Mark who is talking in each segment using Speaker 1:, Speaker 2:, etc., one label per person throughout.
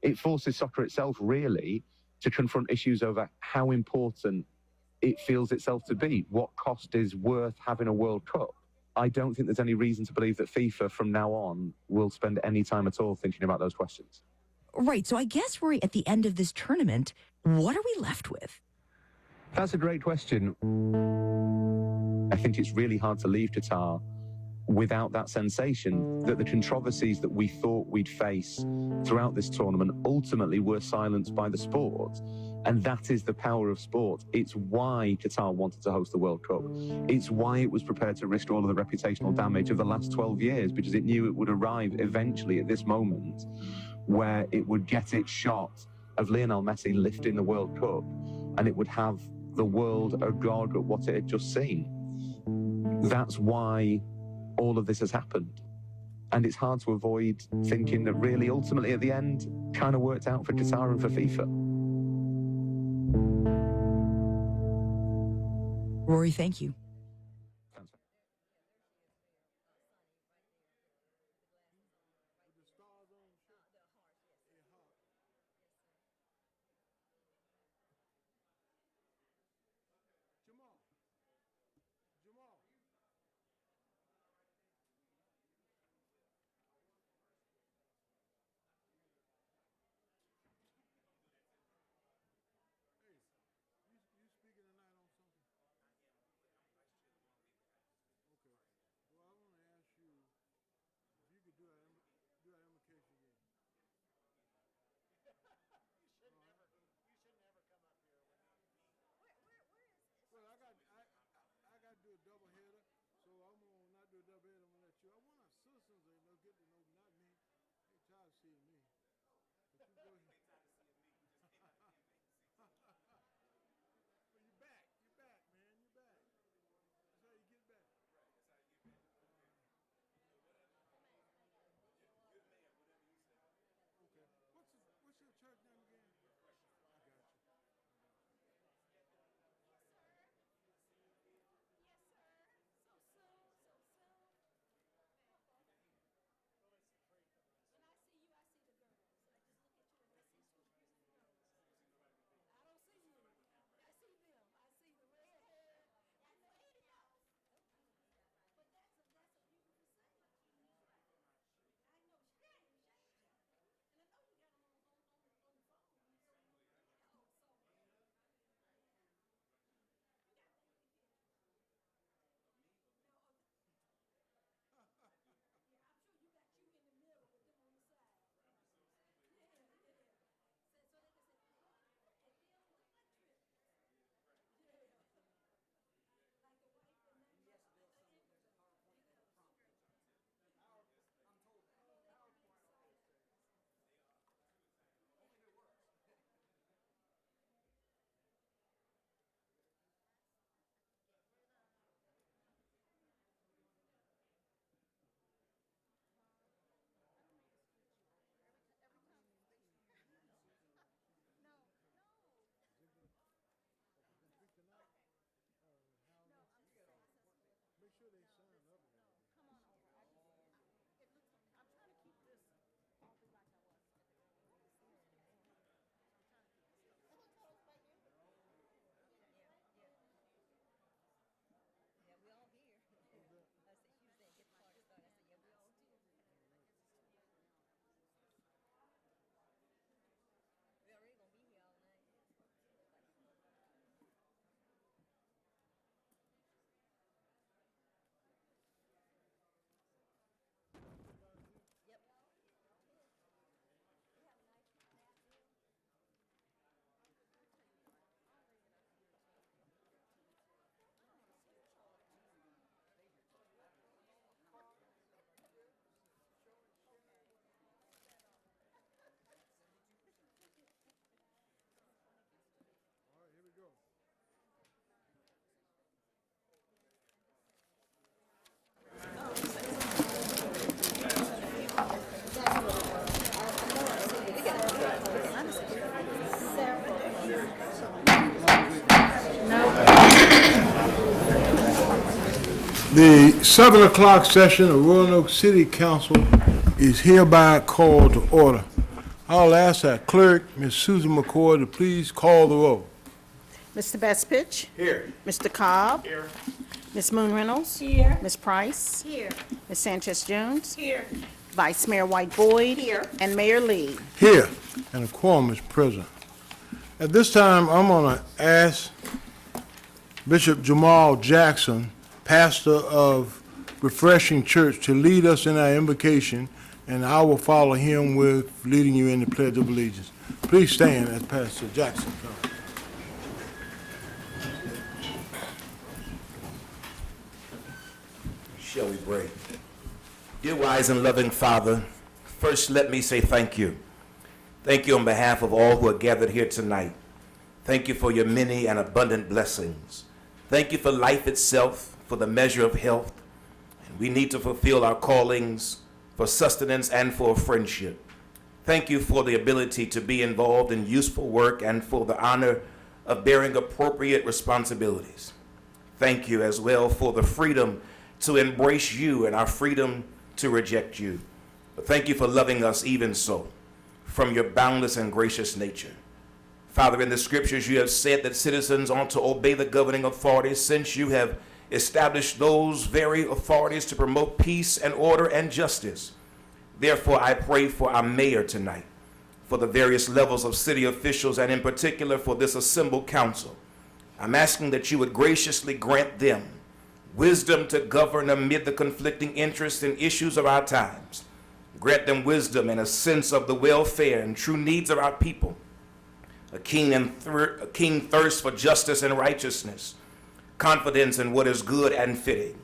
Speaker 1: It forces soccer itself, really, to confront issues over how important it feels itself to be. What cost is worth having a World Cup? I don't think there's any reason to believe that FIFA from now on will spend any time at all thinking about those questions.
Speaker 2: Right. So I guess we're at the end of this tournament. What are we left with?
Speaker 1: That's a great question. I think it's really hard to leave Qatar without that sensation that the controversies that we thought we'd face throughout this tournament ultimately were silenced by the sport. And that is the power of sport. It's why Qatar wanted to host the World Cup. It's why it was prepared to risk all of the reputational damage of the last 12 years, because it knew it would arrive eventually at this moment where it would get its shot of Lionel Messi lifting the World Cup, and it would have the world agog at what it had just seen. That's why all of this has happened. And it's hard to avoid thinking that really, ultimately, at the end, kind of worked out for Qatar and for FIFA.
Speaker 2: Rory, thank you.
Speaker 3: The 7 o'clock session of Roanoke City Council is hereby called to order. I'll ask our clerk, Ms. Susan McCoy, to please call the roll.
Speaker 4: Mr. Bestfitch?
Speaker 3: Here.
Speaker 4: Mr. Cobb?
Speaker 3: Here.
Speaker 4: Ms. Moon Reynolds?
Speaker 5: Here.
Speaker 4: Ms. Price?
Speaker 5: Here.
Speaker 4: Ms. Sanchez Jones?
Speaker 5: Here.
Speaker 4: Vice Mayor White Boyd?
Speaker 5: Here.
Speaker 4: And Mayor Lee.
Speaker 3: Here, and a quorum is present. At this time, I'm going to ask Bishop Jamal Jackson, pastor of Refreshing Church, to lead us in our invocation, and I will follow him with leading you in the Pledge of Allegiance. Please stand as Pastor Jackson comes.
Speaker 6: Shall we pray? Dear wise and loving Father, first let me say thank you. Thank you on behalf of all who are gathered here tonight. Thank you for your many and abundant blessings. Thank you for life itself, for the measure of health. And we need to fulfill our callings for sustenance and for friendship. Thank you for the ability to be involved in useful work and for the honor of bearing appropriate responsibilities. Thank you as well for the freedom to embrace you and our freedom to reject you. But thank you for loving us even so, from your boundless and gracious nature. Father, in the scriptures you have said that citizens ought to obey the governing authorities, since you have established those very authorities to promote peace and order and justice. Therefore, I pray for our mayor tonight, for the various levels of city officials, and in particular for this assembled council. I'm asking that you would graciously grant them wisdom to govern amid the conflicting interests and issues of our times. Grant them wisdom and a sense of the welfare and true needs of our people, a keen thirst for justice and righteousness, confidence in what is good and fitting,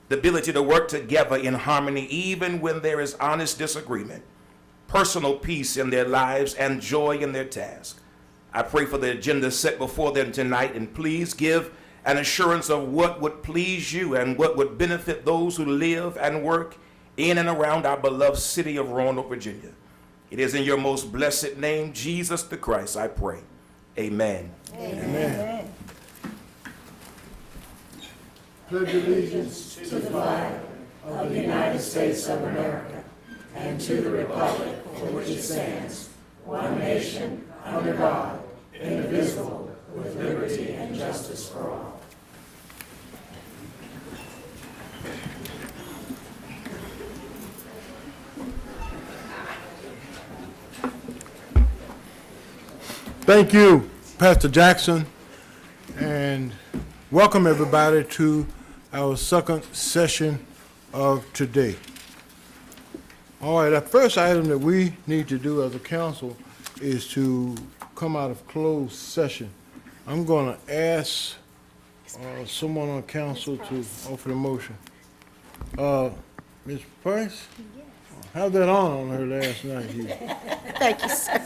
Speaker 6: the ability to work together in harmony even when there is honest disagreement, personal peace in their lives, and joy in their task. I pray for the agenda set before them tonight, and please give an assurance of what would please you and what would benefit those who live and work in and around our beloved city of Roanoke, Virginia. It is in your most blessed name, Jesus the Christ, I pray. Amen.
Speaker 3: Amen. Pledge allegiance
Speaker 5: To the flag of the United States of America and to the republic for which it stands, one nation, under God, indivisible, with liberty and justice for all.
Speaker 3: Thank you, Pastor Jackson, and welcome everybody to our second session of today. All right, the first item that we need to do as a council is to come out of closed session. I'm going to ask someone on council to offer the motion. Ms. Price? How'd that on her last night here?
Speaker 4: Thank you, sir.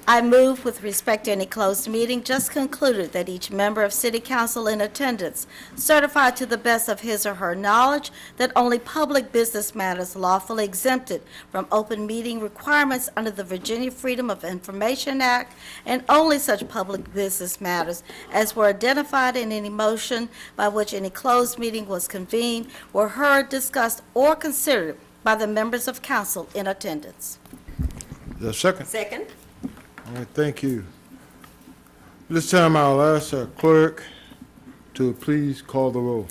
Speaker 4: I move with respect to any closed meeting just concluded that each member of City Council in attendance certify to the best of his or her knowledge that only public business matters lawfully exempted from open meeting requirements under the Virginia Freedom of Information Act, and only such public business matters as were identified in any motion by which any closed meeting was convened, were heard, discussed, or considered by the members of council in attendance.
Speaker 3: Is there a second?
Speaker 5: Second.
Speaker 3: All right, thank you. This time I'll ask our clerk to please call the roll.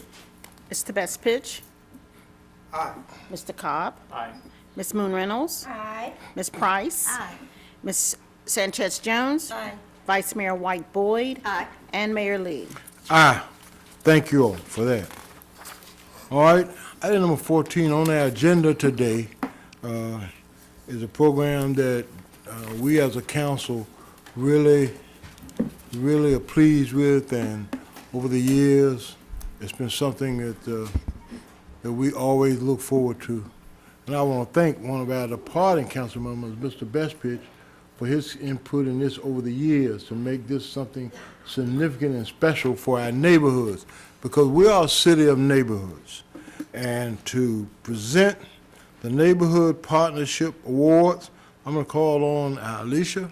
Speaker 4: Mr. Bestfitch?
Speaker 3: Aye.
Speaker 4: Mr. Cobb?
Speaker 3: Aye.
Speaker 4: Ms. Moon Reynolds?
Speaker 5: Aye.
Speaker 4: Ms. Price?
Speaker 5: Aye.
Speaker 4: Ms. Sanchez Jones?
Speaker 5: Aye.
Speaker 4: Vice Mayor White Boyd?
Speaker 5: Aye.
Speaker 4: And Mayor Lee.
Speaker 3: Aye. Thank you all for that. All right, item number 14 on our agenda today is a program that we as a council really are pleased with, and over the years, it's been something that we always look forward to. And I want to thank one of our departing council members, Mr. Bestfitch, for his input in this over the years to make this something significant and special for our neighborhoods, because we are a city of neighborhoods. And to present the Neighborhood Partnership Awards, I'm going to call on Alicia,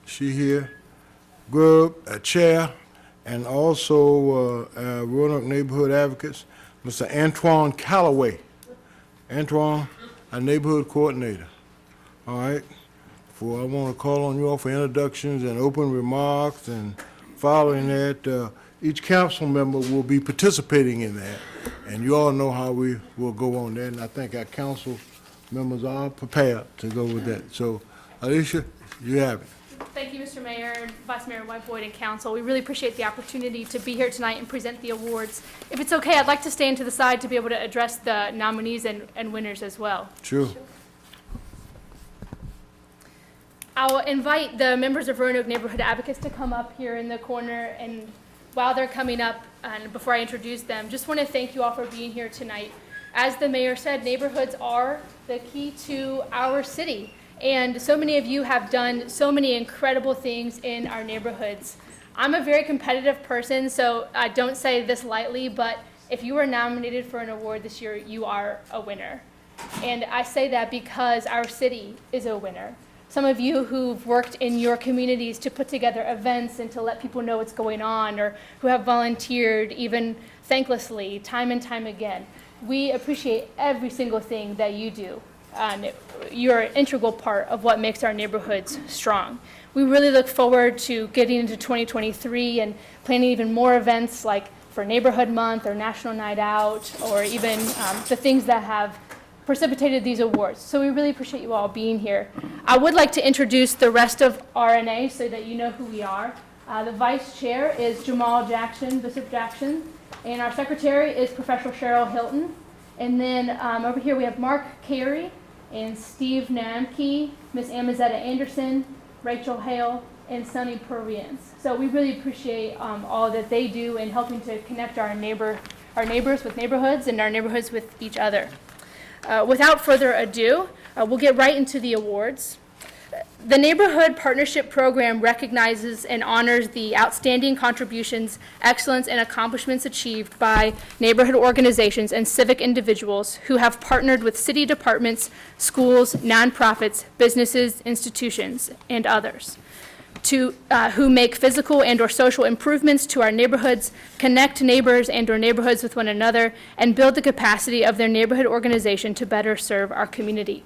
Speaker 3: she here, Grub, Chair, and also our Roanoke Neighborhood Advocates, Mr. Antoine Calloway. Antoine, our Neighborhood Coordinator. All right. I want to call on you all for introductions and open remarks, and following that, each council member will be participating in that. And you all know how we will go on there, and I think our council members are prepared to go with that. So, Alicia, you have it.
Speaker 7: Thank you, Mr. Mayor, Vice Mayor Whiteboyd, and Council. We really appreciate the opportunity to be here tonight and present the awards. If it's okay, I'd like to stand to the side to be able to address the nominees and winners as well.
Speaker 3: Sure.
Speaker 7: I'll invite the members of Roanoke Neighborhood Advocates to come up here in the corner, and while they're coming up, and before I introduce them, just want to thank you all for being here tonight. As the mayor said, neighborhoods are the key to our city, and so many of you have done so many incredible things in our neighborhoods. I'm a very competitive person, so I don't say this lightly, but if you were nominated for an award this year, you are a winner. And I say that because our city is a winner. Some of you who've worked in your communities to put together events and to let people know what's going on, or who have volunteered even thanklessly time and time again. We appreciate every single thing that you do. You're an integral part of what makes our neighborhoods strong. We really look forward to getting into 2023 and planning even more events like for Neighborhood Month or National Night Out, or even the things that have precipitated these awards. So we really appreciate you all being here. I would like to introduce the rest of RNA so that you know who we are. The vice chair is Jamal Jackson, Bishop Jackson, and our secretary is Professor Cheryl Hilton. And then over here we have Mark Carey and Steve Namke, Miss Amazetta Anderson, Rachel Hale, and Sonny Perriens. So we really appreciate all that they do in helping to connect our neighbors with neighborhoods and our neighborhoods with each other. Without further ado, we'll get right into the awards. The Neighborhood Partnership Program recognizes and honors the outstanding contributions, excellence, and accomplishments achieved by neighborhood organizations and civic individuals who have partnered with city departments, schools, nonprofits, businesses, institutions, and others, who make physical and or social improvements to our neighborhoods, connect neighbors and or neighborhoods with one another, and build the capacity of their neighborhood organization to better serve our community.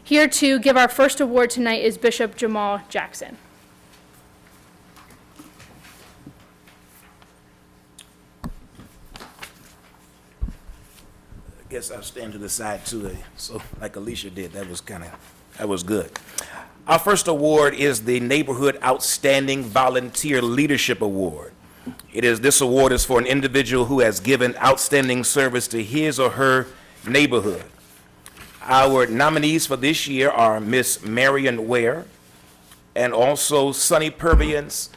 Speaker 7: Here to give our first award tonight is Bishop Jamal Jackson.
Speaker 6: I guess I'll stand to the side too, so like Alicia did, that was good. Our first award is the Neighborhood Outstanding Volunteer Leadership Award. This award is for an individual who has given outstanding service to his or her neighborhood. Our nominees for this year are Miss Marion Ware and also Sonny Perviance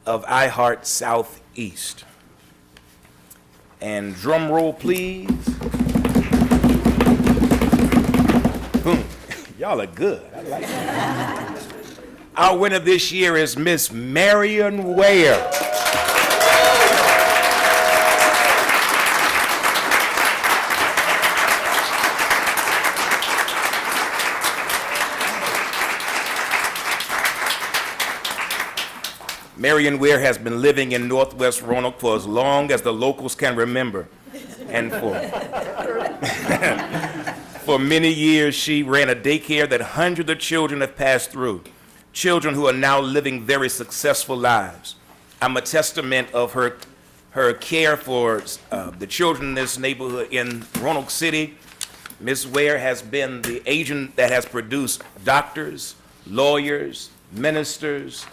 Speaker 6: of iHeart Southeast. And drum roll, please. Boom. Y'all are good. I like that. Our winner this year is Miss Marion Ware. Marion Ware has been living in Northwest Roanoke for as long as the locals can remember. And for many years, she ran a daycare that hundreds of children have passed through, children who are now living very successful lives. I'm a testament of her care for the children in this neighborhood in Roanoke City. Ms. Ware has been the agent that has produced doctors, lawyers, ministers,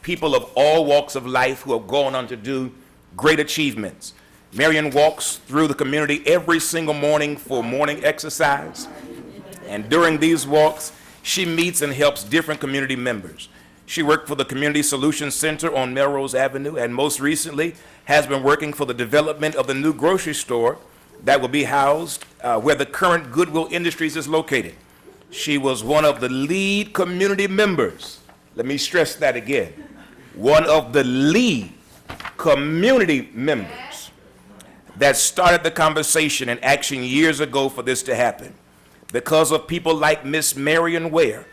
Speaker 6: people of all walks of life who have gone on to do great achievements. Marion walks through the community every single morning for morning exercise. And during these walks, she meets and helps different community members. She worked for the Community Solutions Center on Melrose Avenue, and most recently has been working for the development of the new grocery store that will be housed where the current Goodwill Industries is located. She was one of the lead community members. Let me stress that again. One of the lead community members that started the conversation and action years ago for this to happen. Because of people like Miss Marion Ware,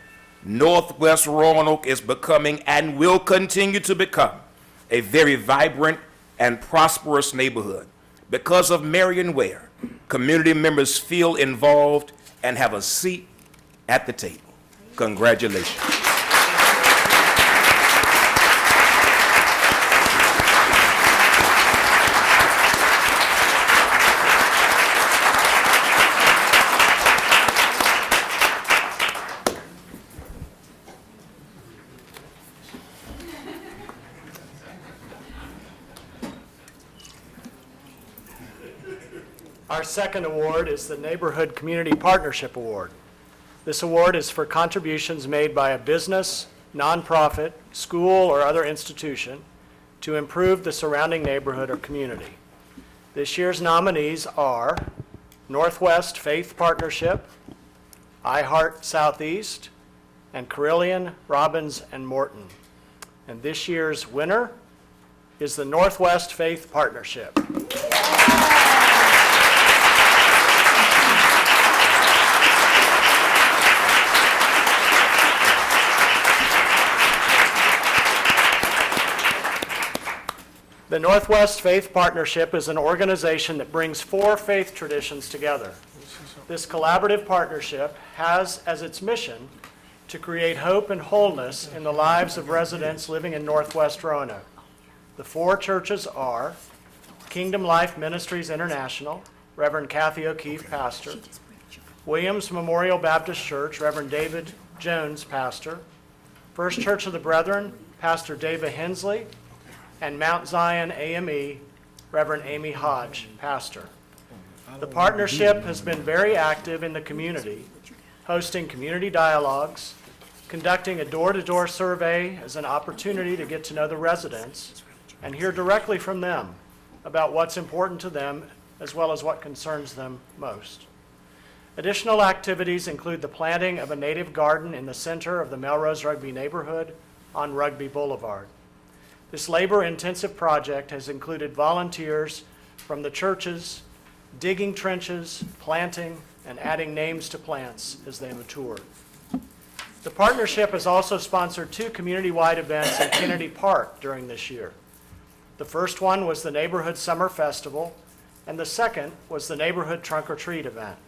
Speaker 6: Northwest Roanoke is becoming and will continue to become a very vibrant and prosperous neighborhood. Because of Marion Ware, community members feel involved and have a seat at the table. Congratulations.
Speaker 8: Our second award is the Neighborhood Community Partnership Award. This award is for contributions made by a business, nonprofit, school, or other institution to improve the surrounding neighborhood or community. This year's nominees are Northwest Faith Partnership, I Heart Southeast, and Carillion, Robbins, and Morton. And this year's winner is the Northwest Faith Partnership. The Northwest Faith Partnership is an organization that brings 4 faith traditions together. This collaborative partnership has as its mission to create hope and wholeness in the lives of residents living in Northwest Roanoke. The 4 churches are Kingdom Life Ministries International, Reverend Kathy O'Keefe, pastor; Williams Memorial Baptist Church, Reverend David Jones, pastor; First Church of the Brethren, Pastor David Hensley; and Mount Zion AME, Reverend Amy Hodge, pastor. The partnership has been very active in the community, hosting community dialogues, conducting a door-to-door survey as an opportunity to get to know the residents and hear directly from them about what's important to them as well as what concerns them most. Additional activities include the planting of a native garden in the center of the Melrose Rugby neighborhood on Rugby Boulevard. This labor-intensive project has included volunteers from the churches, digging trenches, planting, and adding names to plants as they matured. The partnership has also sponsored 2 community-wide events in Kennedy Park during this year. The first one was the Neighborhood Summer Festival, and the second was the Neighborhood Trunk or Treat event.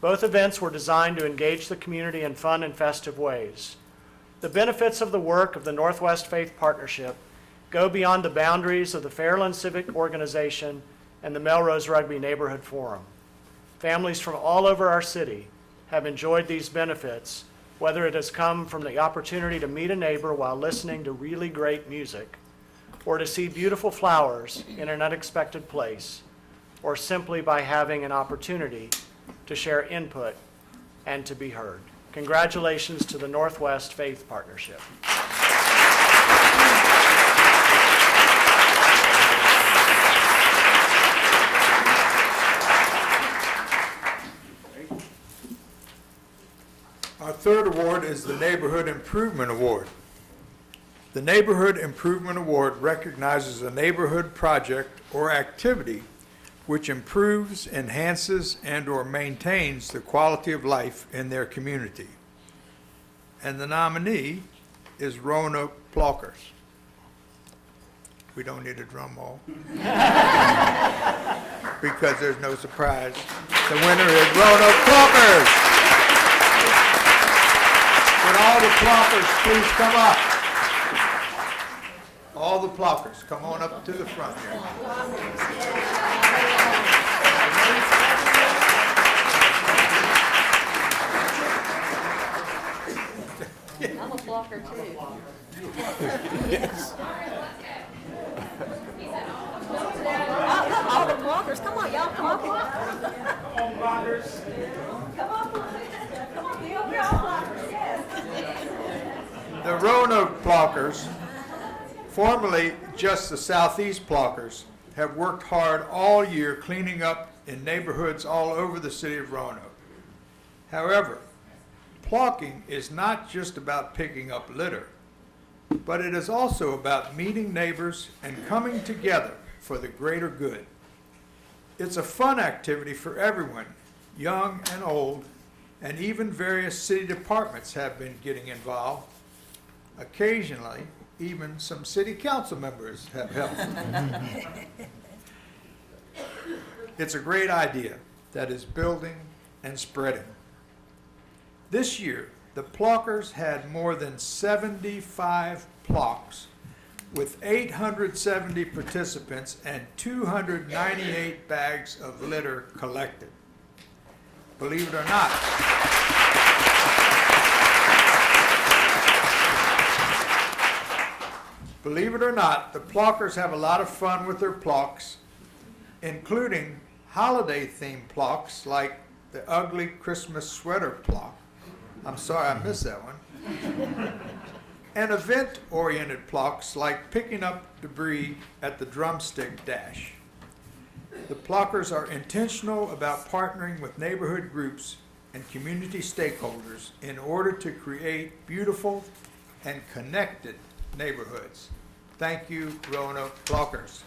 Speaker 8: Both events were designed to engage the community in fun and festive ways. The benefits of the work of the Northwest Faith Partnership go beyond the boundaries of the Fairland Civic Organization and the Melrose Rugby Neighborhood Forum. Families from all over our city have enjoyed these benefits, whether it has come from the opportunity to meet a neighbor while listening to really great music, or to see beautiful flowers in an unexpected place, or simply by having an opportunity to share input and to be heard. Congratulations to the Northwest Faith Partnership.
Speaker 9: Our third award is the Neighborhood Improvement Award. The Neighborhood Improvement Award recognizes a neighborhood project or activity which improves, enhances, and/or maintains the quality of life in their community. And the nominee is Roanoke Plockers. We don't need a drum roll because there's no surprise. The winner is Roanoke Plockers. Would all the Plockers please come up? All the Plockers, come on up to the front here.
Speaker 10: I'm a blocker too. All the blockers, come on, y'all, come on. Come on, blockers. Come on, be over here, all blockers, yes.
Speaker 9: The Roanoke Plockers, formerly just the Southeast Plockers, have worked hard all year cleaning up in neighborhoods all over the city of Roanoke. However, plocking is not just about picking up litter, but it is also about meeting neighbors and coming together for the greater good. It's a fun activity for everyone, young and old, and even various city departments have been getting involved. Occasionally, even some city council members have helped. It's a great idea that is building and spreading. This year, the Plockers had more than 75 plocks with 870 participants and 298 bags of litter collected. Believe it or not, the Plockers have a lot of fun with their plocks, including holiday-themed plaques like the ugly Christmas sweater plaque. I'm sorry I missed that one. And event-oriented plaques like picking up debris at the drumstick dash. The plaquers are intentional about partnering with neighborhood groups and community stakeholders in order to create beautiful and connected neighborhoods. Thank you, Roanoke Plaquers.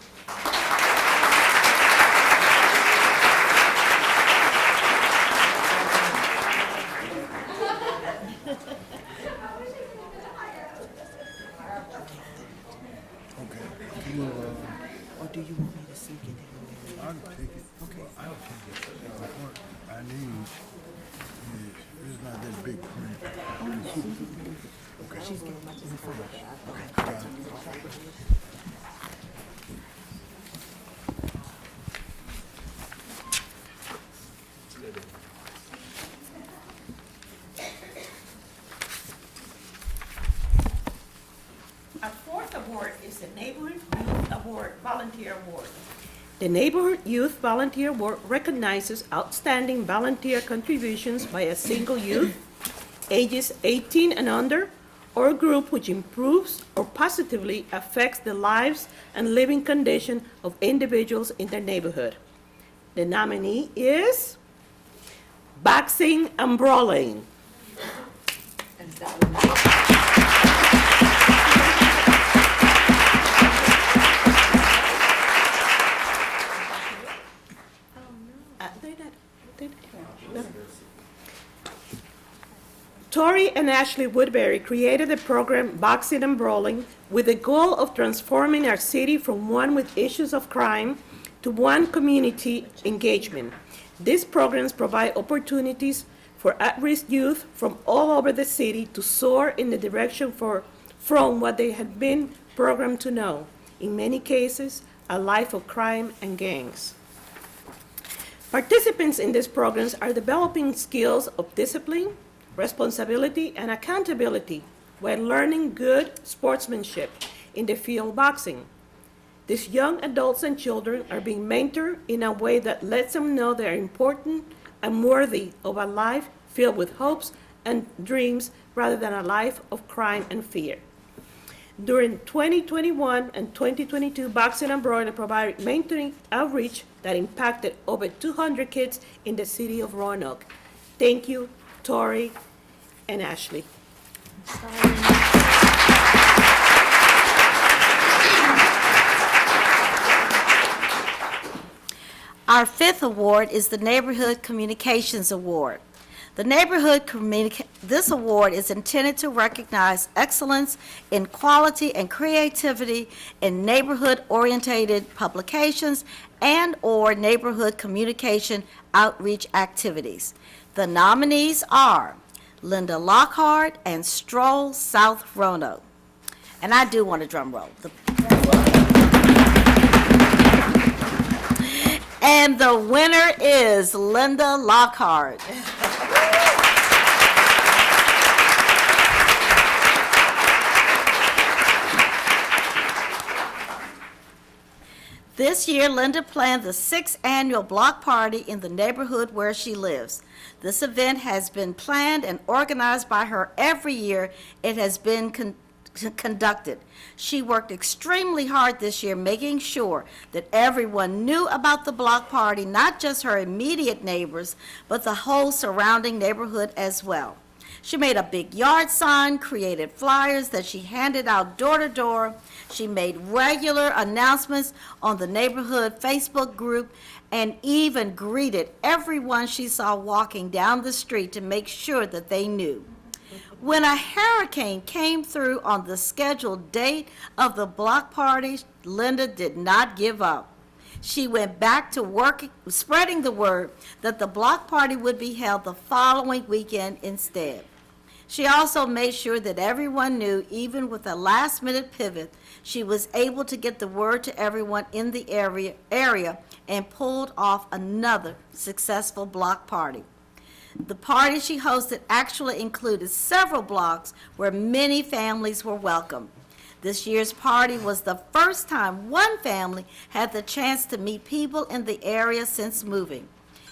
Speaker 5: Or do you want me to sneak it down
Speaker 3: I'll take it.
Speaker 5: Okay.
Speaker 3: I'll take it. What I need is, it's not that big print.
Speaker 5: there? She's getting much in the front.
Speaker 3: Got it.
Speaker 10: Our fourth award is the Neighborhood Youth Award, Volunteer Award.
Speaker 11: The Neighborhood Youth Volunteer Award recognizes outstanding volunteer contributions by a single youth, ages 18 and under, or a group which improves or positively affects the lives and living condition of individuals in their neighborhood. The nominee is Boxing and Brawling.
Speaker 5: And that one.
Speaker 11: Tori and Ashley Woodbury created the program Boxing and Brawling with the goal of transforming our city from one with issues of crime to one community engagement. These programs provide opportunities for at-risk youth from all over the city to soar in the direction from what they had been programmed to know, in many cases, a life of crime and gangs. Participants in these programs are developing skills of discipline, responsibility, and accountability while learning good sportsmanship in the field of boxing. These young adults and children are being mentored in a way that lets them know they are important and worthy of a life filled with hopes and dreams rather than a life of crime and fear. During 2021 and 2022, Boxing and Brawling provided mentoring outreach that impacted over 200 kids in the city of Roanoke. Thank you, Tori and Ashley.
Speaker 4: Our fifth award is the Neighborhood Communications Award. This award is intended to recognize excellence in quality and creativity in neighborhood-oriented publications and/or neighborhood communication outreach activities. The nominees are Linda Lockhart and Stroll South Roanoke. And I do want a drum roll. And the winner is Linda Lockhart. This year, Linda planned the 6th annual block party in the neighborhood where she lives. This event has been planned and organized by her every year it has been conducted. She worked extremely hard this year, making sure that everyone knew about the block party, not just her immediate neighbors, but the whole surrounding neighborhood as well. She made a big yard sign, created flyers that she handed out door to door. She made regular announcements on the neighborhood Facebook group and even greeted everyone she saw walking down the street to make sure that they knew. When a hurricane came through on the scheduled date of the block party, Linda did not give up. She went back to work, spreading the word that the block party would be held the following weekend instead. She also made sure that everyone knew, even with a last-minute pivot, she was able to get the word to everyone in the area and pulled off another successful block party. The party she hosted actually included several blocks where many families were welcome. This year's party was the first time one family had the chance to meet people in the area since moving.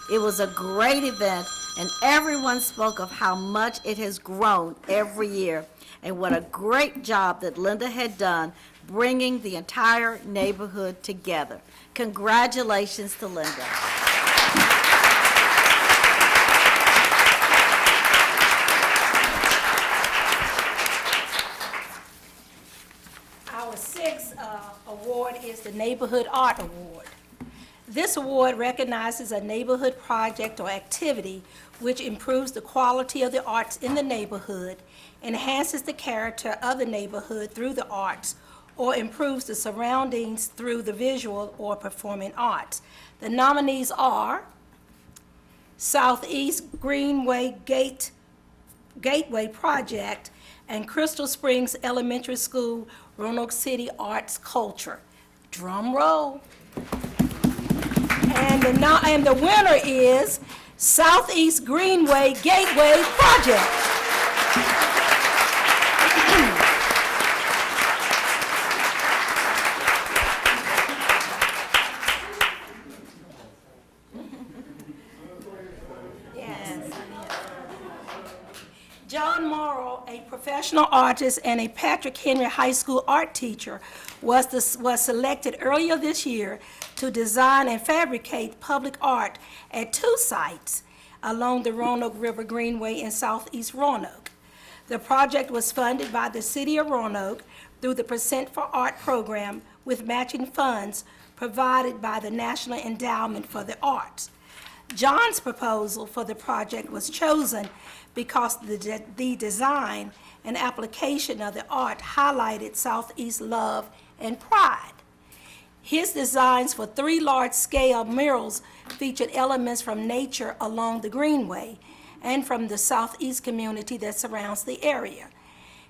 Speaker 4: It was a great event, and everyone spoke of how much it has grown every year, and what a great job that Linda had done bringing the entire neighborhood together. Congratulations to Linda.
Speaker 10: Our sixth award is the Neighborhood Art Award. This award recognizes a neighborhood project or activity which improves the quality of the arts in the neighborhood, enhances the character of the neighborhood through the arts, or improves the surroundings through the visual or performing arts. The nominees are Southeast Greenway Gateway Project and Crystal Springs Elementary School Roanoke City Arts Culture. Drum roll. And the winner is Southeast Greenway Gateway Project. John Morrow, a professional artist and a Patrick Henry High School art teacher, was selected earlier this year to design and fabricate public art at 2 sites along the Roanoke River Greenway in southeast Roanoke. The project was funded by the City of Roanoke through the Percent for Art program with matching funds provided by the National Endowment for the Arts. John's proposal for the project was chosen because the design and application of the art highlighted Southeast love and pride. His designs for 3 large-scale murals featured elements from nature along the Greenway and from the Southeast community that surrounds the area.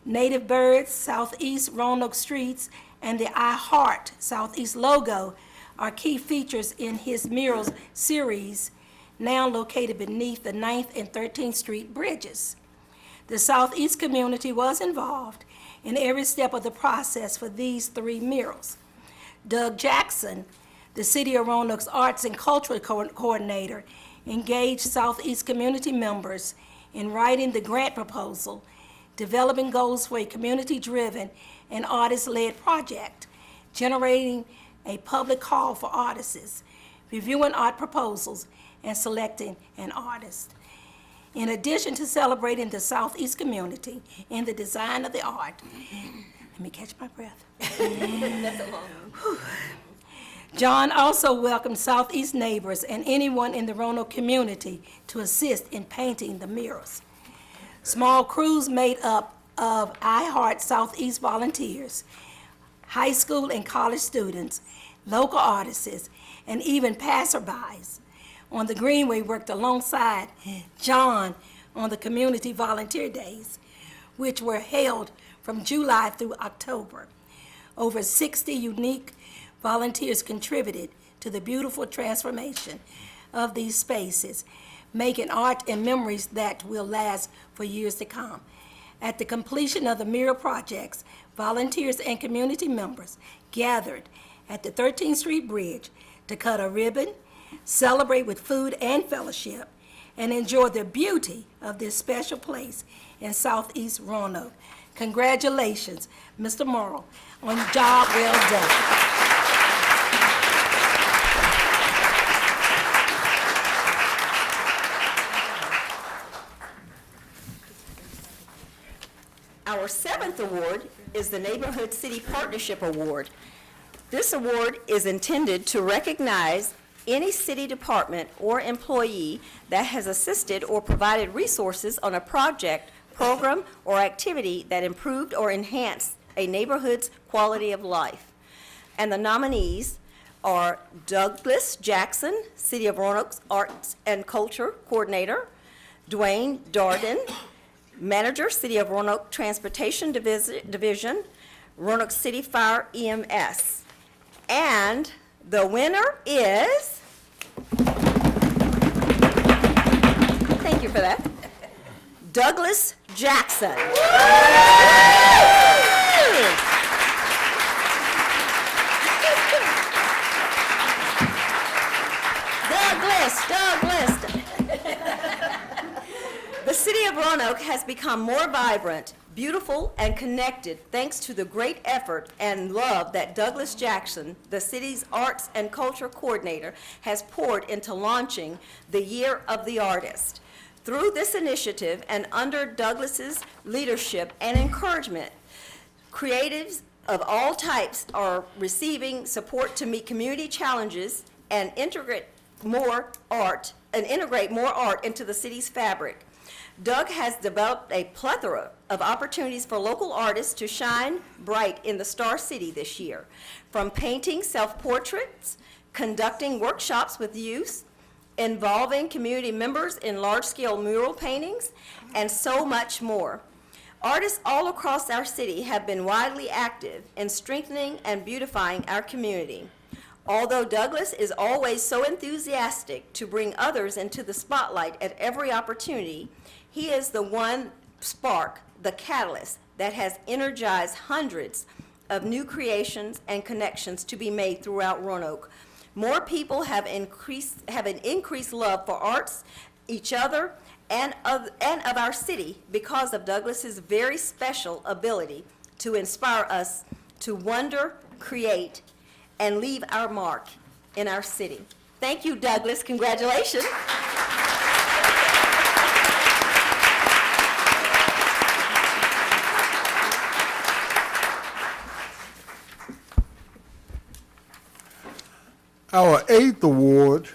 Speaker 10: Native birds, Southeast Roanoke streets, and the I Heart Southeast logo are key features in his murals series, now located beneath the 9th and 13th Street bridges. The Southeast community was involved in every step of the process for these 3 murals. Doug Jackson, the City of Roanoke's Arts and Cultural Coordinator, engaged Southeast community members in writing the grant proposal, developing goals for a community-driven and artist-led project, generating a public call for artists, reviewing art proposals, and selecting an artist. In addition to celebrating the Southeast community in the design of the art, let me catch my breath. John also welcomed Southeast neighbors and anyone in the Roanoke community to assist in painting the murals. Small crews made up of I Heart Southeast volunteers, high school and college students, local artists, and even passerbys on the Greenway worked alongside John on the community volunteer days, which were held from July through October. Over 60 unique volunteers contributed to the beautiful transformation of these spaces, making art and memories that will last for years to come. At the completion of the mural projects, volunteers and community members gathered at the 13th Street Bridge to cut a ribbon, celebrate with food and fellowship, and enjoy the beauty of this special place in Southeast Roanoke. Congratulations, Mr. Morrow, on your job well done.
Speaker 2: Our 7th award is the Neighborhood City Partnership Award. This award is intended to recognize any city department or employee that has assisted or provided resources on a project, program, or activity that improved or enhanced a neighborhood's quality of life. And the nominees are Douglas Jackson, City of Roanoke's Arts and Culture Coordinator, Dwayne Darden, Manager, City of Roanoke Transportation Division, Roanoke City Fire EMS. And the winner is, thank you for that, Douglas Jackson. become more vibrant, beautiful, and connected thanks to the great effort and love that Douglas Jackson, the city's arts and culture coordinator, has poured into launching the Year of the Artist. Through this initiative and under Douglas's leadership and encouragement, creatives of all types are receiving support to meet community challenges and integrate more art into the city's fabric. Doug has developed a plethora of opportunities for local artists to shine bright in the Star City this year, from painting self-portraits, conducting workshops with youth, involving community members in large-scale mural paintings, and so much more. Artists all across our city have been widely active in strengthening and beautifying our community. Although Douglas is always so enthusiastic to bring others into the spotlight at every opportunity, he is the one spark, the catalyst, that has energized hundreds of new creations and connections to be made throughout Roanoke. More people have an increased love for arts, each other, and of our city because of Douglas's very special ability to inspire us to wonder, create, and leave our mark in our city. Thank you, Douglas. Congratulations.
Speaker 3: Our 8th award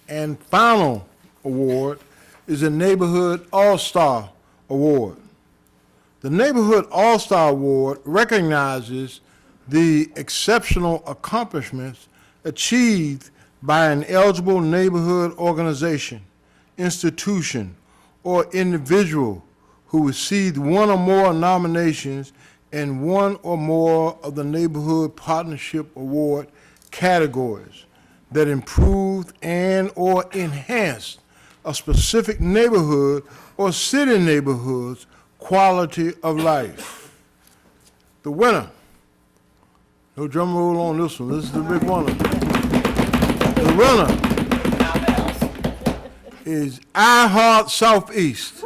Speaker 3: and final award is the Neighborhood All-Star Award. The Neighborhood All-Star Award recognizes the exceptional accomplishments achieved by an eligible neighborhood organization, institution, or individual who received one or more nominations in one or more of the Neighborhood Partnership Award categories that improved and or enhanced a specific neighborhood or city neighborhood's quality of life. The winner, no drum roll on this one, this is the big winner. The winner is I Heart Southeast.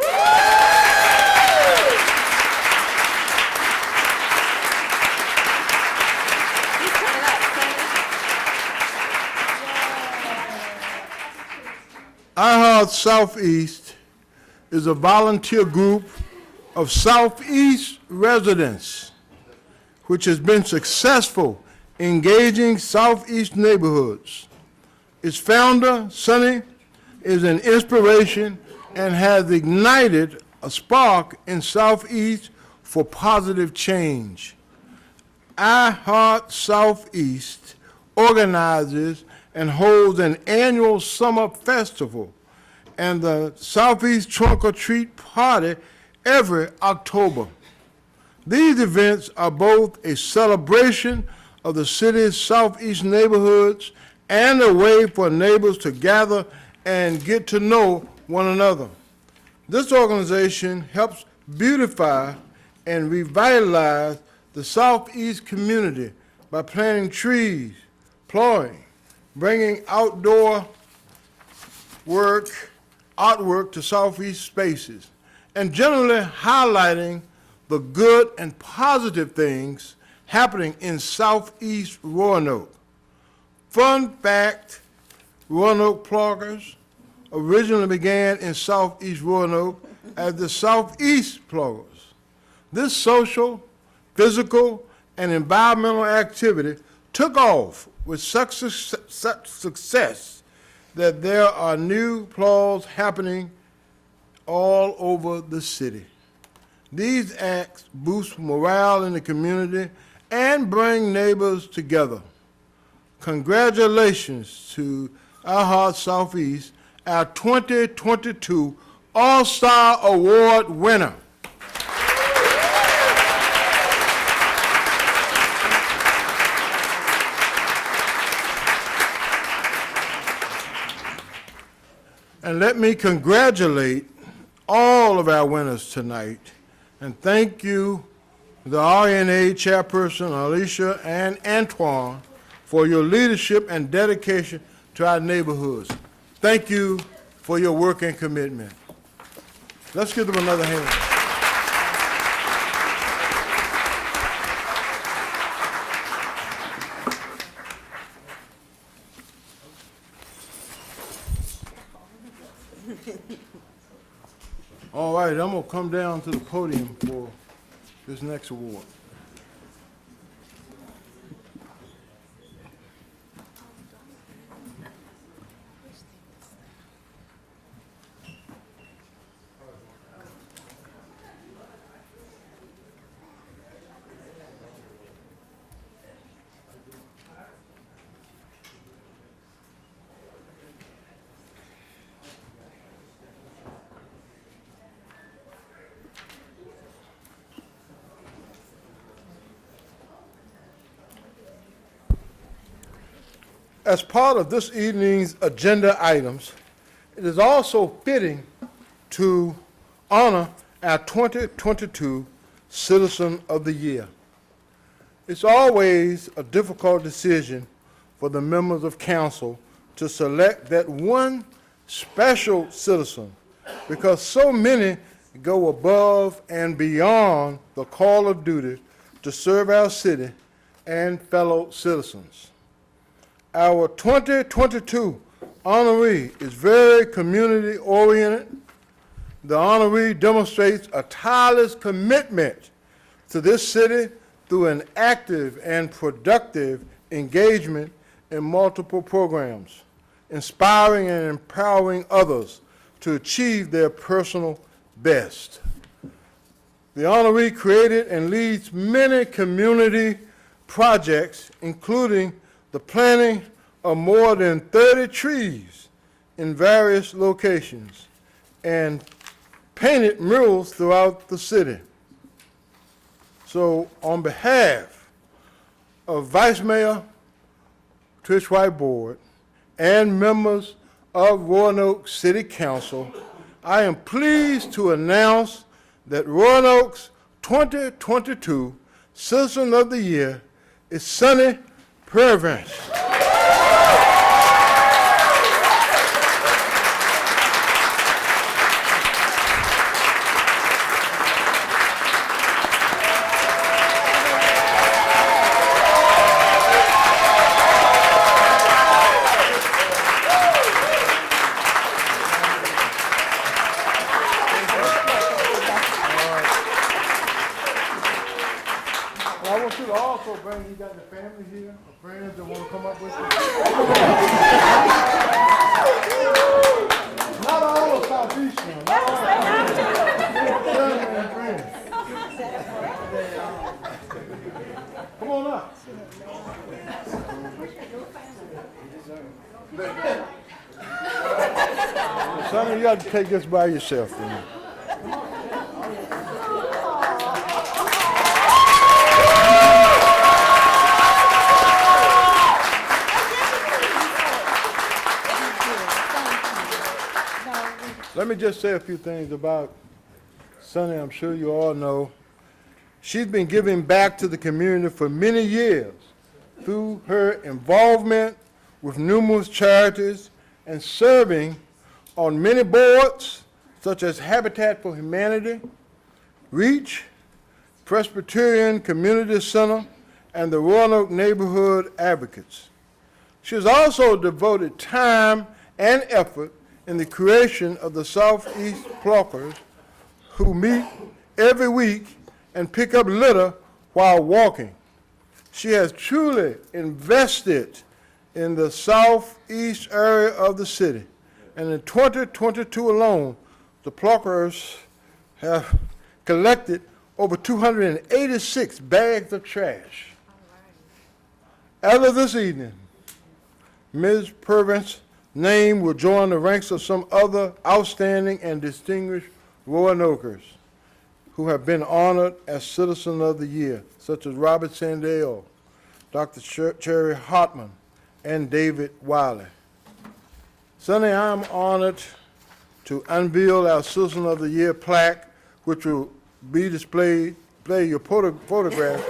Speaker 3: I Heart Southeast is a volunteer group of Southeast residents which has been successful engaging Southeast neighborhoods. Its founder, Sonny, is an inspiration and has ignited a spark in Southeast for positive change. I Heart Southeast organizes and holds an annual summer festival and the Southeast Trunk or Treat Party every October. These events are both a celebration of the city's Southeast neighborhoods and a way for neighbors to gather and get to know one another. This organization helps beautify and revitalize the Southeast community by planting trees, plowing, bringing outdoor artwork to Southeast spaces, and generally highlighting the good and positive things happening in Southeast Roanoke. Fun fact, Roanoke Pluggers originally began in Southeast Roanoke as the Southeast Pluggers. This social, physical, and environmental activity took off with such success that there are new plows happening all over the city. These acts boost morale in the community and bring neighbors together. Congratulations to Our Heart Southeast, our 2022 All-Star Award winner. And let me congratulate all of our winners tonight, and thank you, the RNA chairperson, Alicia and Antoine, for your leadership and dedication to our neighborhoods. Thank you for your work and commitment. Let's give them another hand. All right, I'm gonna come down to the podium for this next award. As part of this evening's agenda items, it is also fitting to honor our 2022 Citizen of the Year. It's always a difficult decision for the members of council to select that one special citizen because so many go above and beyond the call of duty to serve our city and fellow citizens. Our 2022 honoree is very community-oriented. The honoree demonstrates a tireless commitment to this city through an active and productive engagement in multiple programs, inspiring and empowering others to achieve their personal best. The honoree created and leads many community projects, including the planting of more than 30 trees in various locations and painted murals throughout the city. So on behalf of Vice Mayor Trish Whiteboard and members of Roanoke City Council, I am pleased to announce that Roanoke's 2022 Citizen of the Year is Sonny Purvis. I want you to also bring, you got the family here, or friends that want to come up with you. Not all of Southeast now. Not all of family and friends. Come on up. Sonny, you got to take this by yourself. Let me just say a few things about Sonny. I'm sure you all know. She's been giving back to the community for many years through her involvement with numerous charities and serving on many boards, such as Habitat for Humanity, REACH, Presbyterian Community Center, and the Roanoke Neighborhood Advocates. She has also devoted time and effort in the creation of the Southeast Pluckers, who meet every week and pick up litter while walking. She has truly invested in the southeast area of the city. And in 2022 alone, the Pluckers have collected over 286 bags of trash. As of this evening, Ms. Purvis' name will join the ranks of some other outstanding and distinguished Roanokers who have been honored as Citizen of the Year, such as Robert Sandell, Dr. Cherry Hartman, and David Wiley. Sonny, I'm honored to unveil our Citizen of the Year plaque, which will be displayed, play your photograph.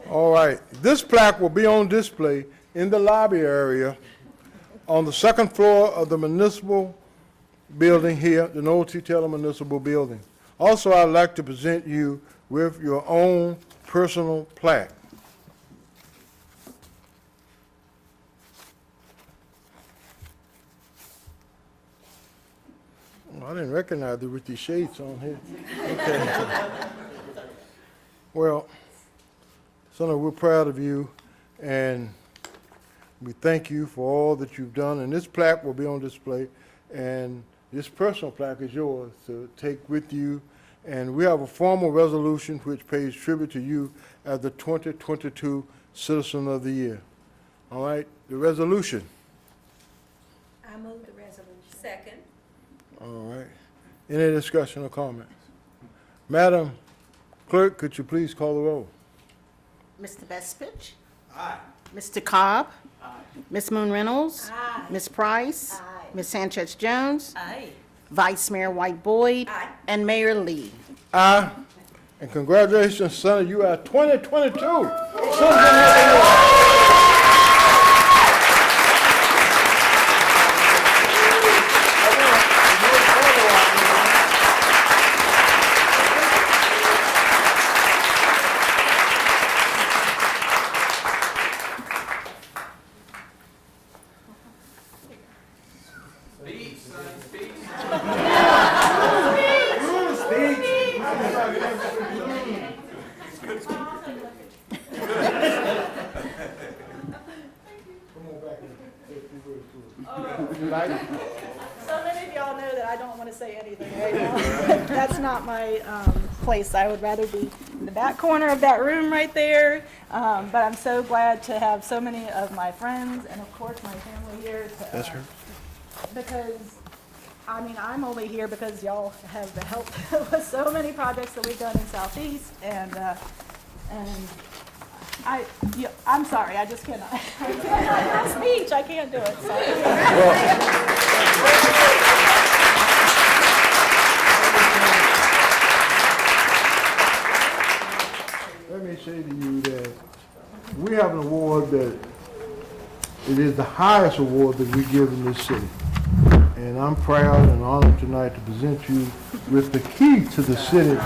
Speaker 3: All right, this plaque will be on display in the lobby area on the second floor of the municipal building here, the Noel T. Taylor Municipal Building. Also, I'd like to present you with your own personal plaque. Oh, I didn't recognize it with these shades on here. Okay. Well, Senator, we're proud of you, and we thank you for all that you've done. And this plaque will be on display, and this personal plaque is yours to take with you. And we have a formal resolution which pays tribute to you as the 2022 Citizen of the Year. All right, the resolution.
Speaker 10: I move the resolution. Second.
Speaker 3: All right. Any discussion or comments? Madam Clerk, could you please call the roll?
Speaker 12: Mr. Bestfitch? Aye. Mr. Cobb? Aye. Ms. Moon Reynolds?
Speaker 10: Aye.
Speaker 12: Ms. Price?
Speaker 10: Aye.
Speaker 12: Ms. Sanchez Jones?
Speaker 10: Aye.
Speaker 12: Vice Mayor White Boyd?
Speaker 10: Aye.
Speaker 12: And Mayor Lee.
Speaker 3: Aye. And congratulations, Senator, you are 2022 Citizen of the Year.
Speaker 13: So many of y'all know that I don't want to say anything right now. That's not my place. I would rather be in the back corner of that room right there. But I'm so glad to have so many of my friends and, of course, my family here.
Speaker 3: That's her.
Speaker 13: Because, I mean, I'm only here because y'all have helped with so many projects that we've done in Southeast. And I'm sorry, I just cannot. I can't speech. I can't do it. Sorry.
Speaker 3: Let me say to you that we have an award that it is the highest award that we give in this city. And I'm proud and honored tonight to present you with the key to the city.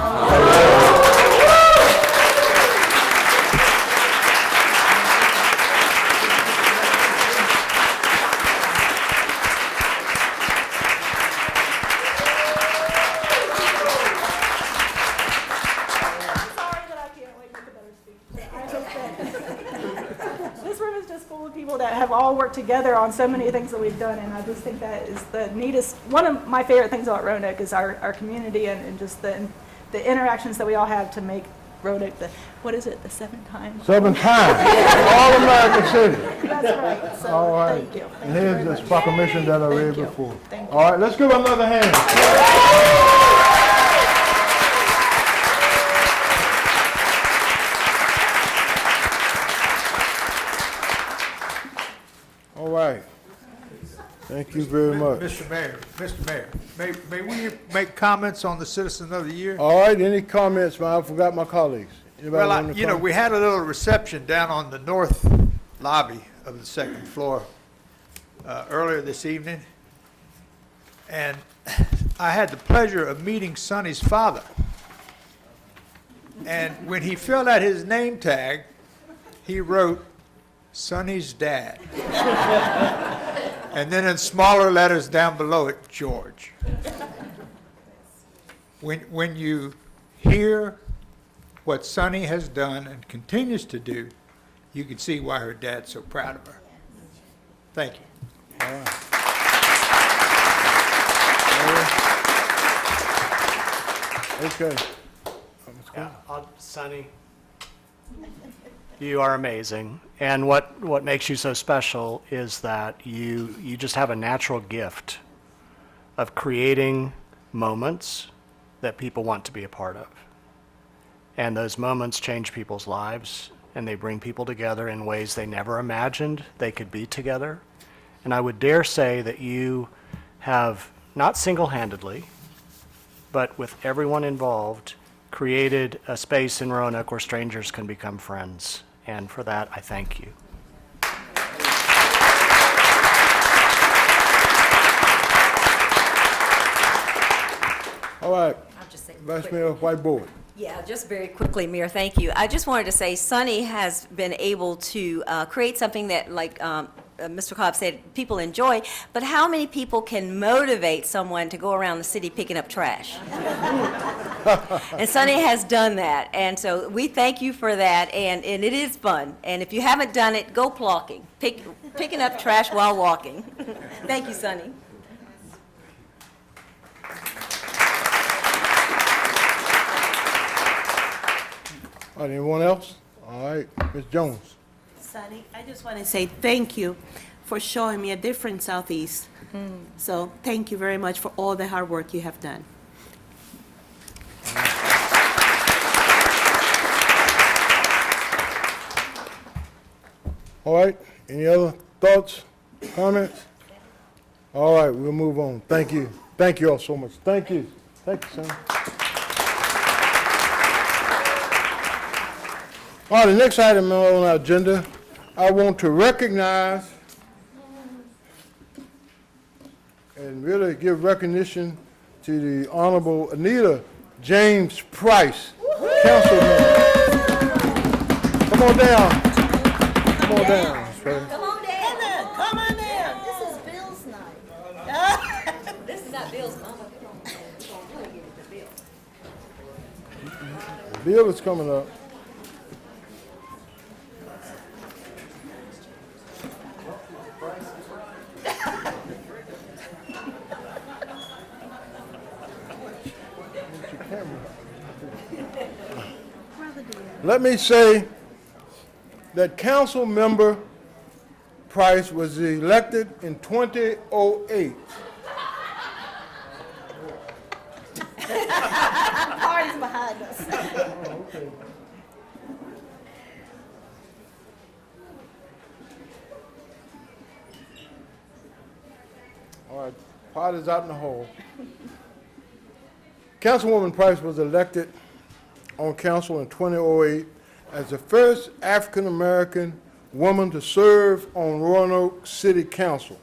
Speaker 13: That have all worked together on so many things that we've done, and I just think that is the neatest. One of my favorite things about Roanoke is our community and just the interactions that we all have to make Roanoke the, what is it, the 7 times?
Speaker 3: 7 times, all-American city.
Speaker 13: That's right. So,
Speaker 3: All right.
Speaker 13: thank you.
Speaker 3: And here's this proclamation that I read
Speaker 13: you.
Speaker 3: before.
Speaker 13: Thank you.
Speaker 3: All right, let's give another hand. All right. Thank you very much.
Speaker 9: Mr. Mayor, may we make comments on the Citizen of the Year?
Speaker 3: All right, any comments? I forgot my colleagues. Anybody
Speaker 9: Well,
Speaker 3: want to
Speaker 9: you know,
Speaker 3: comment?
Speaker 9: we had a little reception down on the north lobby of the 2nd floor earlier this evening, and I had the pleasure of meeting Sonny's father. And when he filled out his name tag, he wrote, Sonny's dad. And then in smaller letters down below it, George. When you hear what Sonny has done and continues to do, you can see why her dad's so proud of her. Thank you.
Speaker 3: All right. Okay.
Speaker 8: Sonny, you are amazing. And what makes you so special is that you just have a natural gift of creating moments that people want to be a part of. And those moments change people's lives, and they bring people together in ways they never imagined they could be together. And I would dare say that you have, not single-handedly, but with everyone involved, created a space in Roanoke where strangers can become friends. And for that, I thank you.
Speaker 3: All right.
Speaker 2: I'll just say
Speaker 3: Vice Mayor Whiteboard.
Speaker 2: Yeah, just very quickly, Mayor, thank you. I just wanted to say Sunny has been able to create something that, like Mr. Cobb said, people enjoy, but how many people can motivate someone to go around the city picking up trash? And Sunny has done that, and so we thank you for that, and it is fun. And if you haven't done it, go plocking, picking up trash while walking. Thank you, Sunny.
Speaker 3: All right, anyone else? All right, Ms. Jones.
Speaker 11: Sonny, I just want to say thank you for showing me a different Southeast. So thank you very much for all the hard work you have done.
Speaker 3: All right, any other thoughts, comments? All right, we'll move on. Thank you. Thank you all so much. Thank you. Thank you, son. All right, the next item on our agenda, I want to recognize and really give recognition to the Honorable Anita James Price, council member. Come on down. Come on down, Ms. Price.
Speaker 4: Come on down. Come on down. This is Bill's night.
Speaker 2: This is not Bill's mama.
Speaker 3: Bill is coming up. Let me say that Council Member Price was elected in 2008.
Speaker 4: Party's behind us.
Speaker 3: All right, party's out in the hall. Councilwoman Price was elected on council in 2008 as the first African-American woman to serve on Roanoke City Council,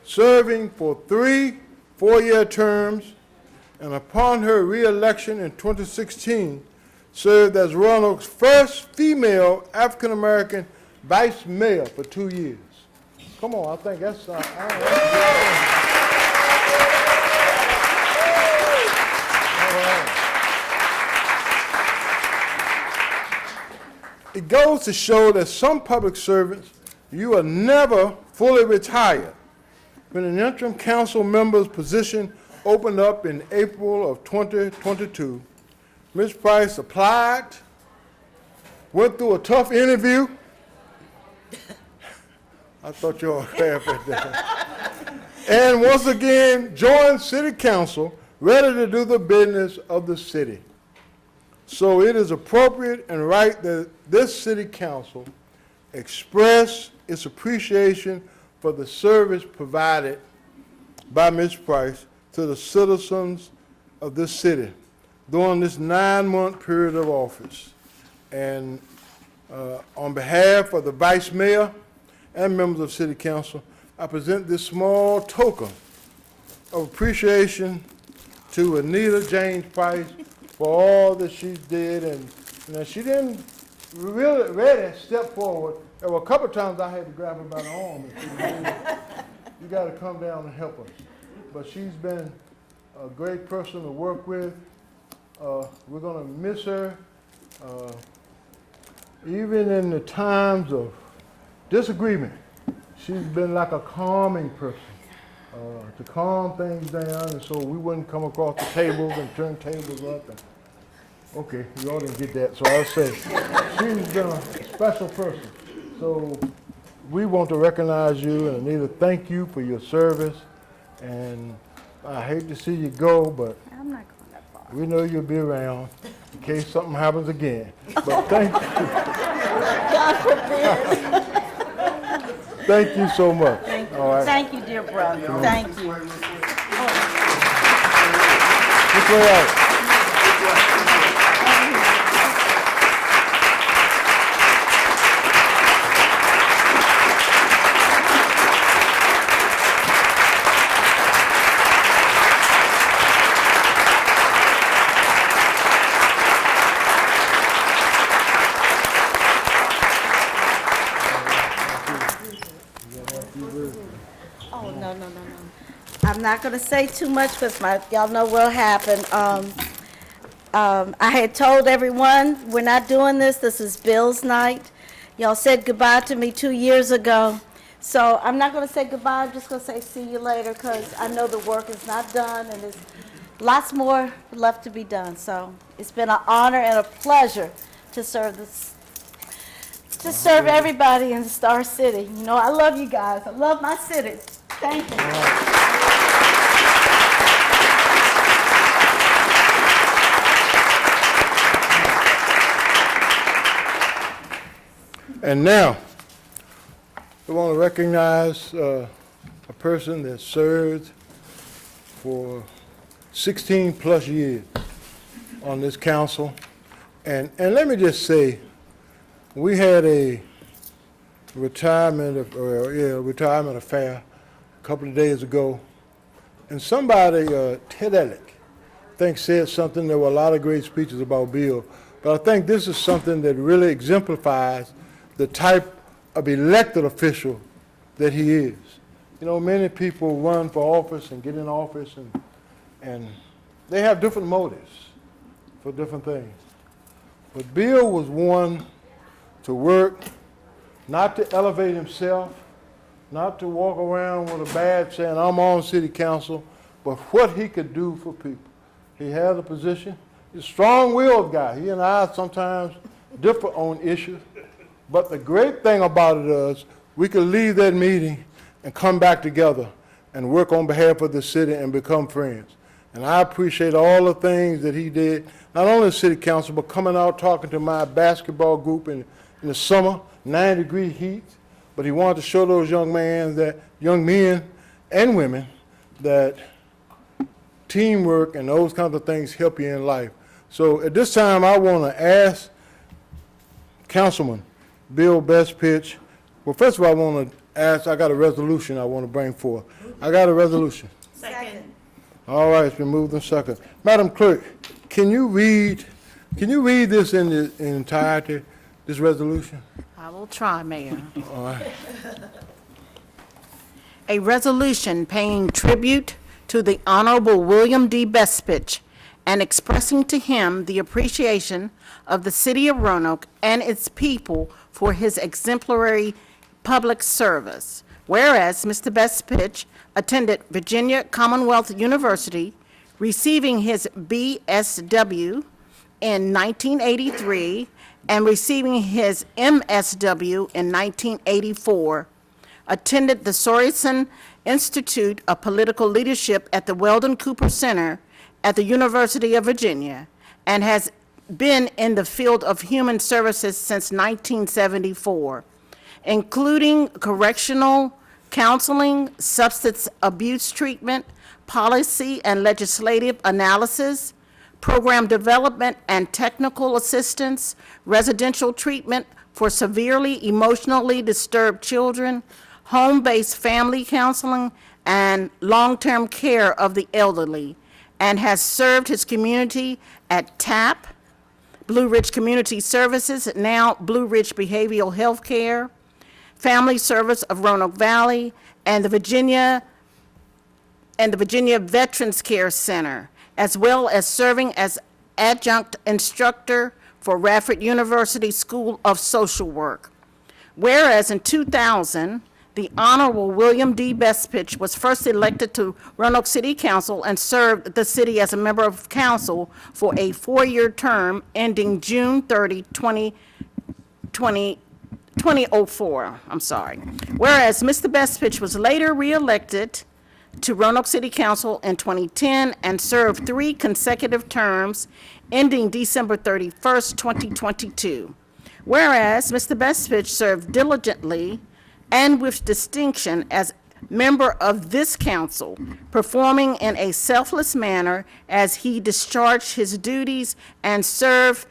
Speaker 3: serving for 3 4-year terms, and upon her re-election in 2016, served as Roanoke's first female African-American vice mayor for 2 years. Come on, I think that's... It goes to show that some public servants, you are never fully retired. When an interim council member's position opened up in April of 2022, Ms. Price applied, went through a tough interview. I thought you all laughed at that. And once again, joined City Council, ready to do the business of the city. So it is appropriate and right that this City Council express its appreciation for the service provided by Ms. Price to the citizens of this city during this 9-month period of office. And on behalf of the Vice Mayor and members of City Council, I present this small token of appreciation to Anita James Price for all that she did. And you know, she didn't really step forward. There were a couple of times I had to grab her by the arm and say, you got to come down and help us. But she's been a great person to work with. We're going to miss her. Even in the times of disagreement, she's been like a calming person to calm things down, and so we wouldn't come across the tables and turn tables up. And, okay, you all didn't get that, so I'll say she's been a special person. So we want to recognize you, and Anita, thank you for your service. And I hate to see you go, but
Speaker 4: I'm not going that far.
Speaker 3: we know you'll be around in case something happens again. But thank you.
Speaker 4: God forbid.
Speaker 3: Thank you so much.
Speaker 4: Thank you.
Speaker 3: All right.
Speaker 4: Thank you, dear brother. Thank you.
Speaker 3: This way out.
Speaker 4: I'm not going to say too much because y'all know what'll happen. I had told everyone, we're not doing this. This is Bill's night. Y'all said goodbye to me 2 years ago. So I'm not going to say goodbye. I'm just going to say see you later because I know the work is not done and there's lots more left to be done. So it's been an honor and a pleasure to serve everybody in Star City. You know, I love you guys. I love my city. Thank you.
Speaker 3: And now, we want to recognize a person that served for 16 plus years on this council. And let me just say, we had a retirement affair a couple of days ago, and somebody, Ted Ellick, I think said something. There were a lot of great speeches about Bill, but I think this is something that really exemplifies the type of elected official that he is. You know, many people run for office and get in office, and they have different motives for different things. But Bill was one to work, not to elevate himself, not to walk around with a badge saying, I'm on city council, but what he could do for people. He has a position. He's a strong-willed guy. He and I sometimes differ on issues, but the great thing about it is we could leave that meeting and come back together and work on behalf of the city and become friends. And I appreciate all the things that he did, not only in city council, but coming out talking to my basketball group in the summer, 90-degree heat. But he wanted to show those young men and women, that teamwork and those kinds of things help you in life. So at this time, I want to ask Councilman Bill Bestpitch. Well, first of all, I want to ask, I got a resolution I want to bring forth. I got a resolution.
Speaker 4: Second.
Speaker 3: All right, it's been moved and seconded. Madam Clerk, can you read this in entirety, this resolution?
Speaker 12: I will try, Mayor.
Speaker 3: All right.
Speaker 12: A resolution paying tribute to the Honorable William D. Bestpitch and expressing to him the appreciation of the City of Roanoke and its people for his exemplary public service. Whereas Mr. Bestpitch attended Virginia Commonwealth University, receiving his BSW in 1983 and receiving his MSW in 1984, attended the Sorensen Institute of Political Leadership at the Weldon Cooper Center at the University of Virginia, and has been in the field of human services since 1974, including correctional counseling, substance abuse treatment, policy and legislative analysis, program development and technical assistance, residential treatment for severely emotionally disturbed children, home-based family counseling, and long-term care of the elderly, and has served his community at TAP, Blue Ridge Community Services, now Blue Ridge Behavioral Health Care, Family Service of Roanoke Valley, and the Virginia Veterans Care Center, as well as serving as adjunct instructor for Radford University School of Social Work. Whereas in 2000, the Honorable William D. Bestpitch was first elected to Roanoke City Council and served the city as a member of council for a 4-year term ending June 30, 2004. Whereas Mr. Bestpitch was later re-elected to Roanoke City Council in 2010 and served 3 consecutive terms ending December 31st, 2022. Whereas Mr. Bestpitch served diligently and with distinction as member of this council, performing in a selfless manner as he discharged his duties and service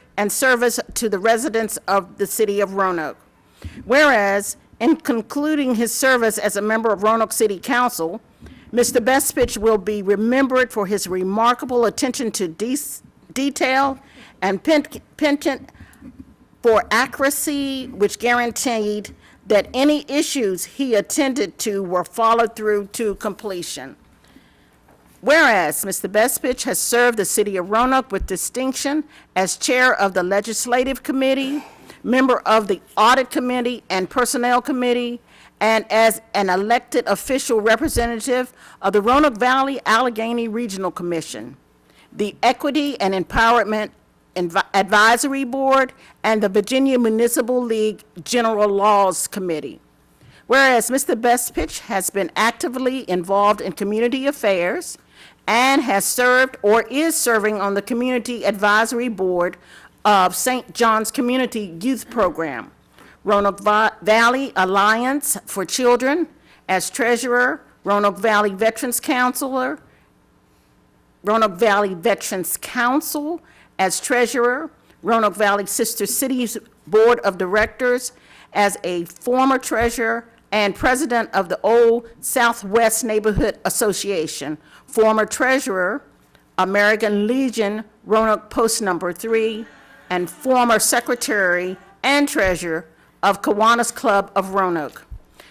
Speaker 12: to the residents of the city of Roanoke. Whereas, in concluding his service as a member of Roanoke City Council, Mr. Bestpitch will be remembered for his remarkable attention to detail and penchant for accuracy, which guaranteed that any issues he attended to were followed through to completion. Whereas Mr. Bestfitch has served the city of Roanoke with distinction as chair of the Legislative Committee, member of the Audit Committee and Personnel Committee, and as an elected official representative of the Roanoke Valley Allegheny Regional Commission, the Equity and Empowerment Advisory Board, and the Virginia Municipal League General Laws Committee. Whereas Mr. Bestfitch has been actively involved in community affairs and has served or is serving on the Community Advisory Board of St. John's Community Youth Program, Roanoke Valley Alliance for Children as treasurer, Roanoke Valley Veterans Counselor, Roanoke Valley Veterans Council as treasurer, Roanoke Valley Sister Cities Board of Directors as a former treasurer and president of the Old Southwest Neighborhood Association, former treasurer, American Legion, Roanoke Post Number 3, and former secretary and treasurer of Kiwanis Club of Roanoke.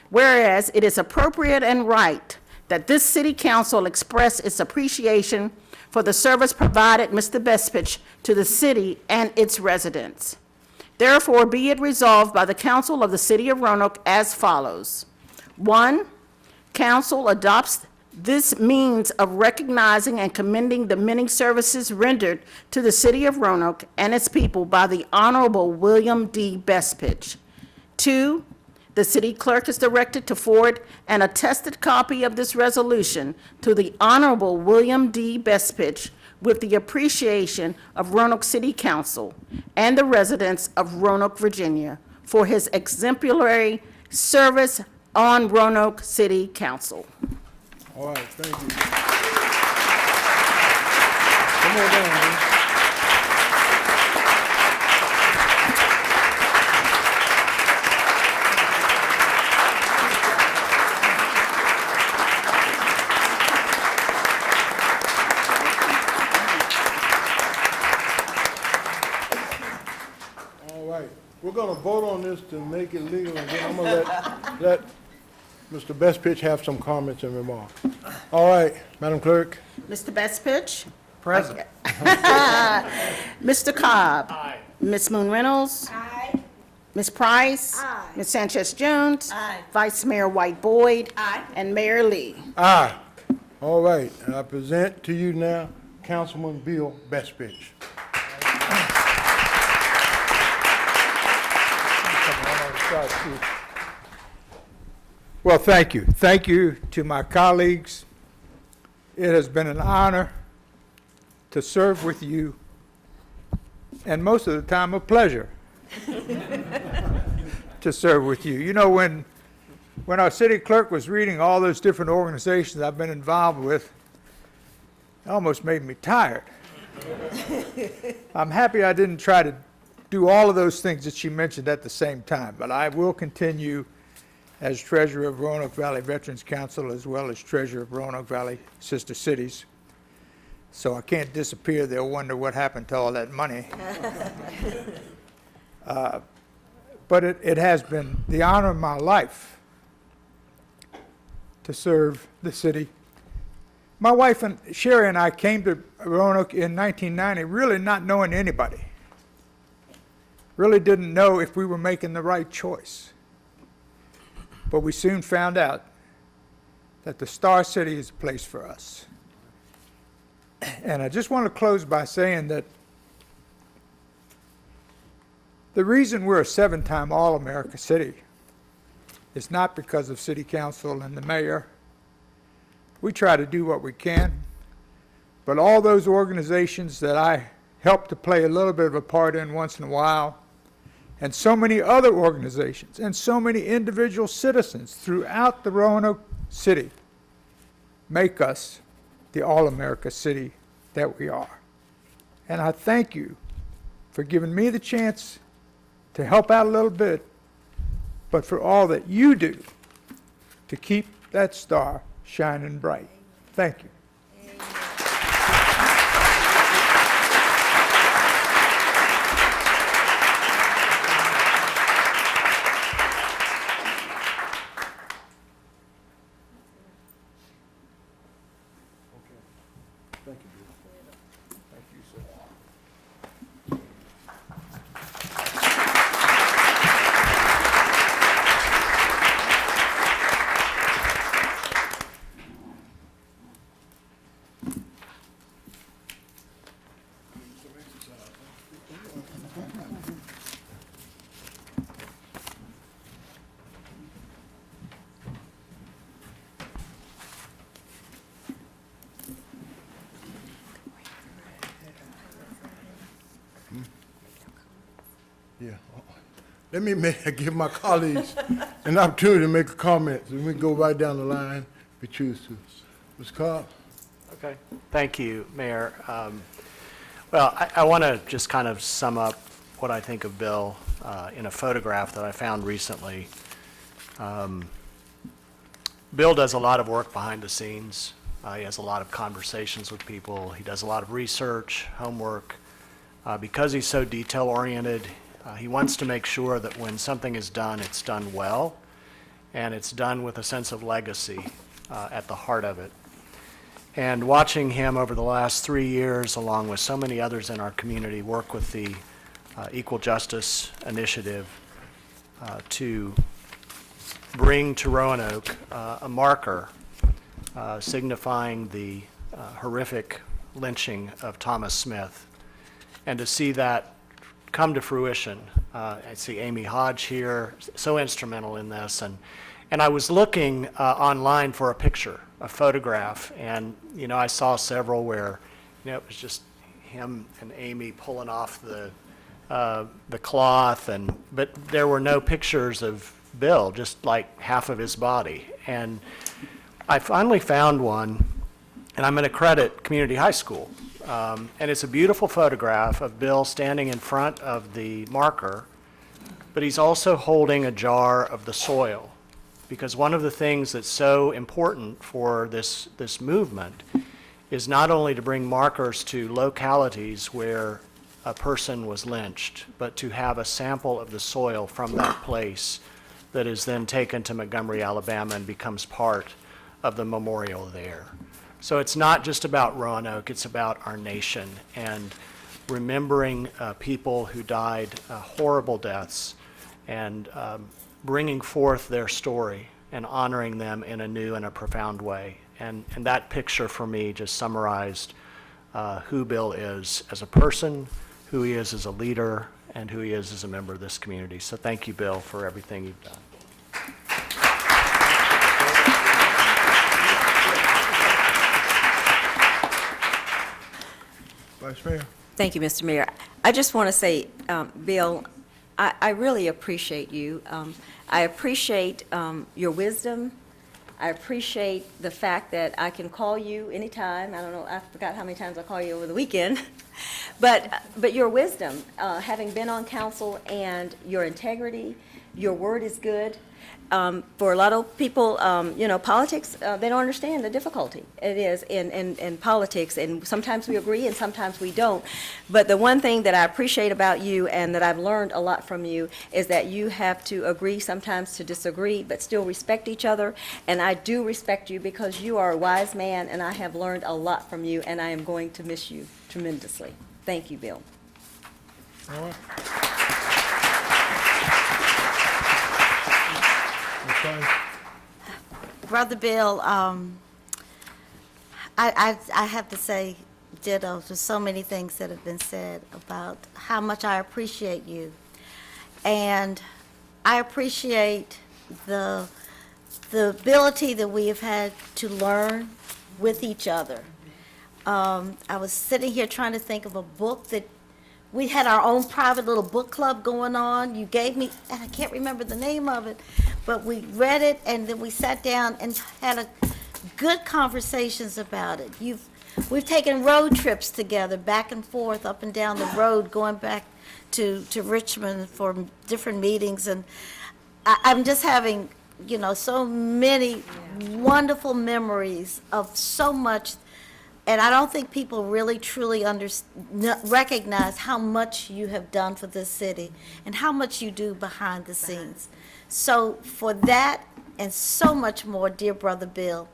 Speaker 12: Whereas it is appropriate and right that this city council express its appreciation for the service provided Mr. Bestfitch to the city and its residents. Therefore, be it resolved by the council of the city of Roanoke as follows. 1, council adopts this means of recognizing and commending the many services rendered to the city of Roanoke and its people by the Honorable William D. Bestfitch. 2, the city clerk is directed to forward an attested copy of this resolution to the Honorable William D. Bestfitch with the appreciation of Roanoke City Council and the residents of Roanoke, Virginia, for his exemplary service on Roanoke City Council.
Speaker 3: All right, thank you. Come on down, man. All right, we're gonna vote on this to make it legal, and then I'm gonna let Mr. Bestfitch have some comments and remarks. All right, Madam Clerk.
Speaker 12: Mr. Bestfitch?
Speaker 9: Present.
Speaker 12: Mr. Cobb?
Speaker 8: Aye.
Speaker 12: Ms. Moon Reynolds?
Speaker 10: Aye.
Speaker 12: Ms. Price?
Speaker 10: Aye.
Speaker 12: Ms. Sanchez Jones?
Speaker 10: Aye.
Speaker 12: Vice Mayor White Boyd?
Speaker 10: Aye.
Speaker 12: And Mayor Lee.
Speaker 3: Aye. All right, I present to you now Councilman Bill Bestfitch.
Speaker 9: Well, thank you. Thank you to my colleagues. It has been an honor to serve with you, and most of the time a pleasure to serve with you. You know, when our city clerk was reading all those different organizations I've been involved with, it almost made me tired. I'm happy I didn't try to do all of those things that she mentioned at the same time, but I will continue as treasurer of Roanoke Valley Veterans Council as well as treasurer of Roanoke Valley Sister Cities. So I can't disappear. They'll wonder what happened to all that money. But it has been the honor of my life to serve the city. My wife and Sherry and I came to Roanoke in 1990 really not knowing anybody. Really didn't know if we were making the right choice. But we soon found out that the Star City is a place for us. And I just want to close by saying that the reason we're a 7-time All-America city is not because of City Council and the mayor. We try to do what we can, but all those organizations that I help to play a little bit of a part in once in a while, and so many other organizations and so many individual citizens throughout the Roanoke city make us the All-America city that we are. And I thank you for giving me the chance to help out a little bit, but for all that you do to keep that star shining bright. Thank you.
Speaker 3: let me give my colleagues an opportunity to make a comment. So we go right down the line if we choose to. Ms. Cobb?
Speaker 8: Okay, thank you, Mayor. Well, I want to just kind of sum up what I think of Bill in a photograph that I found recently. Bill does a lot of work behind the scenes. He has a lot of conversations with people. He does a lot of research, homework. Because he's so detail-oriented, he wants to make sure that when something is done, it's done well, and it's done with a sense of legacy at the heart of it. And watching him over the last 3 years, along with so many others in our community, work with the Equal Justice Initiative to bring to Roanoke a marker signifying the horrific lynching of Thomas Smith, and to see that come to fruition. I see Amy Hodge here, so instrumental in this, and I was looking online for a picture, a photograph, and I saw several where it was just him and Amy pulling off the cloth, but there were no pictures of Bill, just like half of his body. And I finally found one, and I'm going to credit Community High School. And it's a beautiful photograph of Bill standing in front of the marker, but he's also holding a jar of the soil. Because one of the things that's so important for this movement is not only to bring markers to localities where a person was lynched, but to have a sample of the soil from that place that is then taken to Montgomery, Alabama, and becomes part of the memorial there. So it's not just about Roanoke, it's about our nation, and remembering people who died horrible deaths, and bringing forth their story and honoring them in a new and a profound way. And that picture for me just summarized who Bill is as a person, who he is as a leader, and who he is as a member of this community. So thank you, Bill, for everything you've done.
Speaker 3: Vice Mayor?
Speaker 2: Thank you, Mr. Mayor. I just want to say, Bill, I really appreciate you. I appreciate your wisdom. I appreciate the fact that I can call you anytime. I don't know, I forgot how many times I call you over the weekend. But your wisdom, having been on council, and your integrity, your word is good. For a lot of people, politics, they don't understand the difficulty it is in politics, and sometimes we agree and sometimes we don't. But the one thing that I appreciate about you, and that I've learned a lot from you, is that you have to agree sometimes to disagree, but still respect each other. And I do respect you because you are a wise man, and I have learned a lot from you, and I am going to miss you tremendously. Thank you, Bill.
Speaker 3: All right.
Speaker 4: Brother Bill, I have to say ditto to so many things that have been said about how much I appreciate you. And I appreciate the ability that we have had to learn with each other. I was sitting here trying to think of a book that we had our own private little book club going on. You gave me, and I can't remember the name of it, but we read it, and then we sat down and had good conversations about it. We've taken road trips together, back and forth, up and down the road, going back to Richmond for different meetings, and I'm just having, so many wonderful memories of so much. And I don't think people really truly recognize how much you have done for this city and how much you do behind the scenes. So for that and so much more, dear Brother Bill.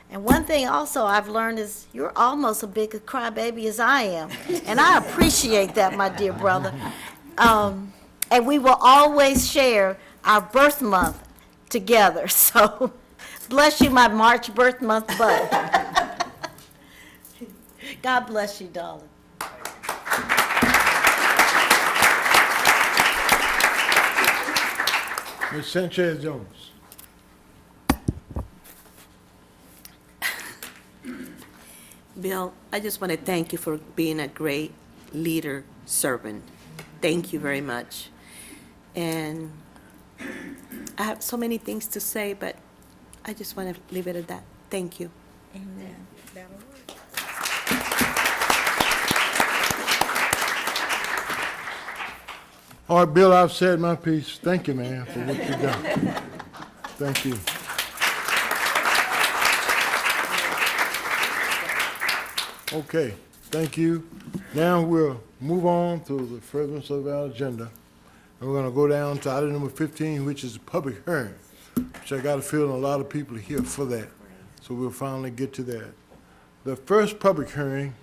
Speaker 4: And one thing also I've learned is you're almost a big crybaby as I am. And I appreciate that, my dear brother. And we will always share our birth month together. So bless you, my March birth month bud. God bless you, darling.
Speaker 3: Ms. Sanchez-Jones.
Speaker 11: Bill, I just want to thank you for being a great leader, servant. Thank you very much. And I have so many things to say, but I just want to leave it at that. Thank you.
Speaker 2: Amen. That'll work.
Speaker 3: All right, Bill, I've said my piece. Thank you, man, for what you've done. Thank you. Okay, thank you. Now we'll move on to the furtherance of our agenda. And we're gonna go down to item number 15, which is a public hearing, which I got a feeling a lot of people are here for that. So we'll finally get to that. The first public hearing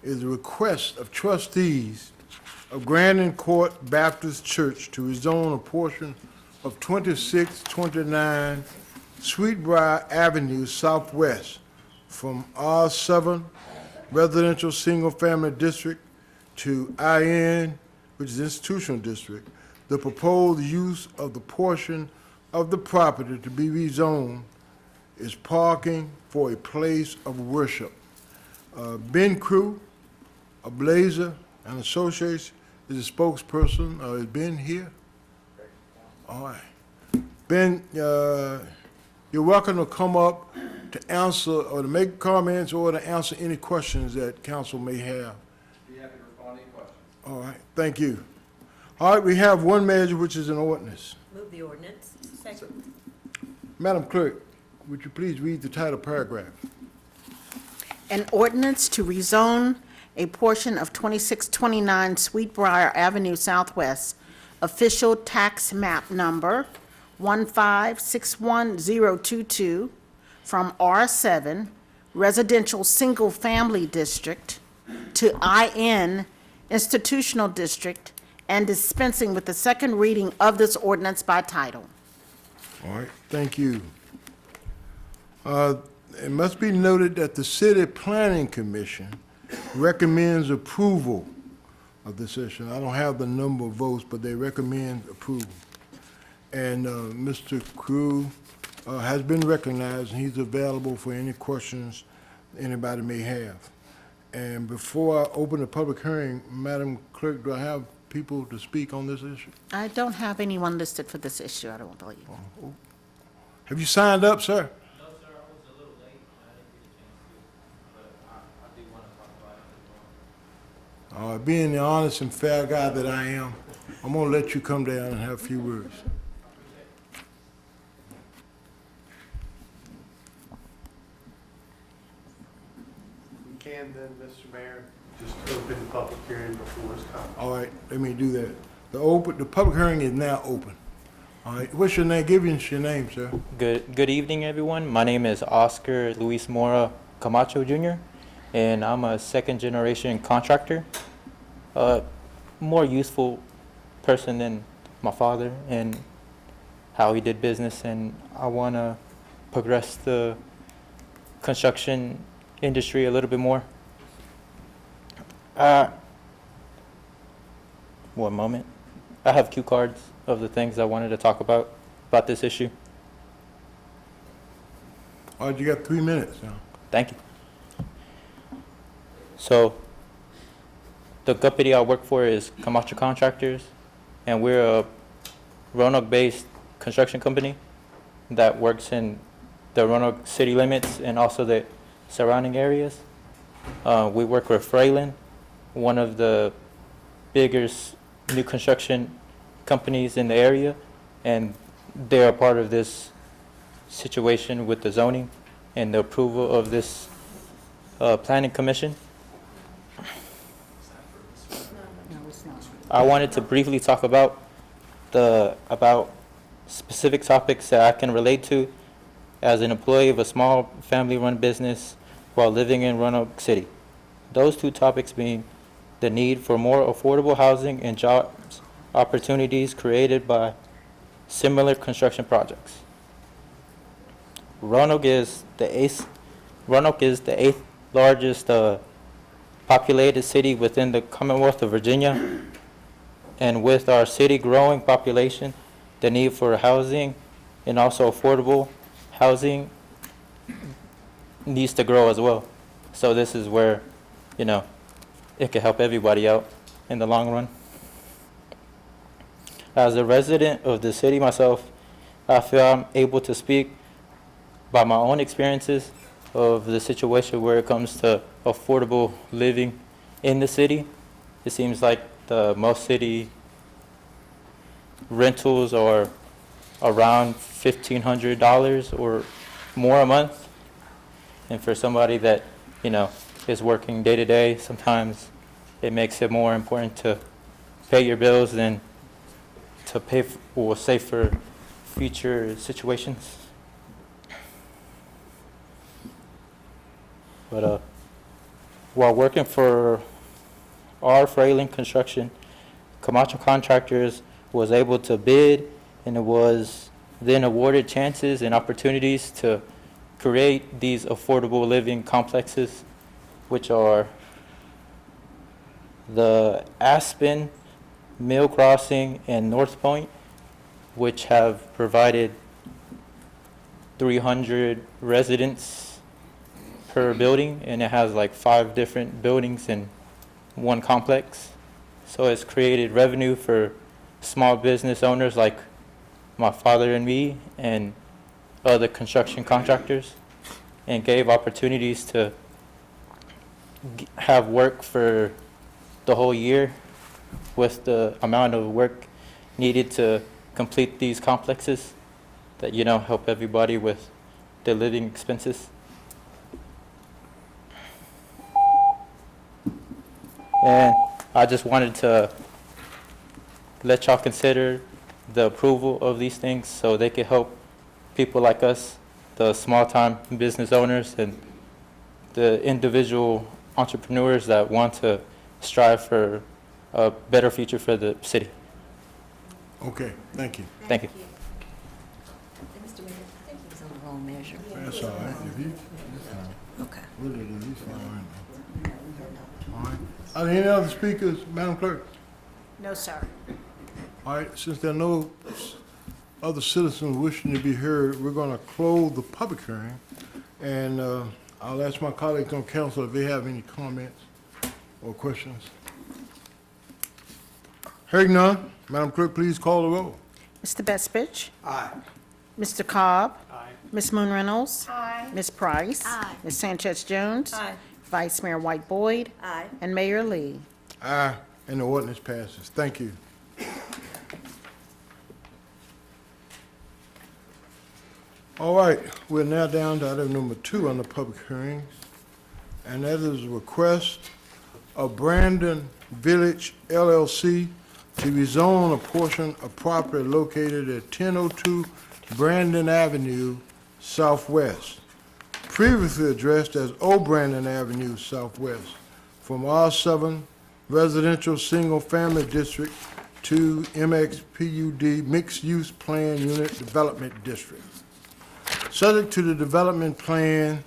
Speaker 3: is a request of trustees of Grandin Court Baptist Church to rezone a portion of 2629 Sweetbriar Avenue Southwest from R7 Residential Single Family District to IN, which is Institutional District. The proposed use of the portion of the property to be rezoned is parking for a place of worship. Ben Crew, a Blazer and Associates, is a spokesperson. Is Ben here? All right. Ben, you're welcome to come up to answer or to make comments or to answer any questions that council may have.
Speaker 14: Be happy to respond to any questions.
Speaker 3: All right, thank you. All right, we have one measure, which is an ordinance.
Speaker 2: Move the ordinance. Second.
Speaker 3: Madam Clerk, would you please read the title paragraph?
Speaker 12: An ordinance to rezone a portion of 2629 Sweetbriar Avenue Southwest, official tax map number 1561022, from R7 Residential Single Family District to IN Institutional District, and dispensing with the second reading of this ordinance by title.
Speaker 3: All right, thank you. It must be noted that the City Planning Commission recommends approval of this issue. I don't have the number of votes, but they recommend approval. And Mr. Crew has been recognized, and he's available for any questions anybody may have. And before I open the public hearing, Madam Clerk, do I have people to speak on this issue?
Speaker 12: I don't have anyone listed for this issue, I don't believe.
Speaker 3: Have you signed up, sir?
Speaker 14: No, sir, I was a little late. I didn't get a chance to, but I do want to talk about it.
Speaker 3: Being the honest and fair guy that I am, I'm gonna let you come down and have a few words.
Speaker 15: We can then, Mr. Mayor, just open the public hearing before it's come.
Speaker 3: All right, let me do that. The public hearing is now open. All right, what's your name? Give us your name, sir.
Speaker 16: Good evening, everyone. My name is Oscar Luis Mora Camacho Jr., and I'm a second-generation contractor. More useful person than my father and how he did business, and I want to progress the construction industry a little bit more. One moment. I have cue cards of the things I wanted to talk about this issue.
Speaker 3: All right, you got 3 minutes now.
Speaker 16: Thank you. So, the company I work for is Camacho Contractors, and we're a Roanoke-based construction company that works in the Roanoke city limits and also the surrounding areas. We work with Fralin, one of the biggest new construction companies in the area, and they're a part of this situation with the zoning and the approval of this planning commission. I wanted to briefly talk about specific topics that I can relate to as an employee of a small family-run business while living in Roanoke City. Those two topics being the need for more affordable housing and jobs opportunities created by similar construction projects. Roanoke is the eighth largest populated city within the Commonwealth of Virginia, and with our city growing population, the need for housing and also affordable housing needs to grow as well. So this is where, it can help everybody out in the long run. As a resident of the city myself, I feel I'm able to speak by my own experiences of the situation where it comes to affordable living in the city. It seems like most city rentals are around $1,500 or more a month. And for somebody that, is working day to day, sometimes it makes it more important to pay your bills than to pay or save for future situations. But while working for R. Frayling Construction, Camacho Contractors was able to bid, and it was then awarded chances and opportunities to create these affordable living complexes, which are the Aspen, Mill Crossing, and North Point, which have provided 300 residents per building, and it has like 5 different buildings in one complex. So it's created revenue for small business owners like my father and me and other construction contractors, and gave opportunities to have work for the whole year with the amount of work needed to complete these complexes that, help everybody with their living expenses. And I just wanted to let y'all consider the approval of these things so they can help people like us, the small-time business owners and the individual entrepreneurs that want to strive for a better future for the city.
Speaker 3: Okay, thank you.
Speaker 16: Thank you.
Speaker 2: Mr. Mayor, I think he was on the wrong measure.
Speaker 3: That's all right. If you,
Speaker 2: Okay.
Speaker 3: what did it do? He's fine. All right. Are there any other speakers, Madam Clerk?
Speaker 4: No, sir.
Speaker 3: All right, since there are no other citizens wishing to be heard, we're going to close the public hearing. And I'll ask my colleagues on council if they have any comments or questions. Hearing none, Madam Clerk, please call the roll.
Speaker 12: Mr. Bestfitch?
Speaker 9: Aye.
Speaker 12: Mr. Cobb?
Speaker 8: Aye.
Speaker 12: Ms. Moon Reynolds?
Speaker 10: Aye.
Speaker 12: Ms. Price?
Speaker 4: Aye.
Speaker 12: Ms. Sanchez Jones?
Speaker 10: Aye.
Speaker 12: Vice Mayor White Boyd?
Speaker 2: Aye.
Speaker 12: And Mayor Lee.
Speaker 3: Aye, and the ordinance passes. Thank you. All right, we're now down to item number 2 on the public hearings, and that is a request of Brandon Village LLC to rezone a portion of property located at 1002 Brandon Avenue Southwest, previously addressed as Old Brandon Avenue Southwest, from R7 Residential Single Family District to MXPUD Mixed Use Plan Unit Development District. Subject to the development plan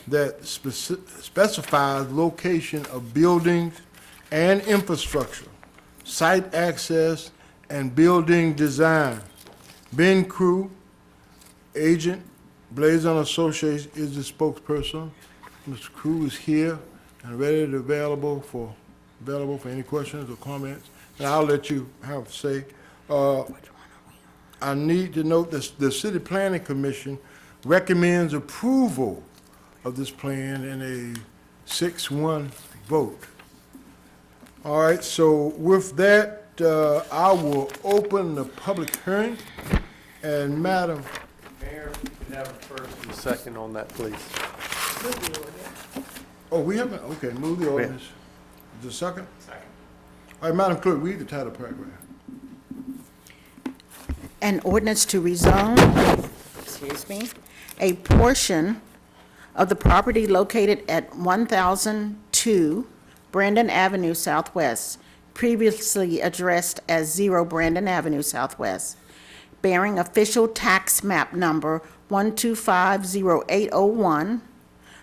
Speaker 3: that specifies location of buildings and infrastructure, site access, and building design. Ben Crew, agent, Blazon Associates is the spokesperson. Mr. Crew is here and ready to available for any questions or comments. And I'll let you have a say. I need to note that the City Planning Commission recommends approval of this plan in a 6-1 vote. All right, so with that, I will open the public hearing. And Madam,
Speaker 15: Mayor, you can have a first and a second on that, please.
Speaker 3: oh, we haven't, okay, move the ordinance. Is there a second? Second. All right, Madam Clerk, read the title paragraph.
Speaker 12: An ordinance to rezone, a portion of the property located at 1002 Brandon Avenue Southwest, previously addressed as 0 Brandon Avenue Southwest, bearing official tax map number 1250801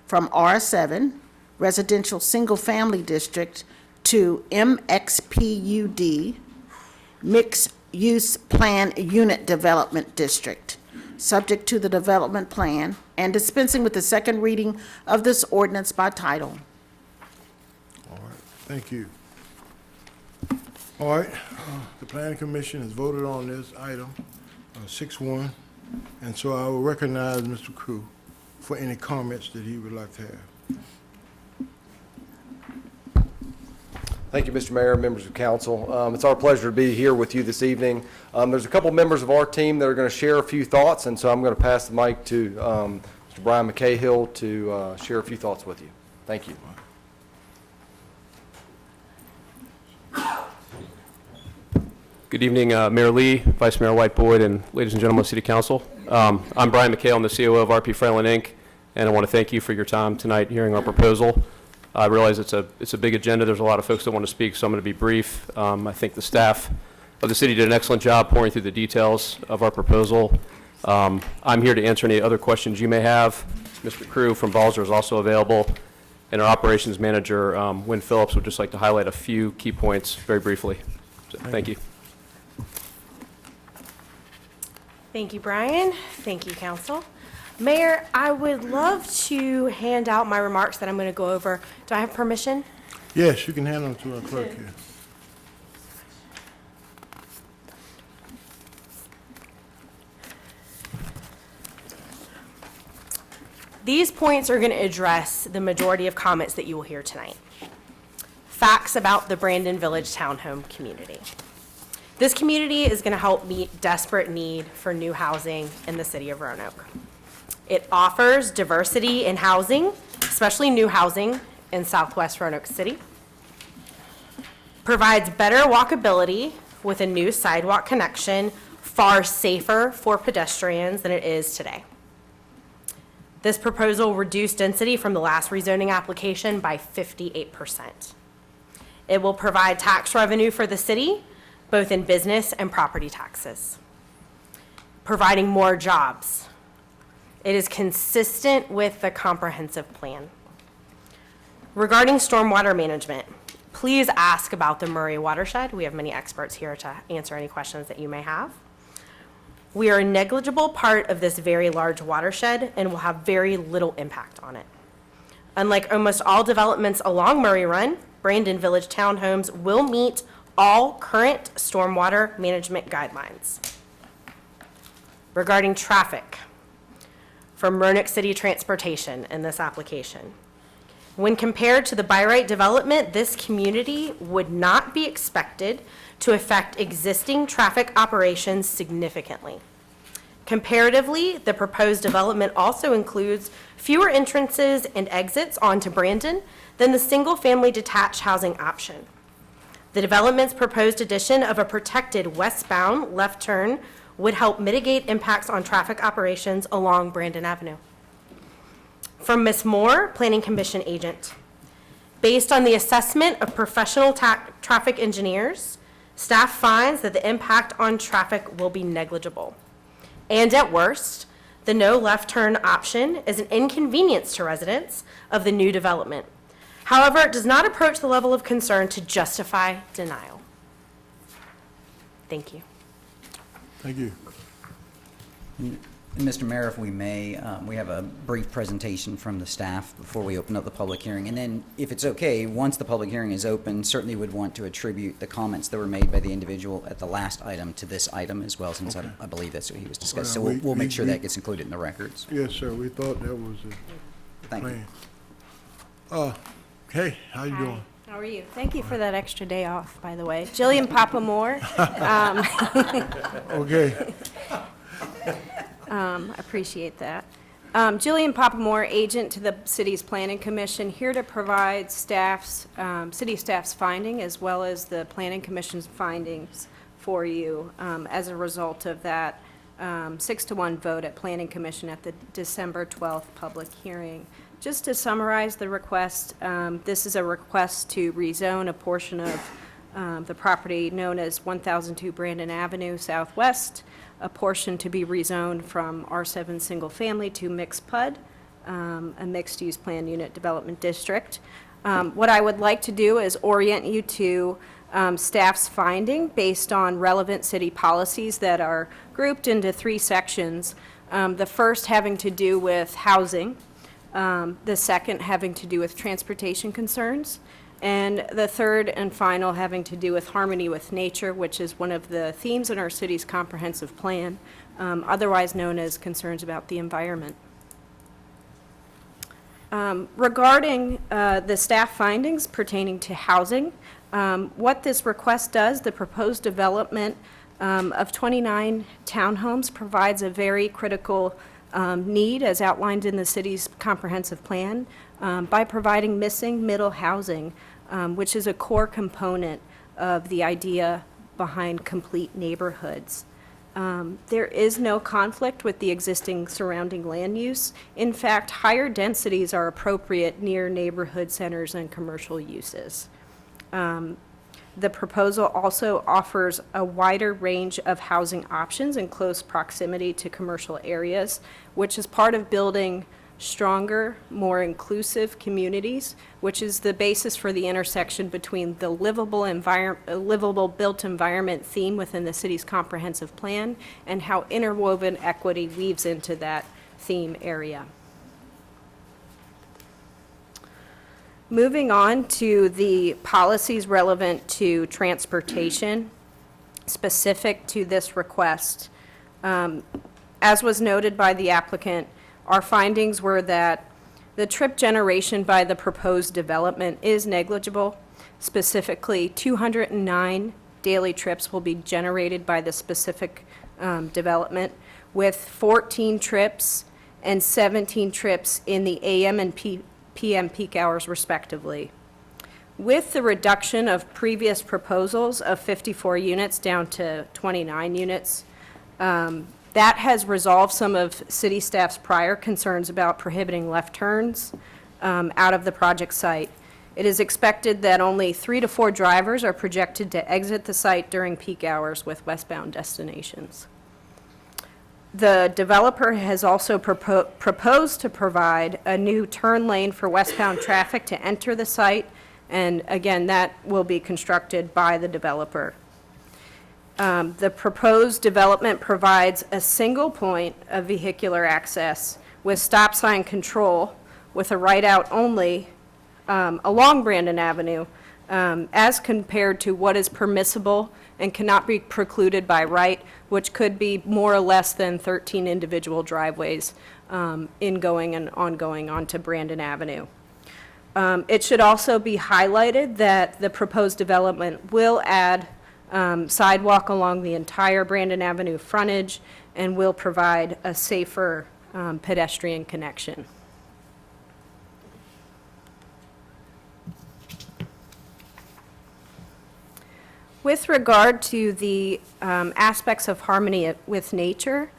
Speaker 12: from R7 Residential Single Family District to MXPUD Mixed Use Plan Unit Development District, subject to the development plan, and dispensing with the second reading of this ordinance by title.
Speaker 3: All right, thank you. All right, the planning commission has voted on this item, 6-1, and so I will recognize Mr. Crew for any comments that he would like to have.
Speaker 17: Thank you, Mr. Mayor, members of council. It's our pleasure to be here with you this evening. There's a couple members of our team that are going to share a few thoughts, and so I'm going to pass the mic to Mr. Brian McCahill to share a few thoughts with you. Thank you.
Speaker 18: Good evening, Mayor Lee, Vice Mayor White Boyd, and ladies and gentlemen of City Council. I'm Brian McHale, I'm the COO of RP Franklin Inc., and I want to thank you for your time tonight hearing our proposal. I realize it's a big agenda. There's a lot of folks that want to speak, so I'm going to be brief. I think the staff of the city did an excellent job pouring through the details of our proposal. I'm here to answer any other questions you may have. Mr. Crew from Balzer is also available, and our operations manager, Wynn Phillips, would just like to highlight a few key points very briefly. So, thank you.
Speaker 19: Thank you, Brian. Thank you, Council. Mayor, I would love to hand out my remarks that I'm going to go over. Do I have permission?
Speaker 3: Yes, you can hand them to our clerk here.
Speaker 19: These points are going to address the majority of comments that you will hear tonight. Facts about the Brandon Village Townhome community. This community is going to help meet desperate need for new housing in the city of Roanoke. It offers diversity in housing, especially new housing in Southwest Roanoke City. Provides better walkability with a new sidewalk connection, far safer for pedestrians than it is today. This proposal reduced density from the last rezoning application by 58%. It will provide tax revenue for the city, both in business and property taxes, providing more jobs. It is consistent with the comprehensive plan. Regarding stormwater management, please ask about the Murray watershed. We have many experts here to answer any questions that you may have. We are a negligible part of this very large watershed and will have very little impact on it. Unlike almost all developments along Murray Run, Brandon Village Townhomes will meet all current stormwater management guidelines. Regarding traffic, from Roanoke City Transportation in this application. When compared to the by right development, this community would not be expected to affect existing traffic operations significantly. Comparatively, the proposed development also includes fewer entrances and exits onto Brandon than the single-family detached housing option. The development's proposed addition of a protected westbound left turn would help mitigate impacts on traffic operations along Brandon Avenue. From Ms. Moore, Planning Commission agent. Based on the assessment of professional traffic engineers, staff finds that the impact on traffic will be negligible. And at worst, the no left turn option is an inconvenience to residents of the new development. However, it does not approach the level of concern to justify denial. Thank you.
Speaker 3: Thank you.
Speaker 20: Mr. Mayor, if we may, we have a brief presentation from the staff before we open up the public hearing. And then, if it's okay, once the public hearing is open, certainly would want to attribute the comments that were made by the individual at the last item to this item as well, since I believe that's what he was discussing. So we'll make sure that gets included in the records.
Speaker 3: Yes, sir. We thought that was the plan. Hey, how you doing?
Speaker 21: How are you? Thank you for that extra day off, by the way. Jillian Papa-Moore.
Speaker 3: Okay.
Speaker 21: Appreciate that. Jillian Papa-Moore, agent to the city's planning commission, here to provide staff's, city staff's finding as well as the planning commission's findings for you as a result of that 6-1 vote at planning commission at the December 12th public hearing. Just to summarize the request, this is a request to rezone a portion of the property known as 1002 Brandon Avenue Southwest, a portion to be rezoned from R7 single family to mixed PUD, a mixed use plan unit development district. What I would like to do is orient you to staff's finding based on relevant city policies that are grouped into 3 sections. The first having to do with housing, the second having to do with transportation concerns, And the third and final having to do with harmony with nature, which is one of the themes in our city's comprehensive plan, otherwise known as concerns about the environment. Regarding the staff findings pertaining to housing, what this request does, the proposed development of 29 townhomes provides a very critical need as outlined in the city's comprehensive plan by providing missing middle housing, which is a core component of the idea behind complete neighborhoods. There is no conflict with the existing surrounding land use. In fact, higher densities are appropriate near neighborhood centers and commercial uses. The proposal also offers a wider range of housing options in close proximity to commercial areas, which is part of building stronger, more inclusive communities, which is the basis for the intersection between the livable built environment theme within the city's comprehensive plan and how interwoven equity weaves into that theme area. Moving on to the policies relevant to transportation, specific to this request. As was noted by the applicant, our findings were that the trip generation by the proposed development is negligible. Specifically, 209 daily trips will be generated by the specific development, with 14 trips and 17 trips in the AM and PM peak hours respectively. With the reduction of previous proposals of 54 units down to 29 units, that has resolved some of city staff's prior concerns about prohibiting left turns out of the project site. It is expected that only 3 to 4 drivers are projected to exit the site during peak hours with westbound destinations. The developer has also proposed to provide a new turn lane for westbound traffic to enter the site, and again, that will be constructed by the developer. The proposed development provides a single point of vehicular access with stop sign control with a right out only along Brandon Avenue as compared to what is permissible and cannot be precluded by right, which could be more or less than 13 individual driveways ingoing and ongoing onto Brandon Avenue. It should also be highlighted that the proposed development will add sidewalk along the entire Brandon Avenue frontage and will provide a safer pedestrian connection. With regard to the aspects of harmony with nature,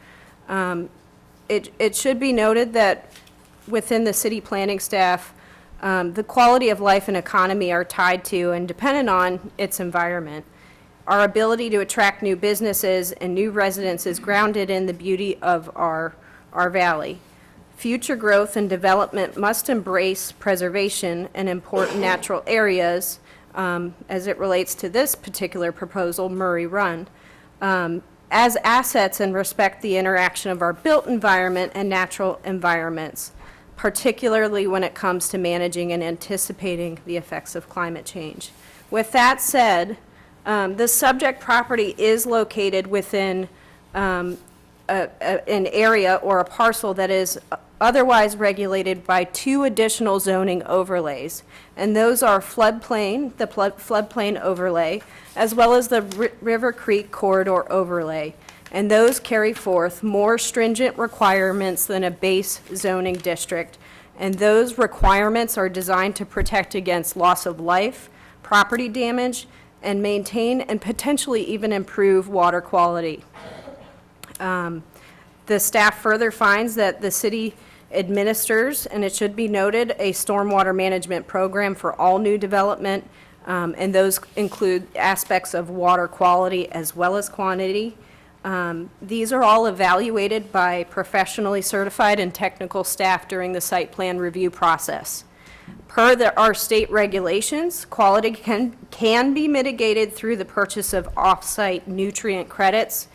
Speaker 21: it should be noted that within the city planning staff, the quality of life and economy are tied to and dependent on its environment. Our ability to attract new businesses and new residents is grounded in the beauty of our valley. Future growth and development must embrace preservation and important natural areas, as it relates to this particular proposal, Murray Run, as assets and respect the interaction of our built environment and natural environments, particularly when it comes to managing and anticipating the effects of climate change. With that said, the subject property is located within an area or a parcel that is otherwise regulated by 2 additional zoning overlays, and those are floodplain, the floodplain overlay, as well as the River Creek corridor overlay, and those carry forth more stringent requirements than a base zoning district, and those requirements are designed to protect against loss of life, property damage, and maintain and potentially even improve water quality. The staff further finds that the city administers, and it should be noted, a stormwater management program for all new development, and those include aspects of water quality as well as quantity. These are all evaluated by professionally certified and technical staff during the site plan review process. Per our state regulations, quality can be mitigated through the purchase of off-site nutrient credits.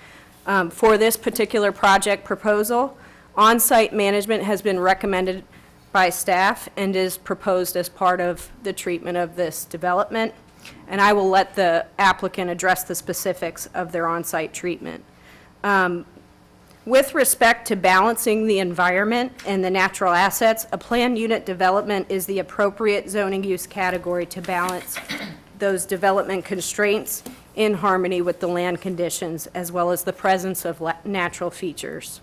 Speaker 21: For this particular project proposal, on-site management has been recommended by staff and is proposed as part of the treatment of this development. And I will let the applicant address the specifics of their on-site treatment. With respect to balancing the environment and the natural assets, a planned unit development is the appropriate zoning use category to balance those development constraints in harmony with the land conditions, as well as the presence of natural features.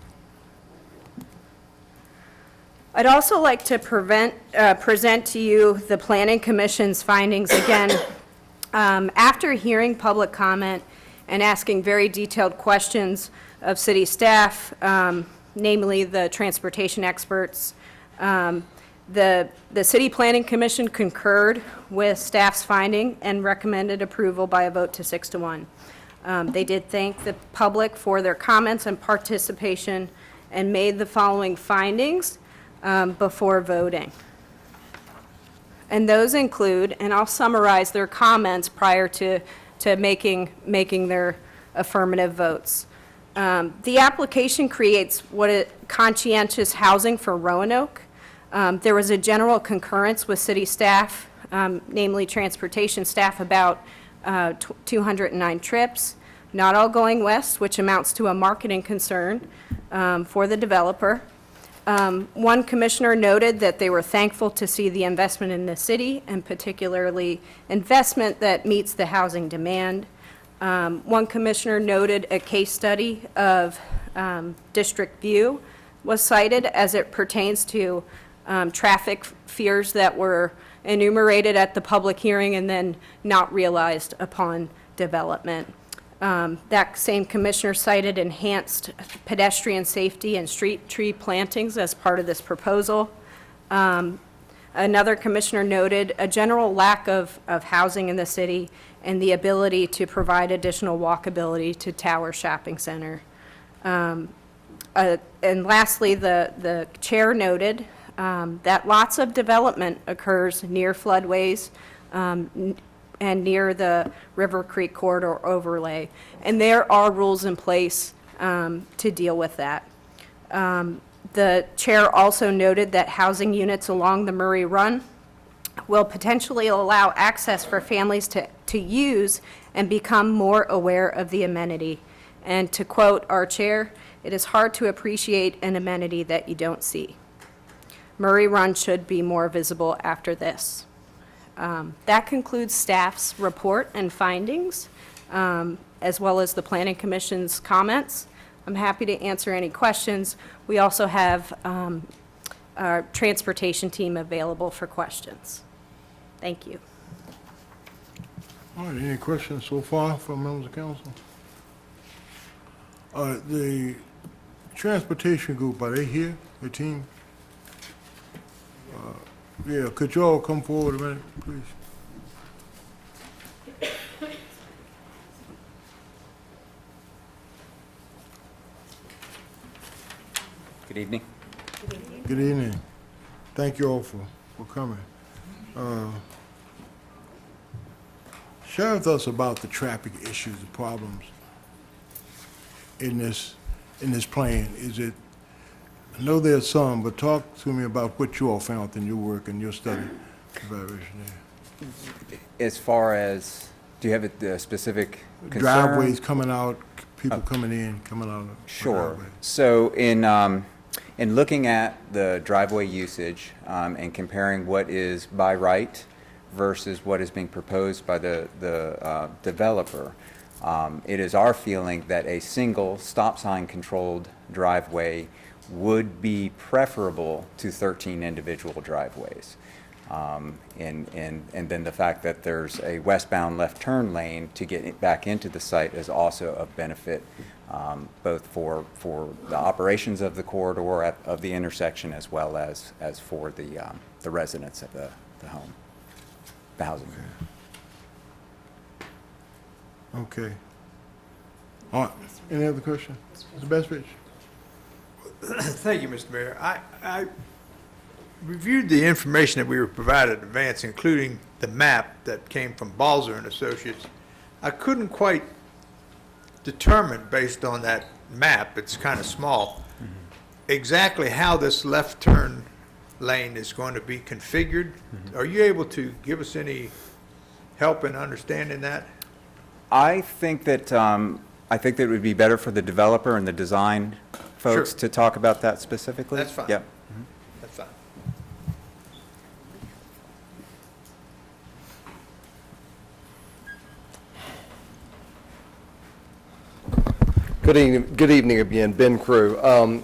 Speaker 21: I'd also like to present to you the Planning Commission's findings again. After hearing public comment and asking very detailed questions of city staff, namely the transportation experts, the City Planning Commission concurred with staff's finding and recommended approval by a vote to 6-1. They did thank the public for their comments and participation and made the following findings before voting. And those include, and I'll summarize their comments prior to making their affirmative votes. The application creates conscientious housing for Roanoke. There was a general concurrence with city staff, namely transportation staff, about 209 trips, not all going west, which amounts to a marketing concern for the developer. One commissioner noted that they were thankful to see the investment in the city, and particularly investment that meets the housing demand. One commissioner noted a case study of District View was cited as it pertains to traffic fears that were enumerated at the public hearing and then not realized upon development. That same commissioner cited enhanced pedestrian safety and street tree plantings as part of this proposal. Another commissioner noted a general lack of housing in the city and the ability to provide additional walkability to Tower Shopping Center. And lastly, the chair noted that lots of development occurs near floodways and near the River Creek Corridor overlay. And there are rules in place to deal with that. The chair also noted that housing units along the Murray Run will potentially allow access for families to use and become more aware of the amenity. And to quote our chair, "It is hard to appreciate an amenity that you don't see. Murray Run should be more visible after this." That concludes staff's report and findings, as well as the Planning Commission's comments. I'm happy to answer any questions. We also have our transportation team available for questions. Thank you.
Speaker 3: All right, any questions so far from members of council? The transportation group, are they here, the team? Yeah, could you all come forward a minute, please?
Speaker 1: Good evening.
Speaker 3: Good evening. Thank you all for coming. Share with us about the traffic issues, the problems in this plan. Is it, I know there's some, but talk to me about what you all found in your work and your study evaluation there.
Speaker 1: As far as, do you have a specific concern?
Speaker 3: Driveways coming out, people coming in, coming out of the
Speaker 1: Sure.
Speaker 3: driveway.
Speaker 1: So in looking at the driveway usage and comparing what is by right versus what is being proposed by the developer, it is our feeling that a single stop sign controlled driveway would be preferable to 13 individual driveways. And then the fact that there's a westbound left turn lane to get back into the site is also of benefit, both for the operations of the corridor of the intersection as well as for the residents of the home, the housing.
Speaker 3: Okay. All right, any other question? Mr. Bestfitch?
Speaker 9: Thank you, Mr. Mayor. I reviewed the information that we were provided in advance, including the map that came from Balzer and Associates. I couldn't quite determine, based on that map, it's kind of small, exactly how this left turn lane is going to be configured. Are you able to give us any help in understanding that?
Speaker 1: I think that it would be better for the developer and the design folks
Speaker 9: Sure.
Speaker 1: to talk about that specifically.
Speaker 9: That's fine.
Speaker 1: Yep.
Speaker 9: That's fine.
Speaker 17: Good evening again, Ben Crew.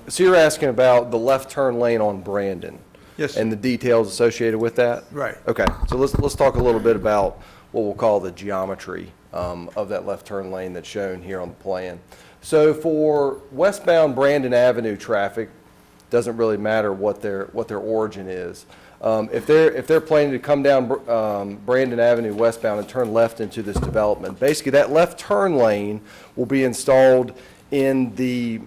Speaker 17: So you're asking about the left turn lane on Brandon?
Speaker 9: Yes,
Speaker 17: And the details associated with that?
Speaker 9: Right.
Speaker 17: Okay, so let's talk a little bit about what we'll call the geometry of that left turn lane that's shown here on the plan. So for westbound Brandon Avenue traffic, doesn't really matter what their origin is. If they're planning to come down Brandon Avenue westbound and turn left into this development, basically that left turn lane will be installed in the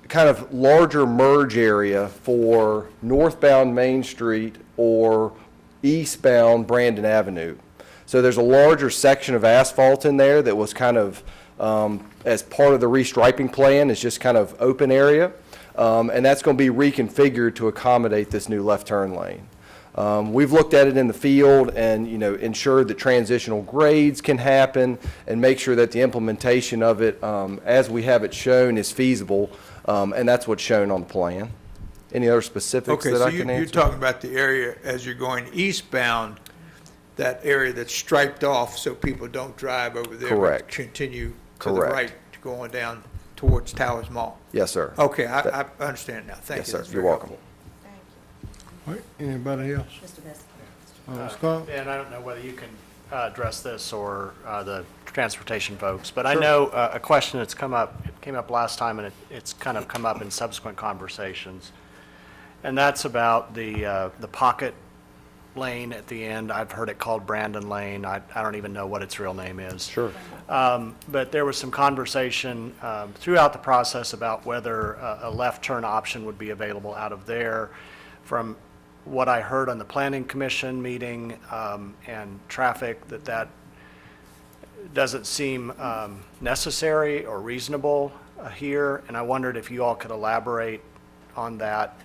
Speaker 17: kind of larger merge area for northbound Main Street or eastbound Brandon Avenue. So there's a larger section of asphalt in there that was kind of, as part of the restriping plan, is just kind of open area. And that's going to be reconfigured to accommodate this new left turn lane. We've looked at it in the field and, ensured that transitional grades can happen and make sure that the implementation of it, as we have it shown, is feasible. And that's what's shown on the plan. Any other specifics
Speaker 9: Okay,
Speaker 17: that
Speaker 9: so
Speaker 17: I can answer?
Speaker 9: you're talking about the area as you're going eastbound, that area that's striped off so people don't drive over there. but
Speaker 17: Correct.
Speaker 9: Continue to the
Speaker 17: Correct.
Speaker 9: right, going down towards Towers Mall.
Speaker 17: Yes, sir.
Speaker 9: Okay, I understand now. Thank
Speaker 17: Yes,
Speaker 9: you.
Speaker 17: sir.
Speaker 9: That's
Speaker 17: You're
Speaker 9: very
Speaker 17: welcome.
Speaker 9: helpful.
Speaker 3: All right, anybody else? Scott?
Speaker 8: And I don't know whether you can address this or the transportation folks, but I know a question that's come up, it came up last time, and it's kind of come up in subsequent conversations, and that's about the pocket lane at the end. I've heard it called Brandon Lane. I don't even know what its real name is.
Speaker 17: Sure.
Speaker 8: But there was some conversation throughout the process about whether a left turn option would be available out of there. From what I heard on the Planning Commission meeting and traffic, that doesn't seem necessary or reasonable here. And I wondered if you all could elaborate on that,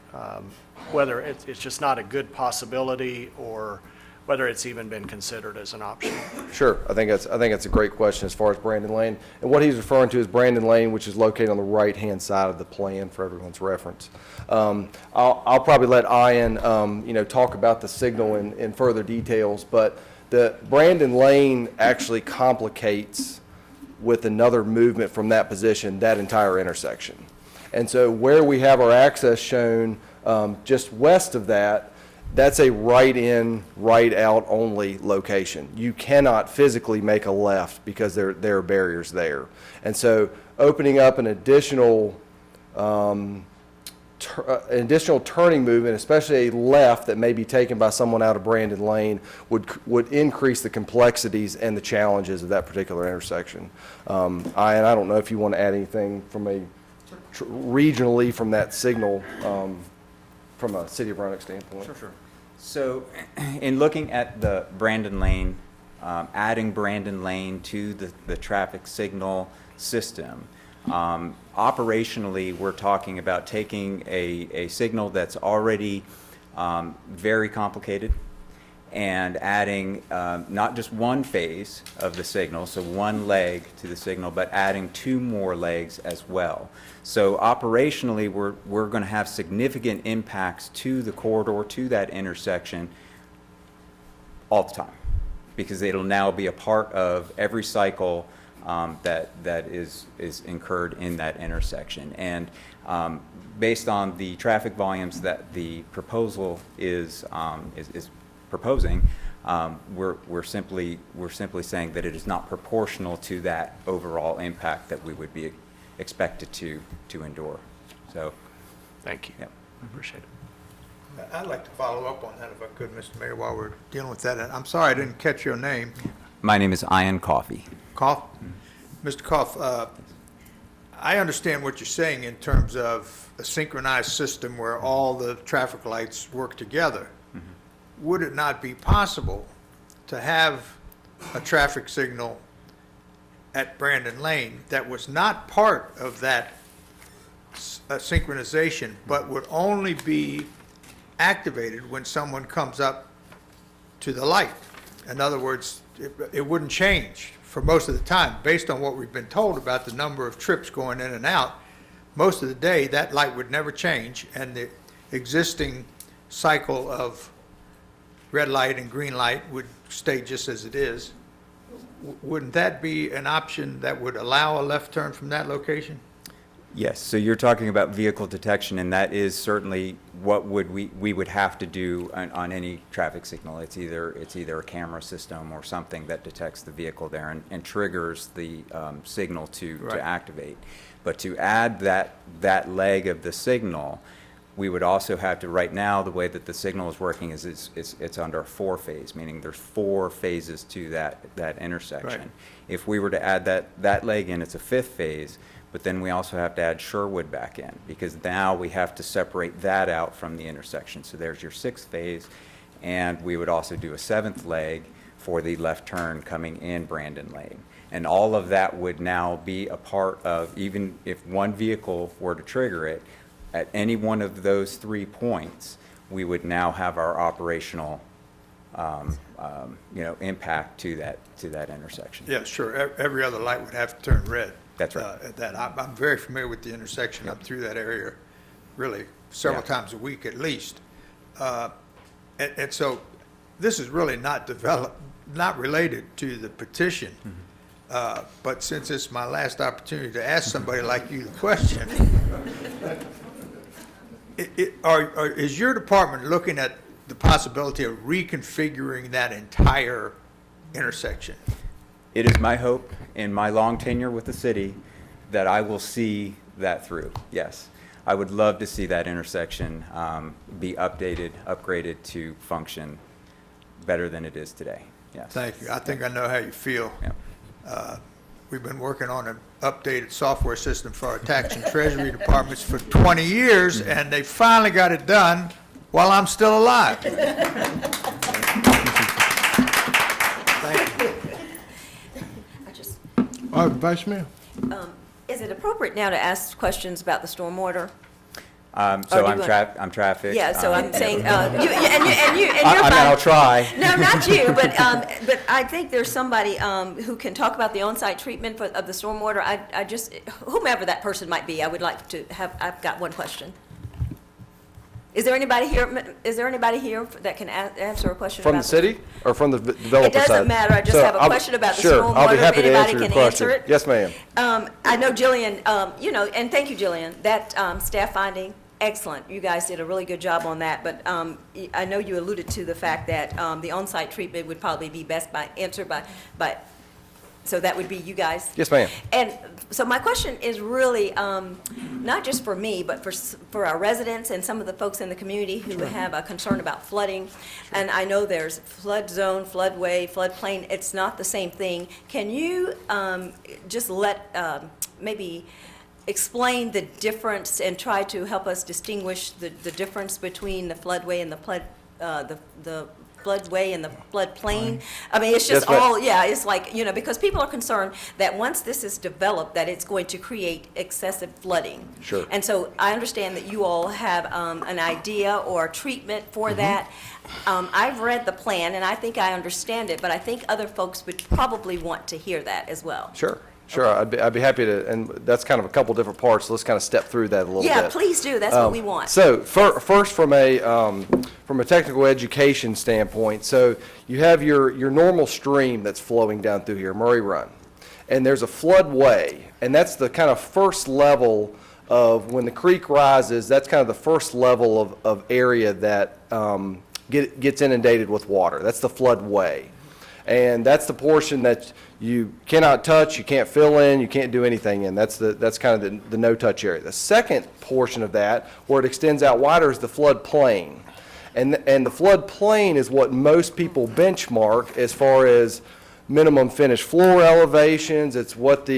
Speaker 8: whether it's just not a good possibility or whether it's even been considered as an option.
Speaker 17: Sure. I think that's a great question as far as Brandon Lane. And what he's referring to is Brandon Lane, which is located on the right-hand side of the plan for everyone's reference. I'll probably let Ian, talk about the signal in further details, but the Brandon Lane actually complicates with another movement from that position, that entire intersection. And so where we have our access shown just west of that, that's a right-in, right-out only location. You cannot physically make a left because there are barriers there. And so opening up an additional turning movement, especially a left that may be taken by someone out of Brandon Lane, would increase the complexities and the challenges of that particular intersection. Ian, I don't know if you want to add anything from regionally from that signal from a City of Roanoke standpoint.
Speaker 1: Sure. So in looking at the Brandon Lane, adding Brandon Lane to the traffic signal system, operationally, we're talking about taking a signal that's already very complicated and adding not just one phase of the signal, so one leg to the signal, but adding two more legs as well. So operationally, we're going to have significant impacts to the corridor, to that intersection all the time, because it'll now be a part of every cycle that is incurred in that intersection. And based on the traffic volumes that the proposal is proposing, we're simply saying that it is not proportional to that overall impact that we would be expected to endure. So,
Speaker 8: thank you.
Speaker 1: Yep.
Speaker 8: I appreciate it.
Speaker 9: I'd like to follow up on that if I could, Mr. Mayor, while we're dealing with that. And I'm sorry I didn't catch your name.
Speaker 1: My name is Ian Coffey.
Speaker 9: Koff? Mr. Koff, I understand what you're saying in terms of a synchronized system where all the traffic lights work together. Would it not be possible to have a traffic signal at Brandon Lane that was not part of that synchronization, but would only be activated when someone comes up to the light. In other words, it wouldn't change for most of the time. Based on what we've been told about the number of trips going in and out, most of the day, that light would never change, and the existing cycle of red light and green light would stay just as it is. Wouldn't that be an option that would allow a left turn from that location?
Speaker 1: Yes, so you're talking about vehicle detection, and that is certainly what we would have to do on any traffic signal. It's either a camera system or something that detects the vehicle there and triggers the signal to activate. But to add that leg of the signal, we would also have to, right now, the way that the signal is working is it's under a 4-phase, meaning there's 4 phases to that intersection.
Speaker 9: Right.
Speaker 1: If we were to add that leg in, it's a 5th phase, but then we also have to add Sherwood back in, because now we have to separate that out from the intersection. So there's your 6th phase, and we would also do a 7th leg for the left turn coming in Brandon Lane. And all of that would now be a part of, even if one vehicle were to trigger it, at any one of those 3 points, we would now have our operational impact to that intersection.
Speaker 9: Yeah, sure. Every other light would have to turn red.
Speaker 1: That's right.
Speaker 9: I'm very familiar with the intersection. I'm through that area really several times a week at least. And so this is really not related to the petition. But since it's my last opportunity to ask somebody like you the question, is your department looking at the possibility of reconfiguring that entire intersection?
Speaker 1: It is my hope in my long tenure with the city that I will see that through, yes. I would love to see that intersection be updated, upgraded to function better than it is today, yes.
Speaker 9: Thank you. I think I know how you feel.
Speaker 1: Yeah.
Speaker 9: We've been working on an updated software system for our tax and treasury departments for 20 years, and they finally got it done while I'm still alive. Thank you.
Speaker 3: All right, Vice Mayor.
Speaker 2: Is it appropriate now to ask questions about the stormwater?
Speaker 1: So I'm traffic.
Speaker 2: Yeah, so I'm saying, you're
Speaker 1: I'll try.
Speaker 2: No, not you, but I think there's somebody who can talk about the on-site treatment of the stormwater. I just, whomever that person might be, I would like to have, I've got one question. Is there anybody here that can answer a question
Speaker 17: From
Speaker 2: about
Speaker 17: the city or from the developer side?
Speaker 2: It doesn't matter, I just have a question about the
Speaker 17: Sure, I'll be
Speaker 2: stormwater, if
Speaker 17: happy to
Speaker 2: anybody
Speaker 17: answer your
Speaker 2: can answer
Speaker 17: question.
Speaker 2: it.
Speaker 17: Yes, ma'am.
Speaker 2: I know Jillian, and thank you, Jillian, that staff finding, excellent. You guys did a really good job on that, but I know you alluded to the fact that the on-site treatment would probably be best answered by, so that would be you guys?
Speaker 17: Yes, ma'am.
Speaker 2: And so my question is really not just for me, but for our residents and some of the folks in the community who have a concern about flooding. And I know there's flood zone, floodway, floodplain. It's not the same thing. Can you just maybe explain the difference and try to help us distinguish the difference between the floodway and the floodway and the floodplain? I mean, it's just it's like, because people are concerned that once this is developed, that it's going to create excessive flooding.
Speaker 17: Sure.
Speaker 2: And so I understand that you all have an idea or treatment for that. I've read the plan, and I think I understand it, but I think other folks would probably want to hear that as well.
Speaker 17: Sure. Sure, I'd be happy to, and that's kind of a couple different parts, so let's kind of step through that a little bit.
Speaker 2: Yeah, please do, that's what we want.
Speaker 17: So, first from a technical education standpoint, so you have your normal stream that's flowing down through here, Murray Run, and there's a floodway, and that's the kind of first level of, when the creek rises, that's kind of the first level of area that gets inundated with water. That's the floodway. And that's the portion that you cannot touch, you can't fill in, you can't do anything in. That's kind of the no-touch area. The second portion of that, where it extends out wider, is the floodplain. And the floodplain is what most people benchmark as far as minimum finished floor elevations. It's what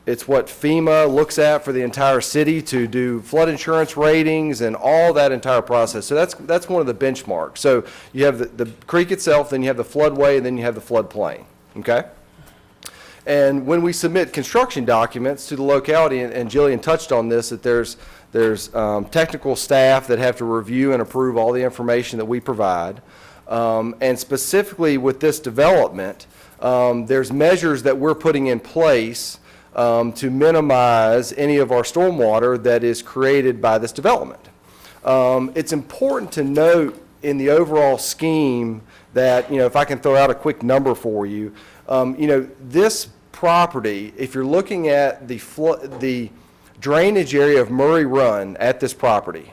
Speaker 17: it's what FEMA looks at for the entire city to do flood insurance ratings and all that entire process. So that's one of the benchmarks. So you have the creek itself, then you have the floodway, and then you have the floodplain, okay? And when we submit construction documents to the locality, and Jillian touched on this, that there's There's technical staff that have to review and approve all the information that we provide. And specifically with this development, there's measures that we're putting in place to minimize any of our stormwater that is created by this development. It's important to note in the overall scheme that, if I can throw out a quick number for you, this property, if you're looking at the drainage area of Murray Run at this property,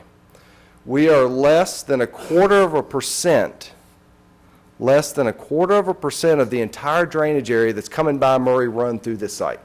Speaker 17: we are less than 1/4% of the entire drainage area that's coming by Murray Run through this site.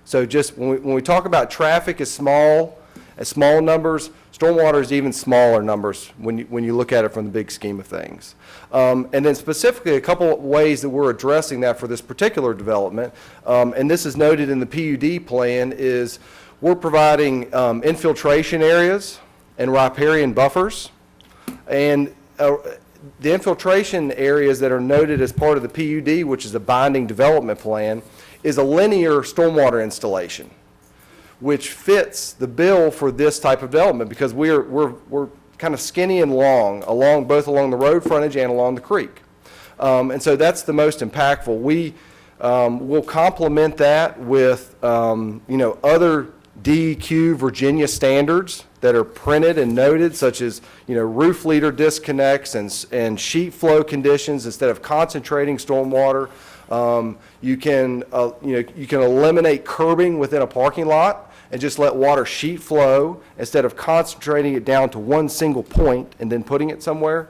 Speaker 17: So just when we talk about traffic as small numbers, stormwater is even smaller numbers when you look at it from the big scheme of things. And then specifically, a couple of ways that we're addressing that for this particular development, and this is noted in the PUD plan, is we're providing infiltration areas and riparian buffers. And the infiltration areas that are noted as part of the PUD, which is a binding development plan, is a linear stormwater installation, which fits the bill for this type of development because we're kind of skinny and long, both along the road frontage and along the creek. And so that's the most impactful. We will complement that with other DEQ Virginia standards that are printed and noted, such as roof leader disconnects and sheet flow conditions. Instead of concentrating stormwater, you can eliminate curbing within a parking lot and just let water sheet flow instead of concentrating it down to one single point and then putting it somewhere.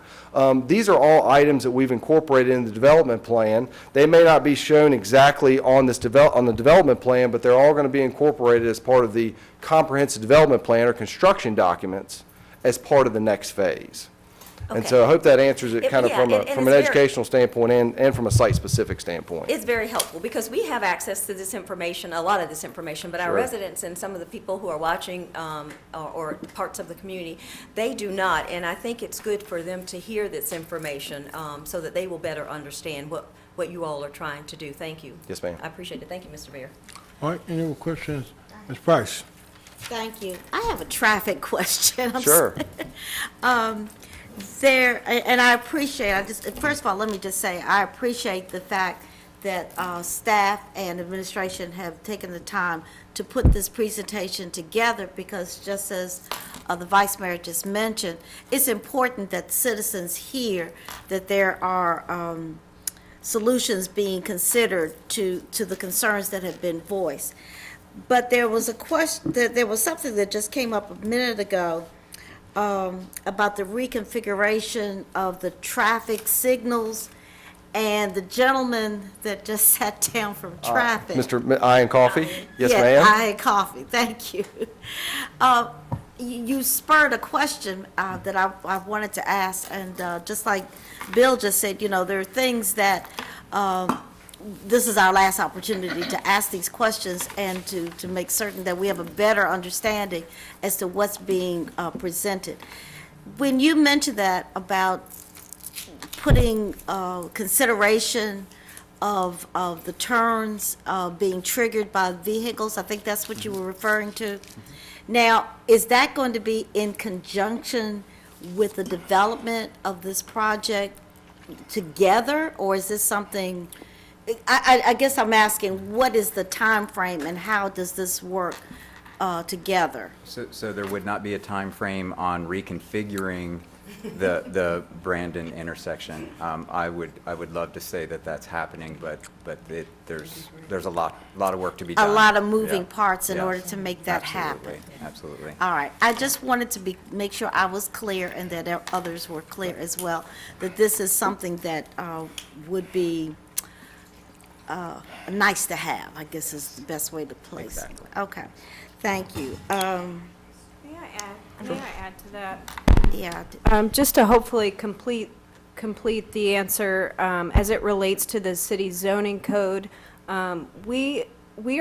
Speaker 17: These are all items that we've incorporated in the development plan. They may not be shown exactly on the development plan, but they're all going to be incorporated as part of the comprehensive development plan or construction documents as part of the next phase. And so I hope that answers it kind of from an educational standpoint and from a site-specific standpoint.
Speaker 2: It's very helpful because we have access to this information, a lot of this information, but our residents and some of the people who are watching or parts of the community, they do not. And I think it's good for them to hear this information so that they will better understand what you all are trying to do. Thank you.
Speaker 17: Yes, ma'am.
Speaker 2: I appreciate it. Thank you, Mr. Mayor.
Speaker 3: All right, any more questions? Ms. Price?
Speaker 4: Thank you. I have a traffic question.
Speaker 17: Sure.
Speaker 4: And I appreciate, first of all, let me just say, I appreciate the fact that staff and administration have taken the time to put this presentation together because just as the Vice Mayor just mentioned, it's important that citizens hear that there are solutions being considered to the concerns that have been voiced. But there was a question, there was something that just came up a minute ago about the reconfiguration of the traffic signals, and the gentleman that just sat down from traffic.
Speaker 17: Mr. Ian Coffey? Yes, ma'am.
Speaker 4: Ian Coffey, thank you. You spurred a question that I wanted to ask, and just like Bill just said, there are things that this is our last opportunity to ask these questions and to make certain that we have a better understanding as to what's being presented. When you mentioned that about putting consideration of the turns being triggered by vehicles, I think that's what you were referring to. Now, is that going to be in conjunction with the development of this project together, or is this something? I guess I'm asking, what is the time frame and how does this work together?
Speaker 1: So there would not be a time frame on reconfiguring the Brandon intersection. I would love to say that that's happening, but there's a lot of work to be done.
Speaker 4: A lot of moving parts in order to make that happen.
Speaker 1: Absolutely.
Speaker 4: All right. I just wanted to make sure I was clear and that others were clear as well, that this is something that would be nice to have, I guess is the best way to place it.
Speaker 1: Exactly.
Speaker 4: Okay. Thank you.
Speaker 21: May I add to that?
Speaker 4: Yeah.
Speaker 21: Just to hopefully complete the answer, as it relates to the city zoning code, we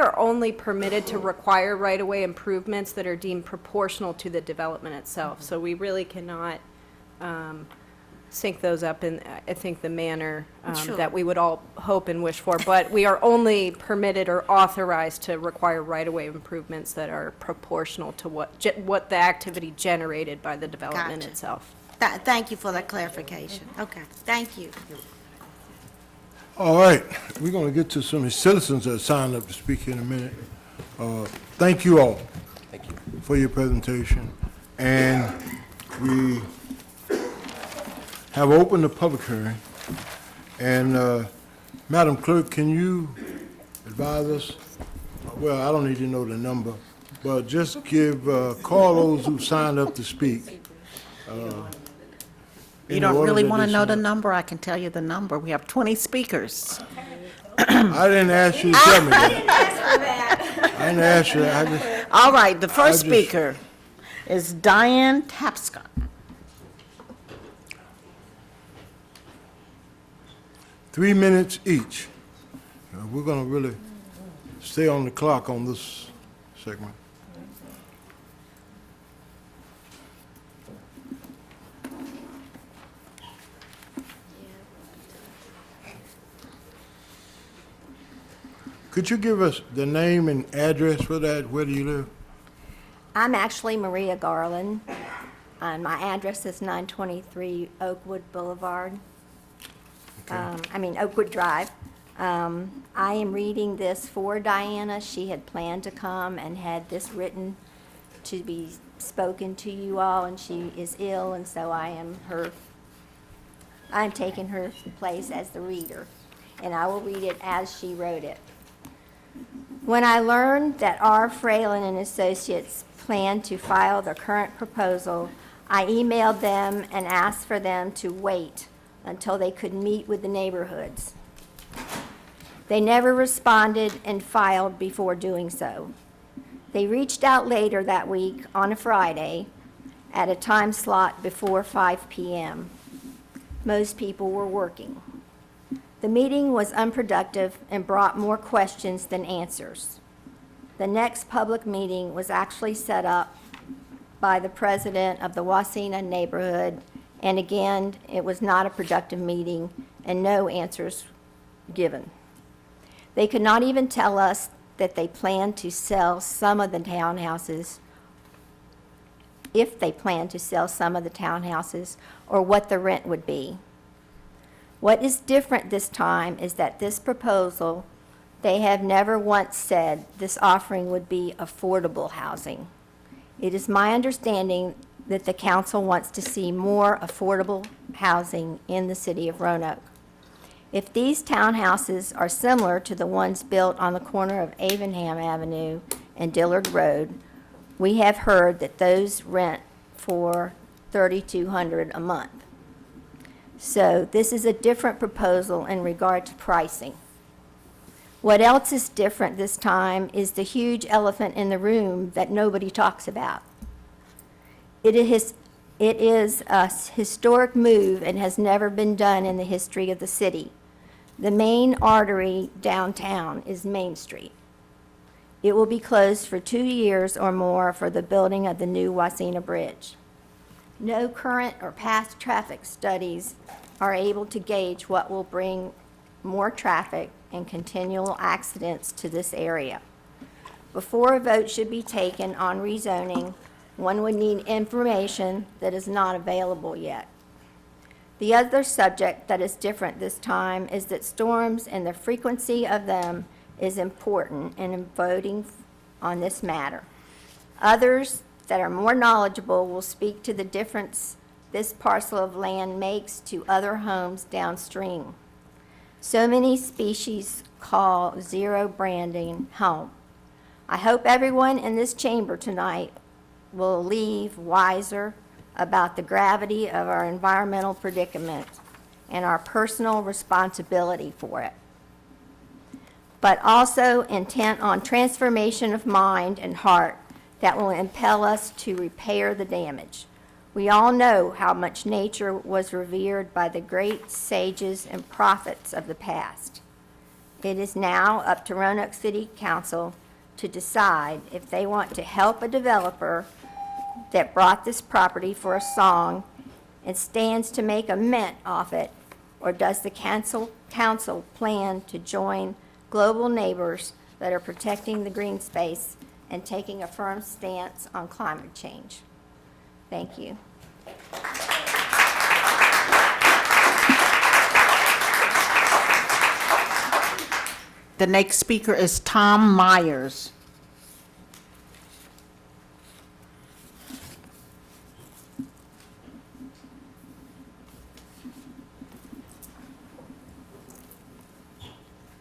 Speaker 21: are only permitted to require right-of-way improvements that are deemed proportional to the development itself. So we really cannot sync those up in, I think, the manner
Speaker 4: Sure.
Speaker 21: that we would all hope and wish for. But we are only permitted or authorized to require right-of-way improvements that are proportional to what the activity generated by the development
Speaker 4: Gotcha.
Speaker 21: itself.
Speaker 4: Thank you for that clarification. Okay, thank you.
Speaker 3: All right, we're going to get to some citizens that signed up to speak in a minute. Thank you all for your presentation. And we have opened the public hearing. And Madam Clerk, can you advise us? Well, I don't need to know the number, but just call those who signed up to speak.
Speaker 12: You don't really want to know the number? I can tell you the number. We have 20 speakers.
Speaker 3: I didn't ask you to tell me that. I didn't ask you that.
Speaker 12: All right, the first speaker is Diane Tapscott.
Speaker 3: Three minutes each. We're going to really stay on the clock on this segment. Could you give us the name and address for that? Where do you live?
Speaker 2: I'm actually Maria Garland, and my address is 923 Oakwood Boulevard. Oakwood Drive. I am reading this for Diana. She had planned to come and had this written to be spoken to you all, and she is ill, and so I'm taking her place as the reader, and I will read it as she wrote it. When I learned that R. Fralin and Associates planned to file their current proposal, I emailed them and asked for them to wait until they could meet with the neighborhoods. They never responded and filed before doing so. They reached out later that week on a Friday at a time slot before 5 p.m. Most people were working. The meeting was unproductive and brought more questions than answers. The next public meeting was actually set up by the president of the Wasena neighborhood, and again, it was not a productive meeting and no answers given. They could not even tell us that they planned to sell some of the townhouses, if they planned to sell some of the townhouses, or what the rent would be. What is different this time is that this proposal, they have never once said this offering would be affordable housing. It is my understanding that the council wants to see more affordable housing in the city of Roanoke. If these townhouses are similar to the ones built on the corner of Avonham Avenue and Dillard Road, we have heard that those rent for $3,200 a month. So this is a different proposal in regard to pricing. What else is different this time is the huge elephant in the room that nobody talks about. It is a historic move and has never been done in the history of the city. The main artery downtown is Main Street. It will be closed for 2 years or more for the building of the new Wasena Bridge. No current or past traffic studies are able to gauge what will bring more traffic and continual accidents to this area. Before a vote should be taken on rezoning, one would need information that is not available yet. The other subject that is different this time is that storms and the frequency of them is important in voting on this matter. Others that are more knowledgeable will speak to the difference this parcel of land makes to other homes downstream. So many species call zero branding home. I hope everyone in this chamber tonight will leave wiser about the gravity of our environmental predicament and our personal responsibility for it, but also intent on transformation of mind and heart that will impel us to repair the damage. We all know how much nature was revered by the great sages and prophets of the past. It is now up to Roanoke City Council to decide if they want to help a developer that brought this property for a song
Speaker 7: and stands to make a mint off it? Or does the council plan to join global neighbors that are protecting the green space and taking a firm stance on climate change? Thank you.
Speaker 12: The next speaker is Tom Myers.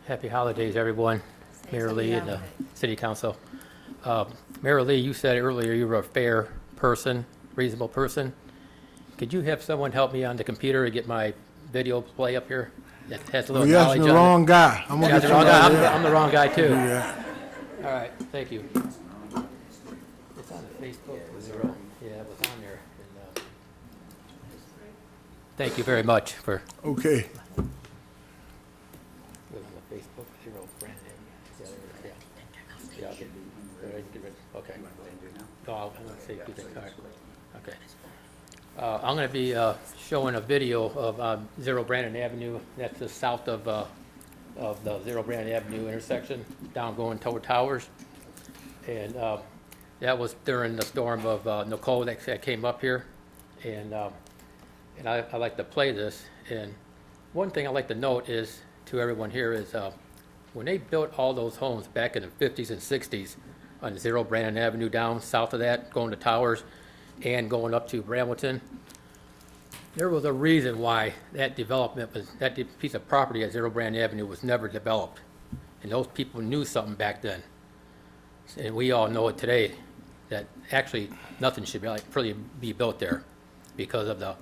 Speaker 22: Happy holidays, everyone. Mayor Lee and the City Council. Mayor Lee, you said earlier you were a fair person, reasonable person. Could you have someone help me on the computer to get my video play up here? It has a little
Speaker 3: You're
Speaker 22: knowledge
Speaker 3: asking
Speaker 22: on
Speaker 3: the
Speaker 22: it.
Speaker 3: wrong guy. I'm gonna
Speaker 22: Yeah,
Speaker 3: get
Speaker 22: the wrong guy.
Speaker 3: somebody else.
Speaker 22: I'm the wrong guy, too.
Speaker 3: Do that.
Speaker 22: All right, thank you. It's on the Facebook. Yeah, it was on there. And, thank you very much for.
Speaker 3: Okay.
Speaker 22: It was on the Facebook, Zero brand name. Yeah. Okay. No, I'm going to say two things. All right. Okay. I'm going to be showing a video of Zero Brandon Avenue. That's the south of the Zero Brandon Avenue intersection, down going toward Towers. And that was during the storm of Nicole that came up here. And I like to play this. And one thing I like to note is, to everyone here, is when they built all those homes back in the 50s and 60s on Zero Brandon Avenue down south of that, going to Towers and going up to Brambleton, there was a reason why that development was, that piece of property at Zero Brandon Avenue was never developed. And those people knew something back then. And we all know it today, that actually nothing should really be built there because of the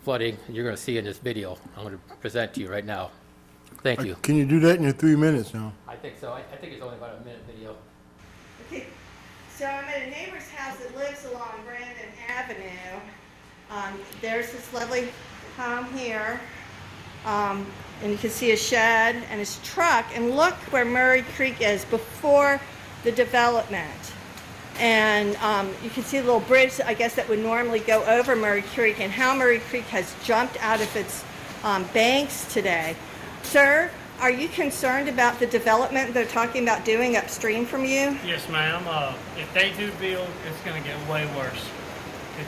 Speaker 22: flooding you're going to see in this video I'm going to present to you right now. Thank you.
Speaker 3: Can you do that in your 3 minutes now?
Speaker 22: I think so. I think it's only about a minute video.
Speaker 23: Okay, so I'm at a neighbor's house that lives along Brandon Avenue. There's this lovely home here, and you can see his shed and his truck, and look where Murray Creek is before the development. And you can see a little bridge, I guess, that would normally go over Murray Creek, and how Murray Creek has jumped out of its banks today. Sir, are you concerned about the development they're talking about doing upstream from you?
Speaker 24: Yes, ma'am. If they do build, it's going to get way worse.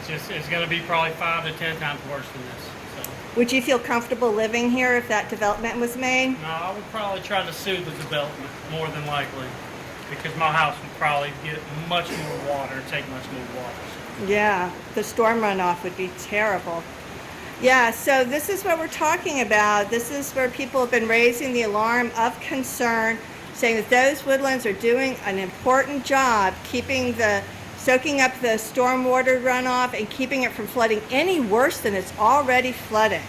Speaker 24: It's going to be probably 5 to 10 times worse than this. So.
Speaker 23: Would you feel comfortable living here if that development was made?
Speaker 24: No, I would probably try to sue the development more than likely, because my house would probably get much more water, take much more water.
Speaker 23: Yeah, the storm runoff would be terrible. Yeah, so this is what we're talking about. This is where people have been raising the alarm of concern, saying that those woodlands are doing an important job soaking up the stormwater runoff and keeping it from flooding any worse than it's already flooding.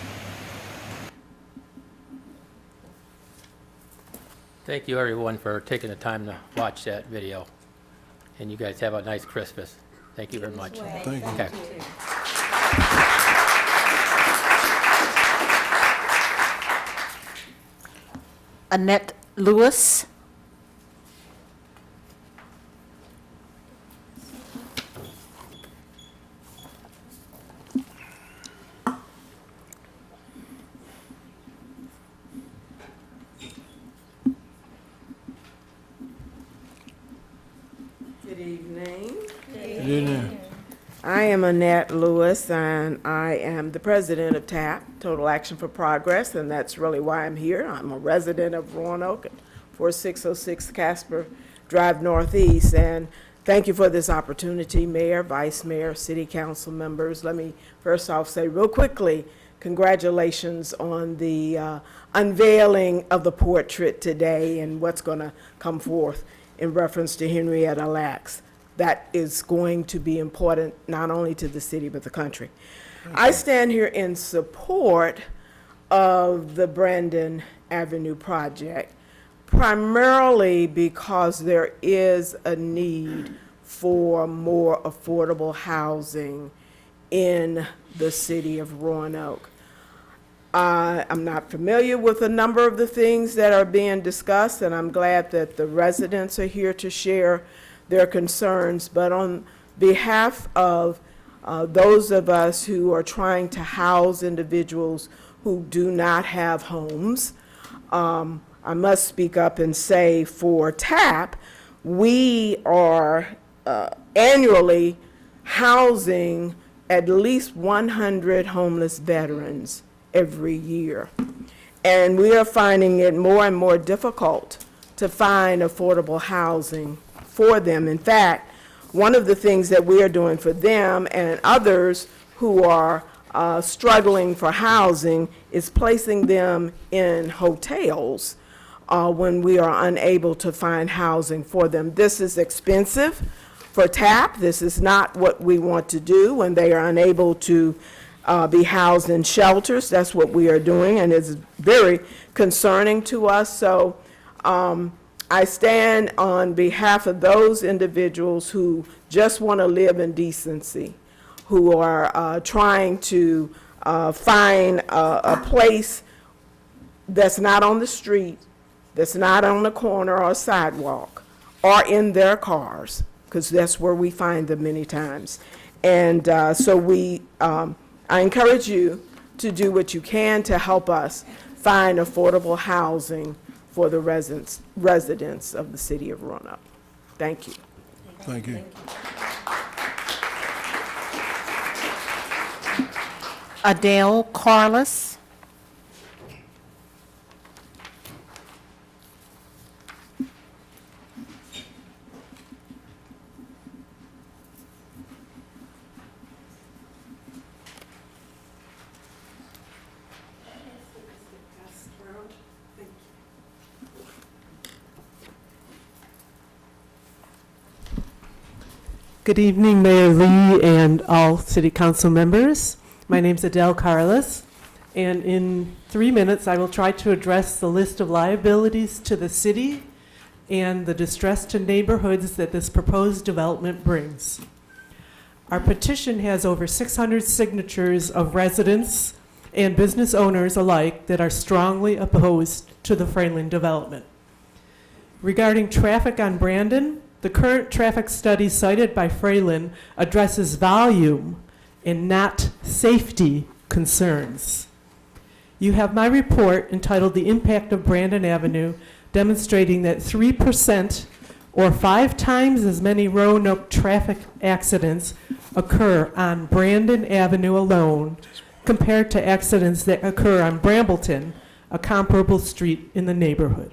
Speaker 22: Thank you, everyone, for taking the time to watch that video. And you guys have a nice Christmas. Thank you very much.
Speaker 3: Thank you.
Speaker 22: Okay.
Speaker 12: Annette Lewis.
Speaker 25: Good evening.
Speaker 3: Good evening.
Speaker 25: I am Annette Lewis, and I am the president of TAP, Total Action for Progress, and that's really why I'm here. I'm a resident of Roanoke at 4606 Casper Drive Northeast, and thank you for this opportunity, Mayor, Vice Mayor, City Council members. Let me first off say real quickly, congratulations on the unveiling of the portrait today and what's going to come forth in reference to Henrietta Lacks. That is going to be important not only to the city but the country. I stand here in support of the Brandon Avenue project, primarily because there is a need for more affordable housing in the city of Roanoke. I'm not familiar with a number of the things that are being discussed, and I'm glad that the residents are here to share their concerns. But on behalf of those of us who are trying to house individuals who do not have homes. I must speak up and say for TAP, we are annually housing at least 100 homeless veterans every year. And we are finding it more and more difficult to find affordable housing for them. In fact, one of the things that we are doing for them and others who are struggling for housing is placing them in hotels when we are unable to find housing for them. This is expensive for TAP. This is not what we want to do when they are unable to be housed in shelters. That's what we are doing, and it's very concerning to us. So I stand on behalf of those individuals who just want to live in decency, who are trying to find a place that's not on the street, that's not on the corner or sidewalk, or in their cars, because that's where we find them many times. And so I encourage you to do what you can to help us find affordable housing for the residents of the city of Roanoke. Thank you.
Speaker 3: Thank you.
Speaker 12: Adele Carlos.
Speaker 5: Good evening, Mayor Lee and all city council members. My name's Adele Carlos, and in 3 minutes, I will try to address the list of liabilities to the city and the distress to neighborhoods that this proposed development brings. Our petition has over 600 signatures of residents and business owners alike that are strongly opposed to the Fralin development. Regarding traffic on Brandon, the current traffic study cited by Fralin addresses volume and not safety concerns. You have my report entitled "The Impact of Brandon Avenue," demonstrating that 3% or 5 times as many Roanoke traffic accidents occur on Brandon Avenue alone compared to accidents that occur on Brambleton, a comparable street in the neighborhood.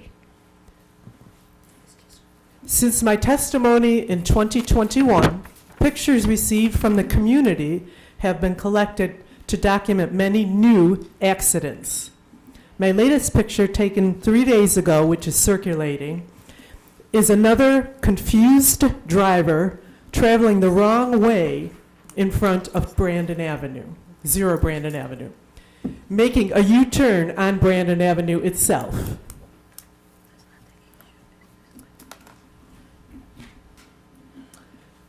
Speaker 5: Since my testimony in 2021, pictures received from the community have been collected to document many new accidents. My latest picture, taken 3 days ago, which is circulating, is another confused driver traveling the wrong way in front of Brandon Avenue, 0 Brandon Avenue, making a U-turn on Brandon Avenue itself.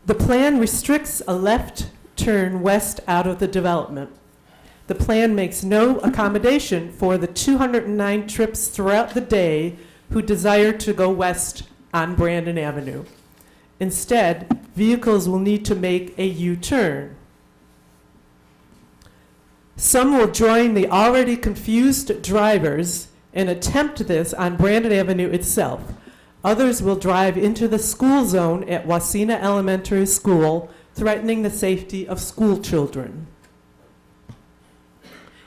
Speaker 5: The plan restricts a left turn west out of the development. The plan makes no accommodation for the 209 trips throughout the day who desire to go west on Brandon Avenue. Instead, vehicles will need to make a U-turn. Some will join the already confused drivers and attempt this on Brandon Avenue itself. Others will drive into the school zone at Wasena Elementary School, threatening the safety of school children,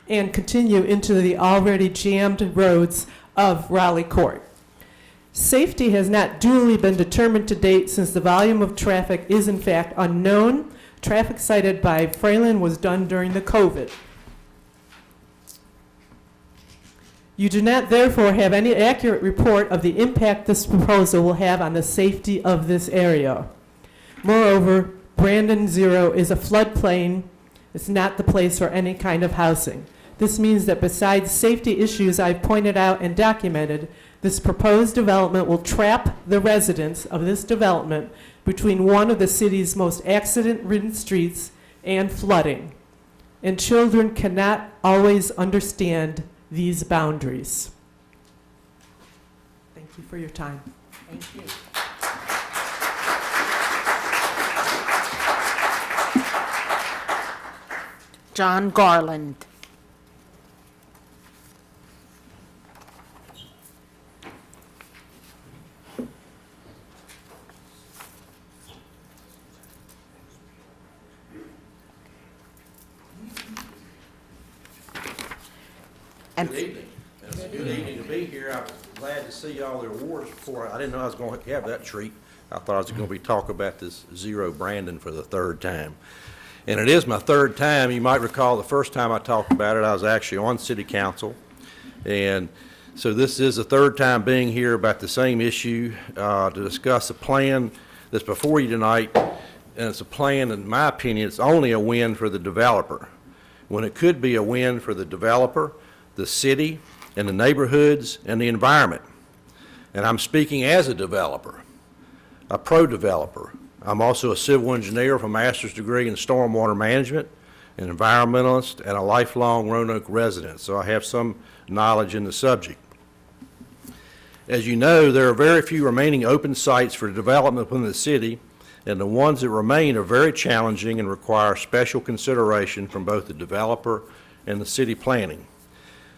Speaker 5: and continue into the already jammed roads of Raleigh Court. Safety has not duly been determined to date since the volume of traffic is in fact unknown. Traffic cited by Fralin was done during the COVID. You do not therefore have any accurate report of the impact this proposal will have on the safety of this area. Moreover, Brandon 0 is a floodplain. It's not the place for any kind of housing. This means that besides safety issues I've pointed out and documented, this proposed development will trap the residents of this development between one of the city's most accident-ridden streets and flooding. And children cannot always understand these boundaries. Thank you for your time.
Speaker 4: Thank you.
Speaker 12: John Garland.
Speaker 6: Good evening. It's a good evening to be here. I was glad to see all the awards before. I didn't know I was going to have that treat. I thought I was going to be talking about this Zero Brandon for the third time. And it is my third time. You might recall the first time I talked about it, I was actually on City Council. And so this is the third time being here about the same issue to discuss a plan that's before you tonight. And it's a plan, in my opinion, it's only a win for the developer. When it could be a win for the developer, the city, and the neighborhoods, and the environment. And I'm speaking as a developer, a pro-developer. I'm also a civil engineer with a master's degree in stormwater management, an environmentalist, and a lifelong Roanoke resident, so I have some knowledge in the subject. As you know, there are very few remaining open sites for development within the city, and the ones that remain are very challenging and require special consideration from both the developer and the city planning.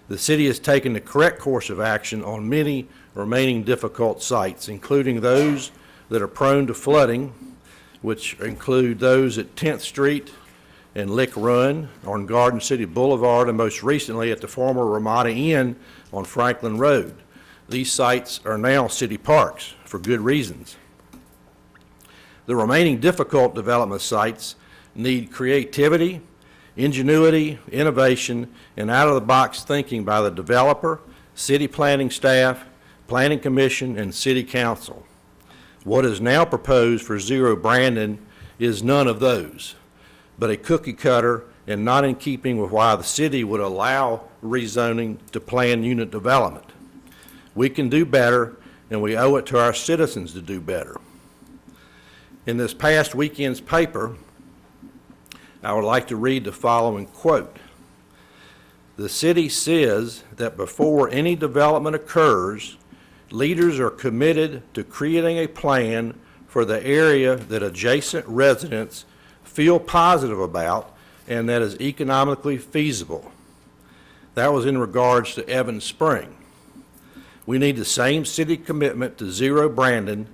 Speaker 6: The city has taken the correct course of action on many remaining difficult sites, including those that are prone to flooding, which include those at 10th Street and Lick Run on Garden City Boulevard, and most recently at the former Ramada Inn on Franklin Road. These sites are now city parks for good reasons. The remaining difficult development sites need creativity, ingenuity, innovation, and out-of-the-box thinking by the developer, city planning staff, planning commission, and city council. What is now proposed for Zero Brandon is none of those, but a cookie cutter and not in keeping with why the city would allow rezoning to planned unit development. We can do better, and we owe it to our citizens to do better. In this past weekend's paper, I would like to read the following quote. The city says that before any development occurs, leaders are committed to creating a plan for the area that adjacent residents feel positive about and that is economically feasible. That was in regards to Evans Spring. We need the same city commitment to Zero Brandon,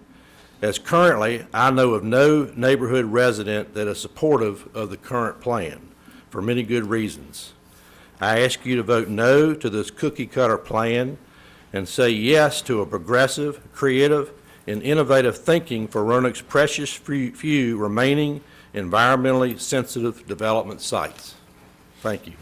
Speaker 6: as currently I know of no neighborhood resident that is supportive of the current plan for many good reasons. I ask you to vote no to this cookie cutter plan and say yes to a progressive, creative, and innovative thinking for Roanoke's precious few remaining environmentally sensitive development sites. Thank you.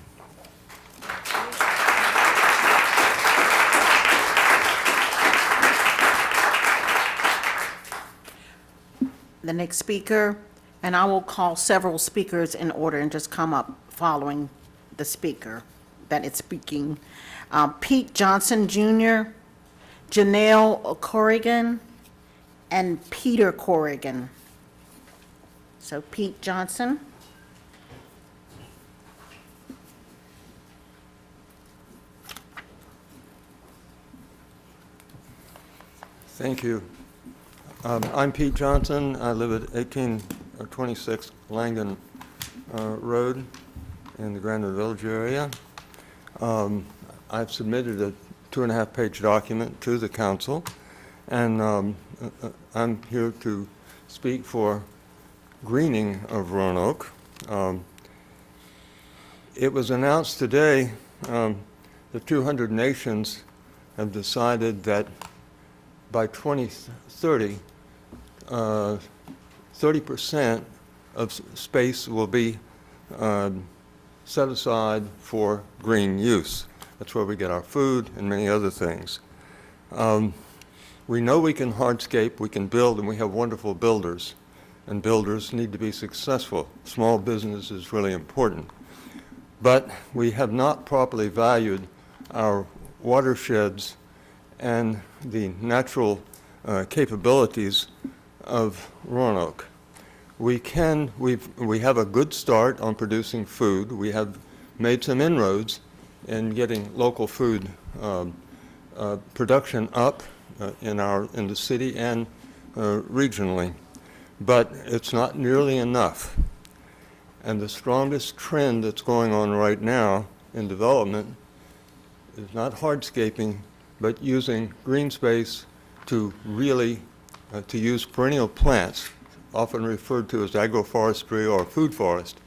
Speaker 12: The next speaker, and I will call several speakers in order and just come up following the speaker that is speaking. Pete Johnson Jr., Janelle Corrigan, and Peter Corrigan. So Pete Johnson.
Speaker 11: Thank you. I'm Pete Johnson. I live at 1826 Langdon Road in the Grandville Village area. I've submitted a 2.5-page document to the council, and I'm here to speak for greening of Roanoke. It was announced today that 200 nations have decided that by 2030, 30% of space will be set aside for green use. That's where we get our food and many other things. We know we can hardscape, we can build, and we have wonderful builders. And builders need to be successful. Small business is really important. But we have not properly valued our watersheds and the natural capabilities of Roanoke. We have a good start on producing food. We have made some inroads in getting local food production up in the city and regionally, but it's not nearly enough. And the strongest trend that's going on right now in development is not hardscaping, but using green space to really, to use perennial plants, often referred to as agroforestry or food forest,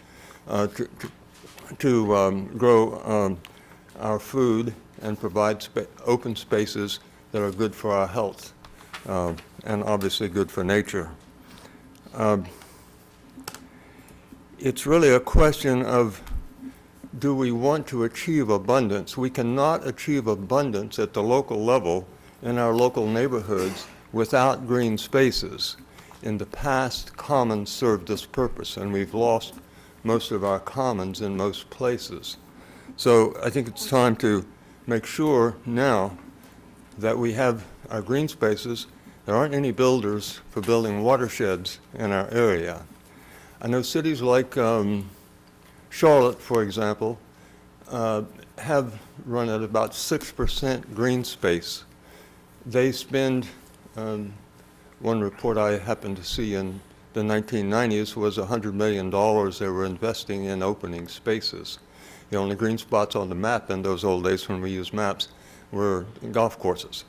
Speaker 11: to grow our food and provide open spaces that are good for our health and obviously good for nature. It's really a question of, do we want to achieve abundance? We cannot achieve abundance at the local level in our local neighborhoods without green spaces. In the past, commons served this purpose, and we've lost most of our commons in most places. So I think it's time to make sure now that we have our green spaces. There aren't any builders for building watersheds in our area. I know cities like Charlotte, for example, have run at about 6% green space. They spend, one report I happened to see in the 1990s was $100 million they were investing in opening spaces. The only green spots on the map in those old days when we used maps were golf courses.